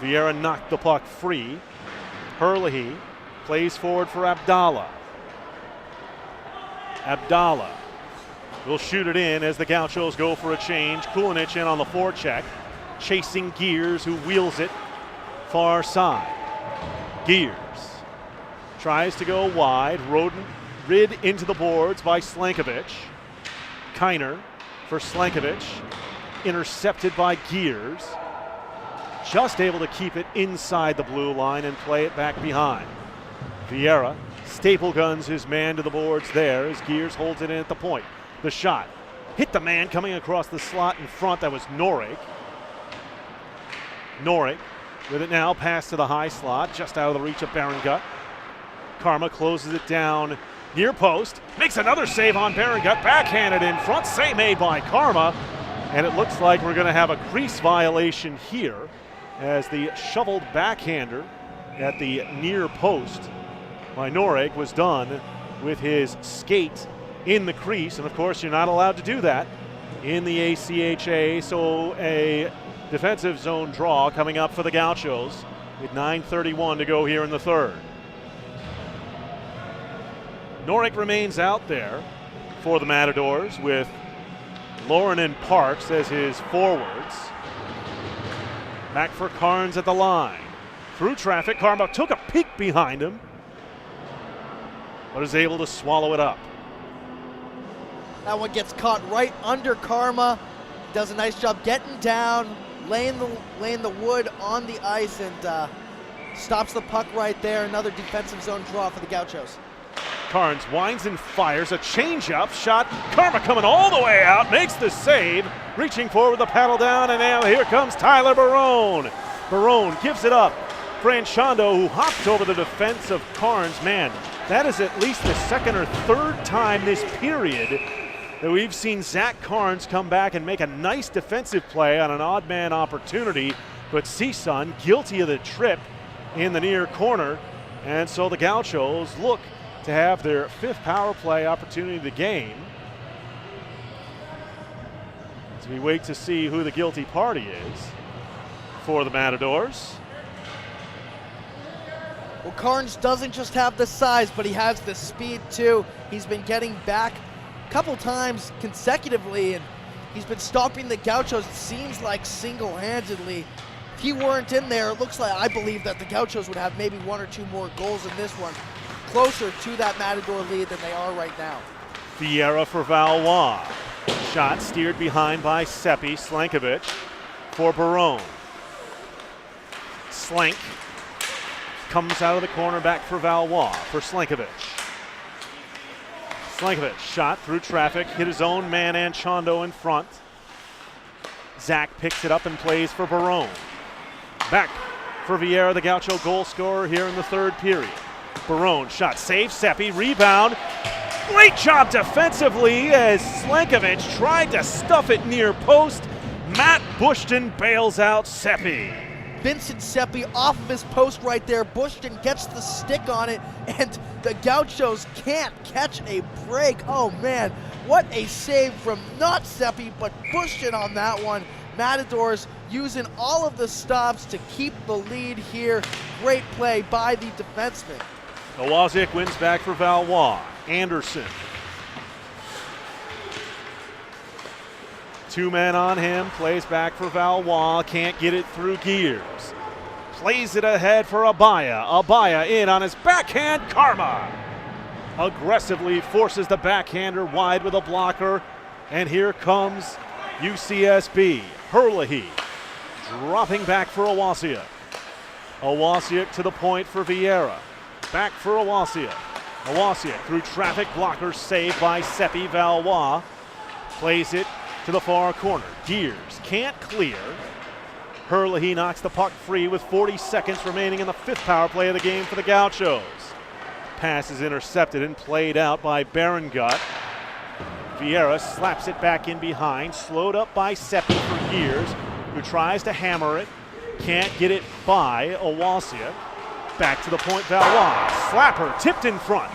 Vieira knocked the puck free. Herlihy plays forward for Abdallah. Abdallah will shoot it in as the Gauchos go for a change. Kulinich in on the forecheck. Chasing Gears, who wheels it far side. Gears tries to go wide. Rid into the boards by Slankovic. Kiner for Slankovic. Intercepted by Gears. Just able to keep it inside the blue line and play it back behind. Vieira staple guns his man to the boards there as Gears holds it in at the point. The shot hit the man coming across the slot in front. That was Norik. Norik with it now, pass to the high slot, just out of the reach of Berengut. Karma closes it down near post, makes another save on Berengut, backhanded in front, save made by Karma, and it looks like we're going to have a crease violation here as the shoveled backhander at the near post by Norik was done with his skate in the crease, and of course you're not allowed to do that in the ACHA, so a defensive zone draw coming up for the Gauchos with 9:31 to go here in the third. Norik remains out there for the Matadors with Lauren and Parks as his forwards. Back for Carnes at the line. Through traffic, Karma took a peek behind him, but is able to swallow it up. That one gets caught right under Karma. Does a nice job getting down, laying the wood on the ice, and stops the puck right there. Another defensive zone draw for the Gauchos. Carnes winds and fires a changeup shot. Karma coming all the way out, makes the save, reaching forward the paddle down, and now here comes Tyler Barone. Barone gives it up. Franchando, who hopped over the defense of Carnes. Man, that is at least the second or third time this period that we've seen Zach Carnes come back and make a nice defensive play on an odd man opportunity, but CSUN guilty of the trip in the near corner, and so the Gauchos look to have their fifth power play opportunity of the game. As we wait to see who the guilty party is for the Matadors. Well, Carnes doesn't just have the size, but he has the speed too. He's been getting back a couple times consecutively, and he's been stopping the Gauchos, it seems like single-handedly. If he weren't in there, it looks like, I believe that the Gauchos would have maybe one or two more goals in this one, closer to that Matador lead than they are right now. Vieira for Valois. Shot steered behind by Seppi. Slankovic for Barone. Slank comes out of the corner, back for Valois for Slankovic. Slankovic shot through traffic, hit his own man Anchondo in front. Zach picks it up and plays for Barone. Back for Vieira, the Gaucho goal scorer here in the third period. Barone shot, save Seppi, rebound. Great job defensively as Slankovic tried to stuff it near post. Matt Bushton bails out Seppi. Vincent Seppi off of his post right there. Bushton gets the stick on it, and the Gauchos can't catch a break. Oh man, what a save from not Seppi, but Bushton on that one. Matadors using all of the stops to keep the lead here. Great play by the defenseman. Owaziak wins back for Valois. Anderson. 2 men on him, plays back for Valois, can't get it through Gears. Plays it ahead for Abaya. Abaya in on his backhand, Karma. Aggressively forces the backhander wide with a blocker, and here comes UCSB. Herlihy dropping back for Owaziak. Owaziak to the point for Vieira. Back for Owaziak. Owaziak through traffic blockers, saved by Seppi. Valois plays it to the far corner. Gears can't clear. Herlihy knocks the puck free with 40 seconds remaining in the 5th power play of the game for the Gauchos. Pass is intercepted and played out by Berengut. Vieira slaps it back in behind, slowed up by Seppi for Gears, who tries to hammer it. Can't get it by Owaziak. Back to the point, Valois. Slapper tipped in front,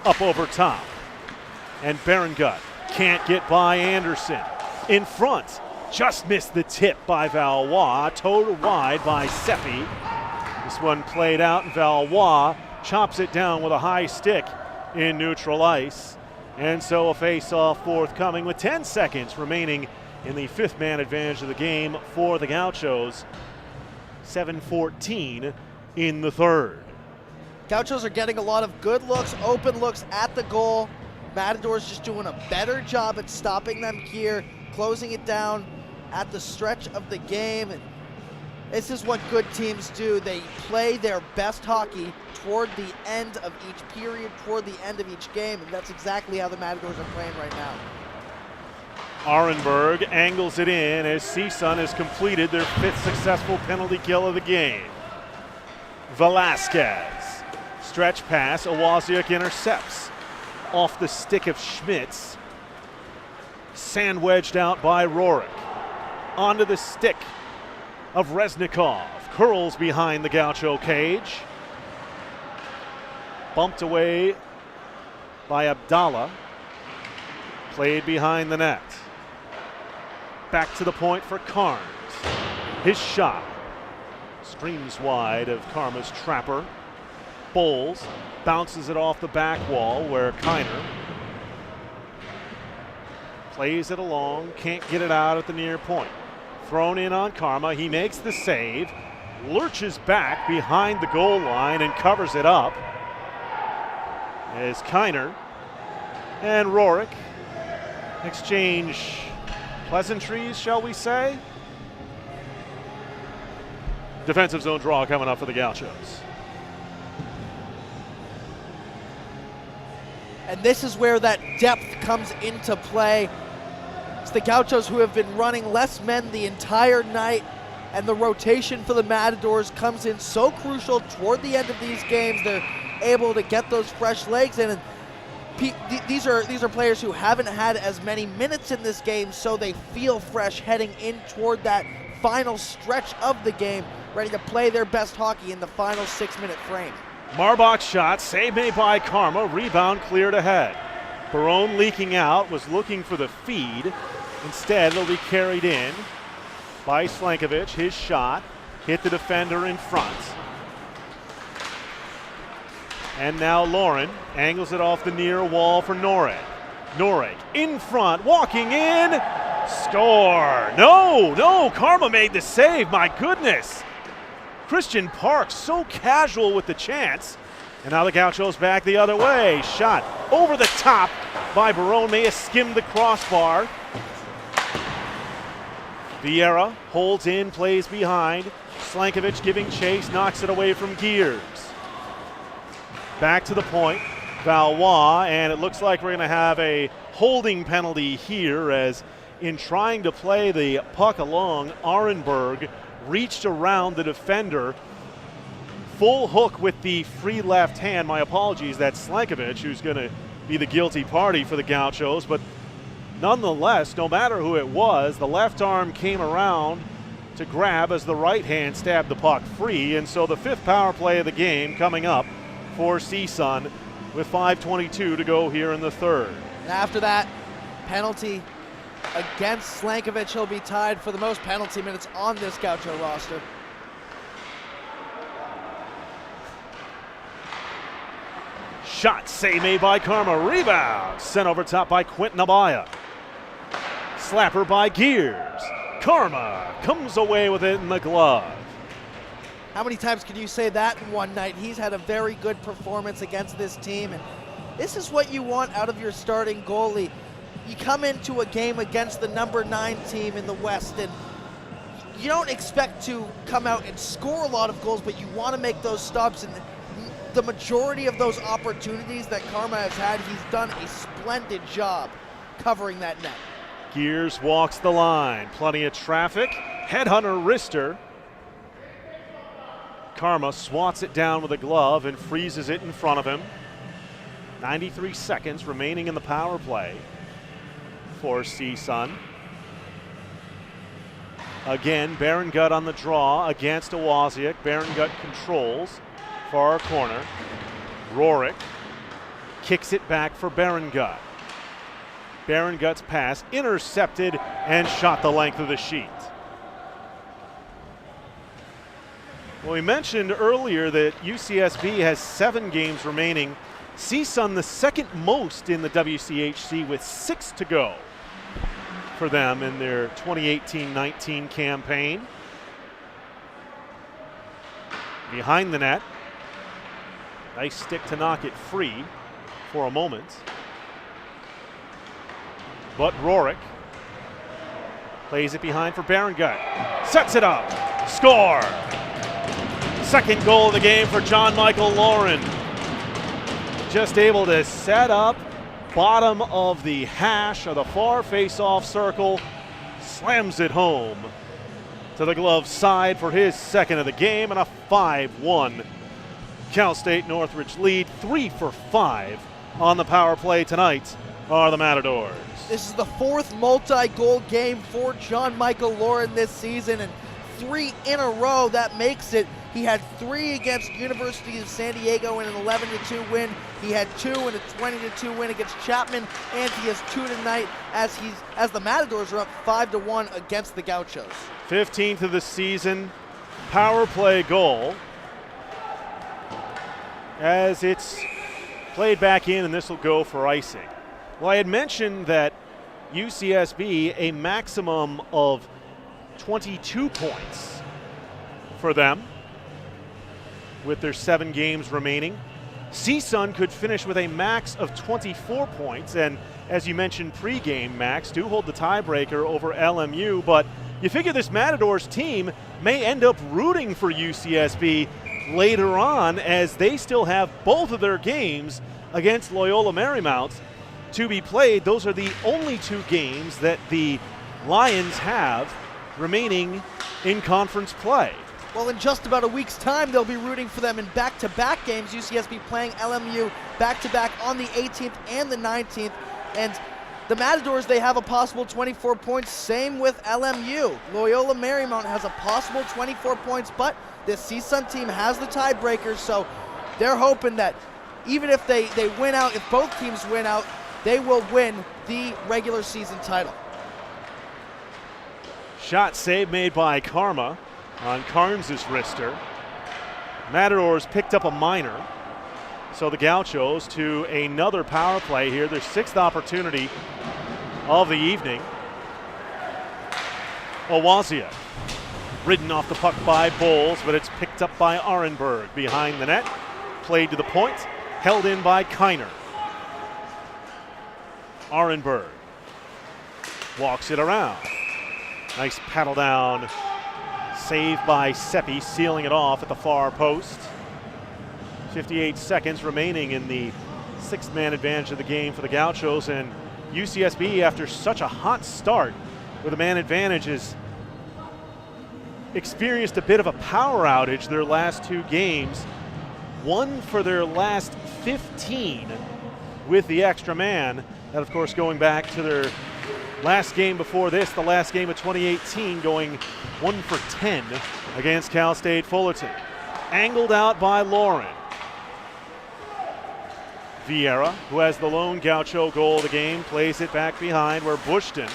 up over top. And Berengut can't get by Anderson. In front, just missed the tip by Valois, towed wide by Seppi. This one played out, and Valois chops it down with a high stick in neutral ice. And so a face-off forthcoming with 10 seconds remaining in the 5th man advantage of the game for the Gauchos. 7:14 in the 3rd. Gauchos are getting a lot of good looks, open looks at the goal. Matadors just doing a better job at stopping them here, closing it down at the stretch of the game. And this is what good teams do. They play their best hockey toward the end of each period, toward the end of each game, and that's exactly how the Matadors are playing right now. Arenberg angles it in as CSUN has completed their 5th successful penalty kill of the game. Velasquez, stretch pass, Owaziak intercepts. Off the stick of Schmitz. Sand wedged out by Rorik. Onto the stick of Reznikov. Curls behind the Gaucho cage. Bumped away by Abdallah. Played behind the net. Back to the point for Carnes. His shot streams wide of Karma's trapper. Bowles bounces it off the back wall where Kiner plays it along, can't get it out at the near point. Thrown in on Karma, he makes the save, lurches back behind the goal line and covers it up as Kiner and Rorik exchange pleasantries, shall we say. Defensive zone draw coming up for the Gauchos. And this is where that depth comes into play. It's the Gauchos who have been running less men the entire night, and the rotation for the Matadors comes in so crucial toward the end of these games. They're able to get those fresh legs in, and these are players who haven't had as many minutes in this game, so they feel fresh heading in toward that final stretch of the game, ready to play their best hockey in the final 6-minute frame. Marbach shot, save made by Karma, rebound cleared ahead. Barone leaking out, was looking for the feed. Instead, it'll be carried in by Slankovic. His shot hit the defender in front. And now Lauren angles it off the near wall for Norek. Norek in front, walking in, score. No, Karma made the save, my goodness. Christian Parks so casual with the chance. And now the Gauchos back the other way. Shot over the top by Barone, may have skimmed the crossbar. Vieira holds in, plays behind. Slankovic giving chase, knocks it away from Gears. Back to the point, Valois, and it looks like we're going to have a holding penalty here, as in trying to play the puck along, Arenberg reached around the defender. Full hook with the free left hand. My apologies, that's Slankovic who's going to be the guilty party for the Gauchos, but nonetheless, no matter who it was, the left arm came around to grab as the right hand stabbed the puck free. And so the 5th power play of the game coming up for CSUN with 5:22 to go here in the 3rd. And after that penalty against Slankovich, he'll be tied for the most penalty minutes on this Gaucho roster. Shot save made by Karma. Rebound sent over top by Quentin Abaya. Slapper by Gears. Karma comes away with it in the glove. How many times can you say that in one night? He's had a very good performance against this team, and this is what you want out of your starting goalie. You come into a game against the number 9 team in the West, and you don't expect to come out and score a lot of goals, but you want to make those stops, and the majority of those opportunities that Karma has had, he's done a splendid job covering that net. Gears walks the line. Plenty of traffic. Headhunter wrister. Karma swats it down with a glove and freezes it in front of him. 93 seconds remaining in the power play for CSUN. Again, Berengut on the draw against Owaziak. Berengut controls far corner. Rorik kicks it back for Berengut. Berengut's pass intercepted and shot the length of the sheet. Well, we mentioned earlier that UCSB has 7 games remaining. CSUN the second most in the WCHC with 6 to go for them in their 2018-19 campaign. Behind the net. Nice stick to knock it free for a moment. But Rorik plays it behind for Berengut. Sets it up. Score! Second goal of the game for John Michael Lauren. Just able to set up bottom of the hash of the far face-off circle. Slams it home to the glove side for his second of the game, and a 5-1 Cal State Northridge lead. 3 for 5 on the power play tonight are the Matadors. This is the 4th multi-goal game for John Michael Lauren this season, and 3 in a row. That makes it. He had 3 against University of San Diego in an 11-2 win. He had 2 in a 20-2 win against Chapman, and he has 2 tonight as the Matadors are up 5-1 against the Gauchos. 15th of the season power play goal as it's played back in, and this will go for icing. Well, I had mentioned that UCSB a maximum of 22 points for them with their 7 games remaining. CSUN could finish with a max of 24 points, and as you mentioned pregame, Max, do hold the tiebreaker over LMU, but you figure this Matadors team may end up rooting for UCSB later on as they still have both of their games against Loyola Marymount to be played. Those are the only 2 games that the Lions have remaining in conference play. Well, in just about a week's time, they'll be rooting for them in back-to-back games. UCSB playing LMU back-to-back on the 18th and the 19th. And the Matadors, they have a possible 24 points. Same with LMU. Loyola Marymount has a possible 24 points, but this CSUN team has the tiebreakers, so they're hoping that even if they win out, if both teams win out, they will win the regular season title. Shot save made by Karma on Carnes' wrister. Matadors picked up a minor, so the Gauchos to another power play here, their 6th opportunity of the evening. Owaziak ridden off the puck by Bowles, but it's picked up by Arenberg behind the net. Played to the point, held in by Kiner. Arenberg walks it around. Nice paddle down. Save by Seppi, sealing it off at the far post. 58 seconds remaining in the 6th man advantage of the game for the Gauchos, and UCSB, after such a hot start with a man advantage, has experienced a bit of a power outage their last 2 games. 1 for their last 15 with the extra man. That, of course, going back to their Last game before this, the last game of 2018, going 1 for 10 against Cal State Fullerton. Angled out by Lauren. Vieira, who has the lone Gaucho goal of the game, plays it back behind where Bushton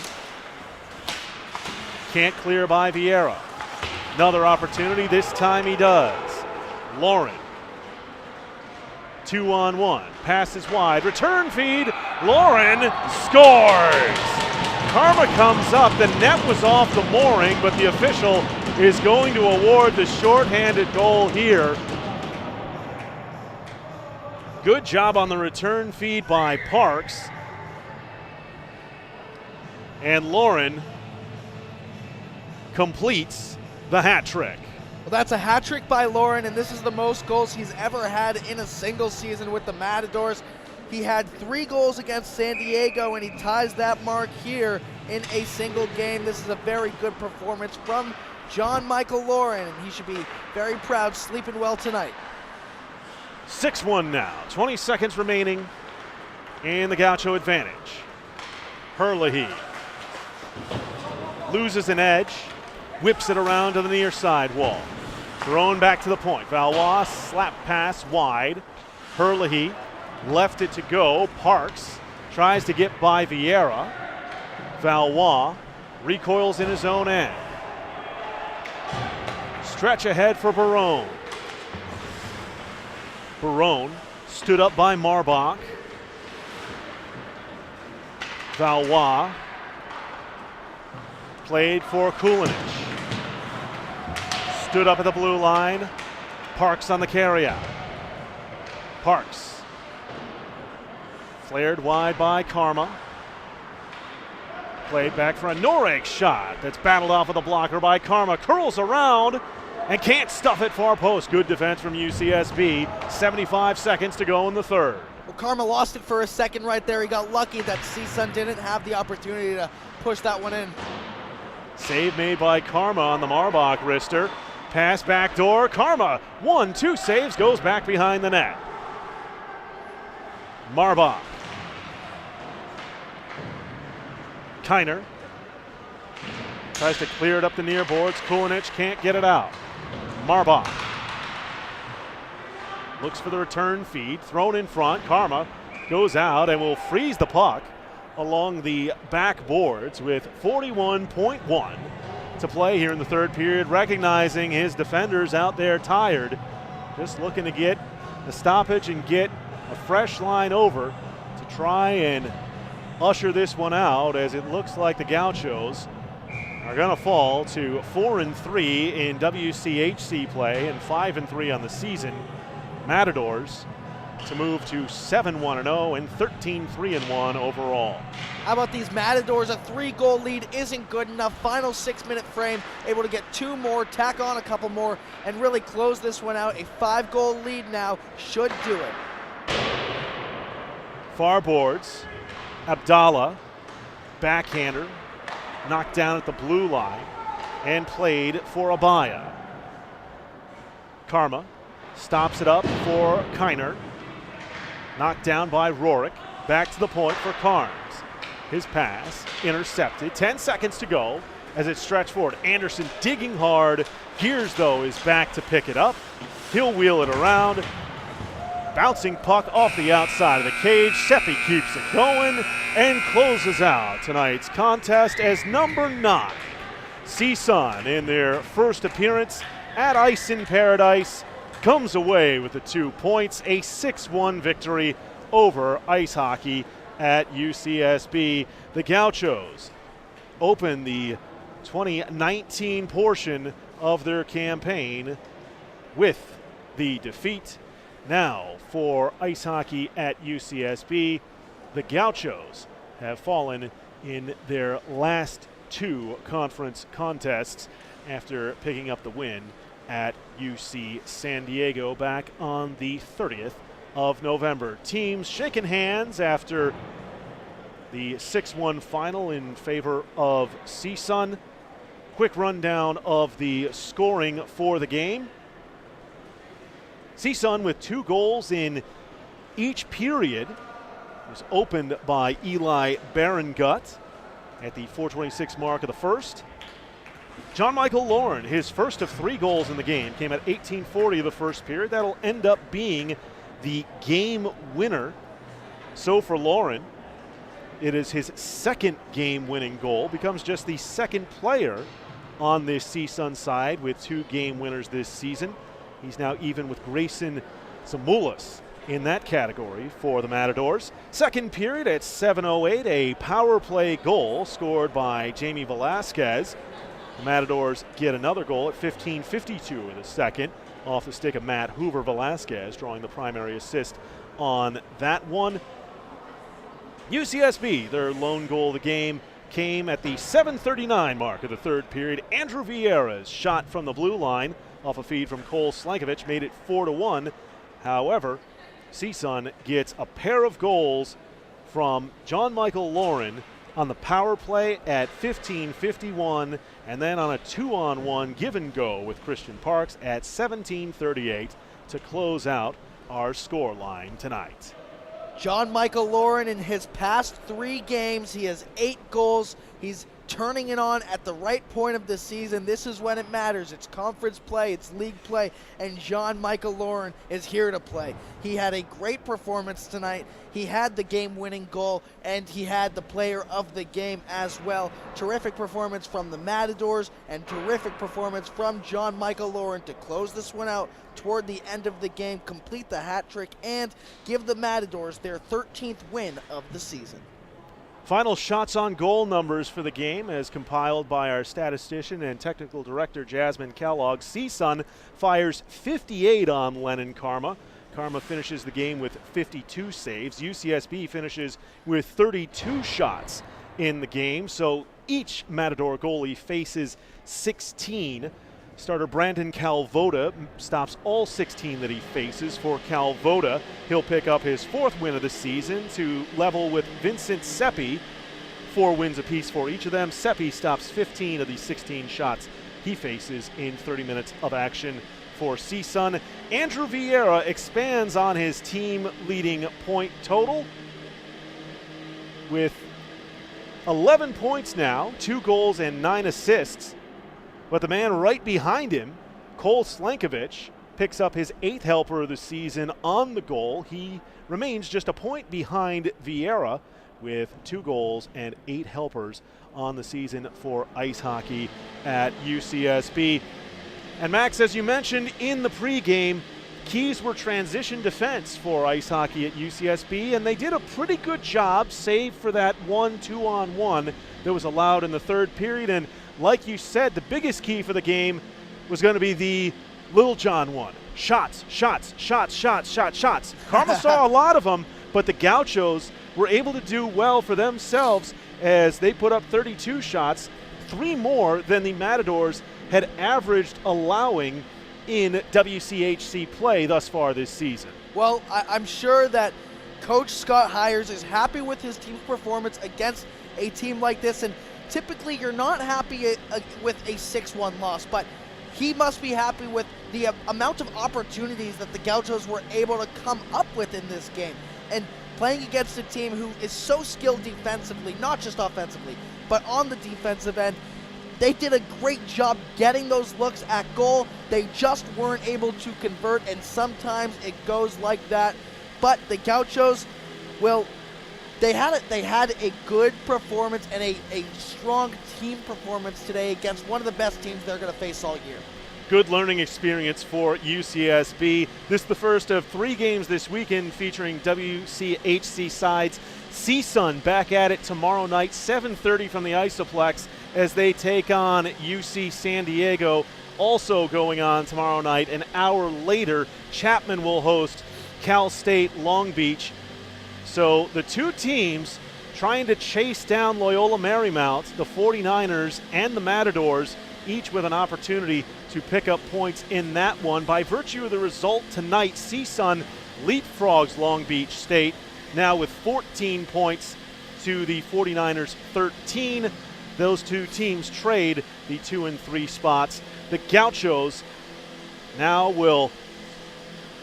can't clear by Vieira. Another opportunity, this time he does. Lauren, 2-on-1, passes wide, return feed, Lauren scores! Karma comes up, the net was off the mooring, but the official is going to award the shorthanded goal here. Good job on the return feed by Parks. And Lauren completes the hat trick. Well, that's a hat trick by Lauren, and this is the most goals he's ever had in a single season with the Matadors. He had 3 goals against San Diego, and he ties that mark here in a single game. This is a very good performance from John Michael Lauren, and he should be very proud, sleeping well tonight. 6-1 now, 20 seconds remaining, and the Gaucho advantage. Herlihy loses an edge, whips it around to the near side wall. Thrown back to the point. Valois slap pass wide. Herlihy left it to go. Parks tries to get by Vieira. Valois recoils in his own end. Stretch ahead for Barone. Barone stood up by Marbach. Valois played for Kulinich. Stood up at the blue line. Parks on the carryout. Parks flared wide by Karma. Played back for a Norek shot that's battled off of the blocker by Karma. Curls around and can't stuff it far post. Good defense from UCSB. 75 seconds to go in the third. Well, Karma lost it for a second right there. He got lucky that CSUN didn't have the opportunity to push that one in. Save made by Karma on the Marbach wrister. Pass back door. Karma, 1-2 saves, goes back behind the net. Marbach. Kiner tries to clear it up the near boards. Kulinich can't get it out. Marbach looks for the return feed, thrown in front. Karma goes out and will freeze the puck along the back boards with 41.1 to play here in the third period, recognizing his defenders out there tired, just looking to get the stoppage and get a fresh line over to try and usher this one out, as it looks like the Gauchos are going to fall to 4-3 in WCHC play and 5-3 on the season. Matadors to move to 7-1-0 and 13-3-1 overall. How about these Matadors? A 3-goal lead isn't good enough. Final 6-minute frame, able to get 2 more, tack on a couple more, and really close this one out. A 5-goal lead now should do it. Far boards. Abdallah, backhander, knocked down at the blue line and played for Abaya. Karma stops it up for Kiner. Knocked down by Rorik. Back to the point for Carnes. His pass intercepted. 10 seconds to go as it stretched forward. Anderson digging hard. Gears, though, is back to pick it up. He'll wheel it around. Bouncing puck off the outside of the cage. Seppi keeps it going and closes out tonight's contest as number 9. CSUN, in their first appearance at Ice in Paradise, comes away with the 2 points, a 6-1 victory over ice hockey at UCSB. The Gauchos open the 2019 portion of their campaign with the defeat. Now for ice hockey at UCSB, the Gauchos have fallen in their last 2 conference contests after picking up the win at UC San Diego back on the 30th of November. Teams shaking hands after the 6-1 final in favor of CSUN. Quick rundown of the scoring for the game. CSUN with 2 goals in each period was opened by Eli Barangut. at the 4:26 mark of the first. John Michael Lauren, his first of 3 goals in the game, came at 18:40 of the first period. That'll end up being the game winner. So for Lauren, it is his second game-winning goal, becomes just the second player on this CSUN side with 2 game winners this season. He's now even with Grayson Zamoulas in that category for the Matadors. Second period at 7:08, a power play goal scored by Jamie Velasquez. The Matadors get another goal at 15:52 in the second off the stick of Matt Hoover. Velasquez drawing the primary assist on that one. UCSB, their lone goal of the game, came at the 7:39 mark of the third period. Andrew Vieira's shot from the blue line off a feed from Cole Slankovich made it 4-1. However, CSUN gets a pair of goals from John Michael Lauren on the power play at 15:51, and then on a 2-on-1 give and go with Christian Parks at 17:38 to close out our score line tonight. John Michael Lauren, in his past 3 games, he has 8 goals. He's turning it on at the right point of the season. This is when it matters. It's conference play, it's league play, and John Michael Lauren is here to play. He had a great performance tonight. He had the game-winning goal, and he had the player of the game as well. Terrific performance from the Matadors, and terrific performance from John Michael Lauren to close this one out toward the end of the game, complete the hat trick, and give the Matadors their 13th win of the season. Final shots on goal numbers for the game as compiled by our statistician and technical director Jasmine Kellogg. CSUN fires 58 on Lennon Karma. Karma finishes the game with 52 saves. UCSB finishes with 32 shots in the game, so each Matador goalie faces 16. Starter Brandon Calvoda stops all 16 that he faces. For Calvoda, he'll pick up his 4th win of the season to level with Vincent Seppi. 4 wins apiece for each of them. Seppi stops 15 of the 16 shots he faces in 30 minutes of action for CSUN. Andrew Vieira expands on his team-leading point total with 11 points now, 2 goals and 9 assists. But the man right behind him, Cole Slankovich, picks up his 8th helper of the season on the goal. He remains just a point behind Vieira with 2 goals and 8 helpers on the season for ice hockey at UCSB. And Max, as you mentioned in the pregame, keys were transition defense for ice hockey at UCSB, and they did a pretty good job, save for that 1 2-on-1 that was allowed in the third period. And like you said, the biggest key for the game was going to be the Little John one. Shots, shots, shots, shots, shots, shots. Karma saw a lot of them, but the Gauchos were able to do well for themselves as they put up 32 shots, 3 more than the Matadors had averaged allowing in WCHC play thus far this season. Well, I'm sure that Coach Scott Hires is happy with his team's performance against a team like this, and typically you're not happy with a 6-1 loss, but he must be happy with the amount of opportunities that the Gauchos were able to come up with in this game. And playing against a team who is so skilled defensively, not just offensively, but on the defensive end, they did a great job getting those looks at goal. They just weren't able to convert, and sometimes it goes like that. But the Gauchos, well, they had a good performance and a strong team performance today against one of the best teams they're going to face all year. Good learning experience for UCSB. This is the first of 3 games this weekend featuring WCHC sides. CSUN back at it tomorrow night, 7:30 from the Isoplex as they take on UC San Diego. Also going on tomorrow night, an hour later, Chapman will host Cal State Long Beach. So the 2 teams trying to chase down Loyola Marymount, the 49ers and the Matadors, each with an opportunity to pick up points in that one. By virtue of the result tonight, CSUN leapfrogs Long Beach State, now with 14 points to the 49ers 13. Those 2 teams trade the 2 and 3 spots. The Gauchos now will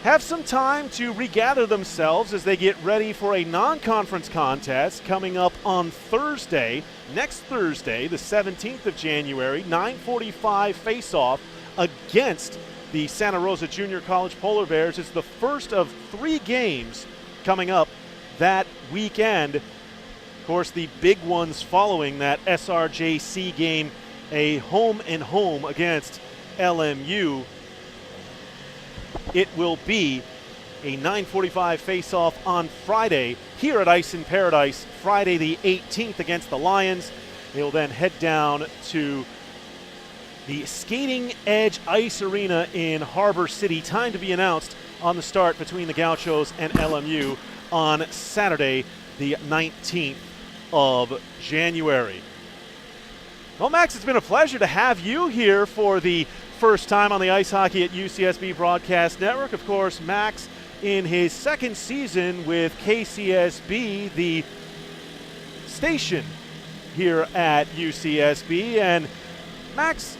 have some time to regather themselves as they get ready for a non-conference contest coming up on Thursday, next Thursday, the 17th of January, 9:45 face-off against the Santa Rosa Junior College Polar Bears. It's the first of 3 games coming up that weekend. Of course, the big ones following that SRJC game, a home-and-home against LMU. It will be a 9:45 face-off on Friday here at Ice in Paradise, Friday the 18th against the Lions. They will then head down to the Skating Edge Ice Arena in Harbor City. Time to be announced on the start between the Gauchos and LMU on Saturday the 19th of January. Well, Max, it's been a pleasure to have you here for the first time on the Ice Hockey at UCSB Broadcast Network. Of course, Max in his second season with KCSB, the station here at UCSB. And Max,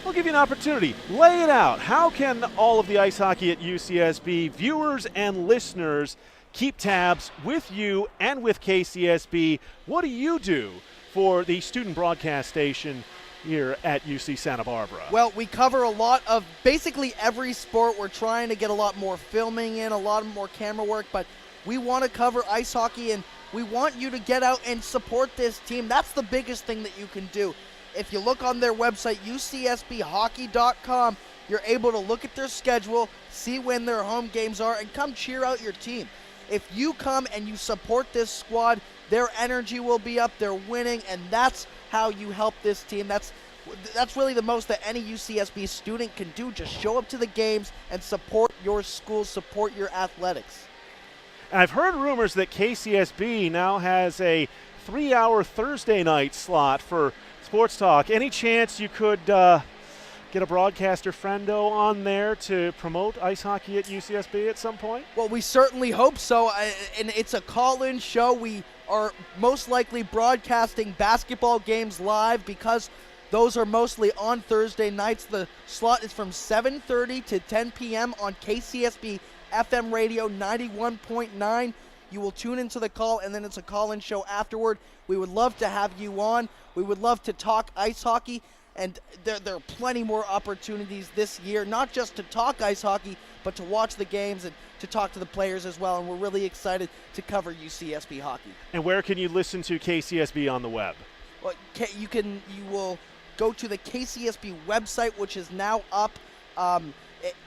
we'll give you an opportunity. Lay it out. How can all of the Ice Hockey at UCSB viewers and listeners keep tabs with you and with KCSB? What do you do for the student broadcast station here at UC Santa Barbara? Well, we cover a lot of basically every sport. We're trying to get a lot more filming in, a lot more camera work, but we want to cover ice hockey, and we want you to get out and support this team. That's the biggest thing that you can do. If you look on their website, ucsbhockey.com, you're able to look at their schedule, see when their home games are, and come cheer out your team. If you come and you support this squad, their energy will be up, they're winning, and that's how you help this team. That's really the most that any UCSB student can do. Just show up to the games and support your school, support your athletics. I've heard rumors that KCSB now has a 3-hour Thursday night slot for sports talk. Any chance you could get a broadcaster friendo on there to promote ice hockey at UCSB at some point? Well, we certainly hope so, and it's a call-in show. We are most likely broadcasting basketball games live because those are mostly on Thursday nights. The slot is from 7:30 to 10 p.m. on KCSB FM radio 91.9. You will tune into the call, and then it's a call-in show afterward. We would love to have you on. We would love to talk ice hockey, and there are plenty more opportunities this year, not just to talk ice hockey, but to watch the games and to talk to the players as well, and we're really excited to cover UCSB hockey. And where can you listen to KCSB on the web? Well, you will go to the KCSB website, which is now up.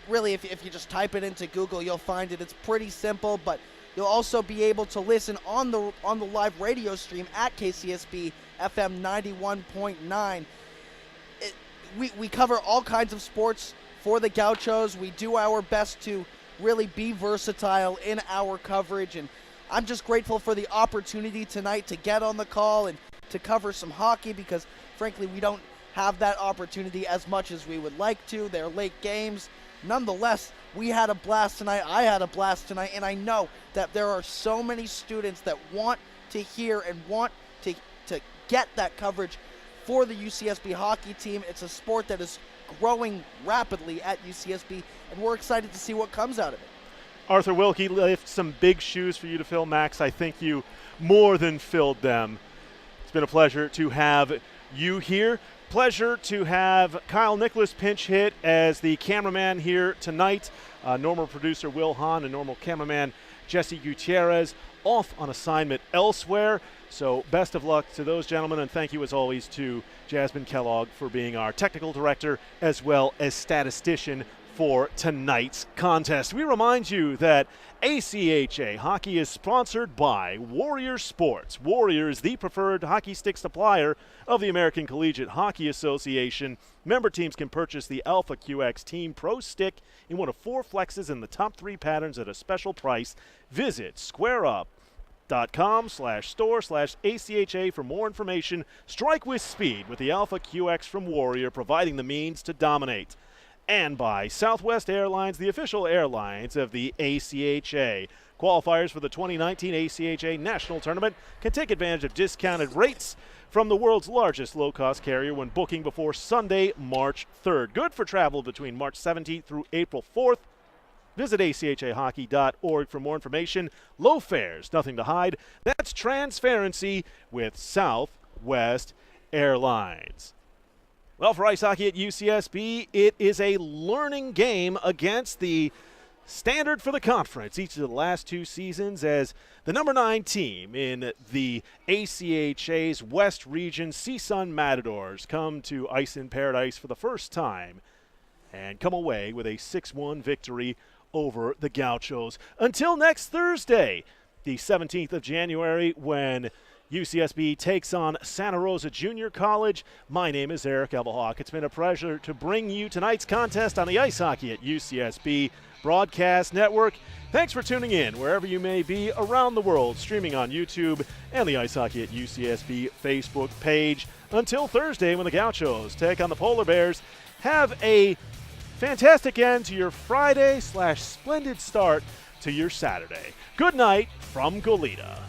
Really, if you just type it into Google, you'll find it. It's pretty simple, but you'll also be able to listen on the live radio stream at KCSB FM 91.9. We cover all kinds of sports for the Gauchos. We do our best to really be versatile in our coverage, and I'm just grateful for the opportunity tonight to get on the call and to cover some hockey because, frankly, we don't have that opportunity as much as we would like to. They're late games. Nonetheless, we had a blast tonight. I had a blast tonight, and I know that there are so many students that want to hear and want to get that coverage for the UCSB hockey team. It's a sport that is growing rapidly at UCSB, and we're excited to see what comes out of it. Arthur Wilkie left some big shoes for you to fill, Max. I think you more than filled them. It's been a pleasure to have you here. Pleasure to have Kyle Nicholas pinch hit as the cameraman here tonight. Normal producer Will Hahn and normal cameraman Jesse Gutierrez off on assignment elsewhere. So best of luck to those gentlemen, and thank you as always to Jasmine Kellogg for being our technical director as well as statistician for tonight's contest. We remind you that ACHA Hockey is sponsored by Warrior Sports. Warrior is the preferred hockey stick supplier of the American Collegiate Hockey Association. Member teams can purchase the Alpha QX Team Pro Stick in one of 4 flexes in the top 3 patterns at a special price. Visit squareup.com/store/ACHA for more information. Strike with speed with the Alpha QX from Warrior, providing the means to dominate. And by Southwest Airlines, the official airlines of the ACHA. Qualifiers for the 2019 ACHA National Tournament can take advantage of discounted rates from the world's largest low-cost carrier when booking before Sunday, March 3rd. Good for travel between March 17th through April 4th. Visit achahockey.org for more information. Low fares, nothing to hide. That's transparency with Southwest Airlines. Well, for ice hockey at UCSB, it is a learning game against the standard for the conference each of the last 2 seasons as the number 9 team in the ACHA's West Region, CSU Matadors, come to Ice in Paradise for the first time and come away with a 6-1 victory over the Gauchos. Until next Thursday, the 17th of January, when UCSB takes on Santa Rosa Junior College. My name is Eric Evelhoch. It's been a pleasure to bring you tonight's contest on the Ice Hockey at UCSB Broadcast Network. Thanks for tuning in wherever you may be around the world, streaming on YouTube and the Ice Hockey at UCSB Facebook page. Until Thursday, when the Gauchos take on the Polar Bears, have a fantastic end to your Friday / splendid start to your Saturday. Good night from Goleta.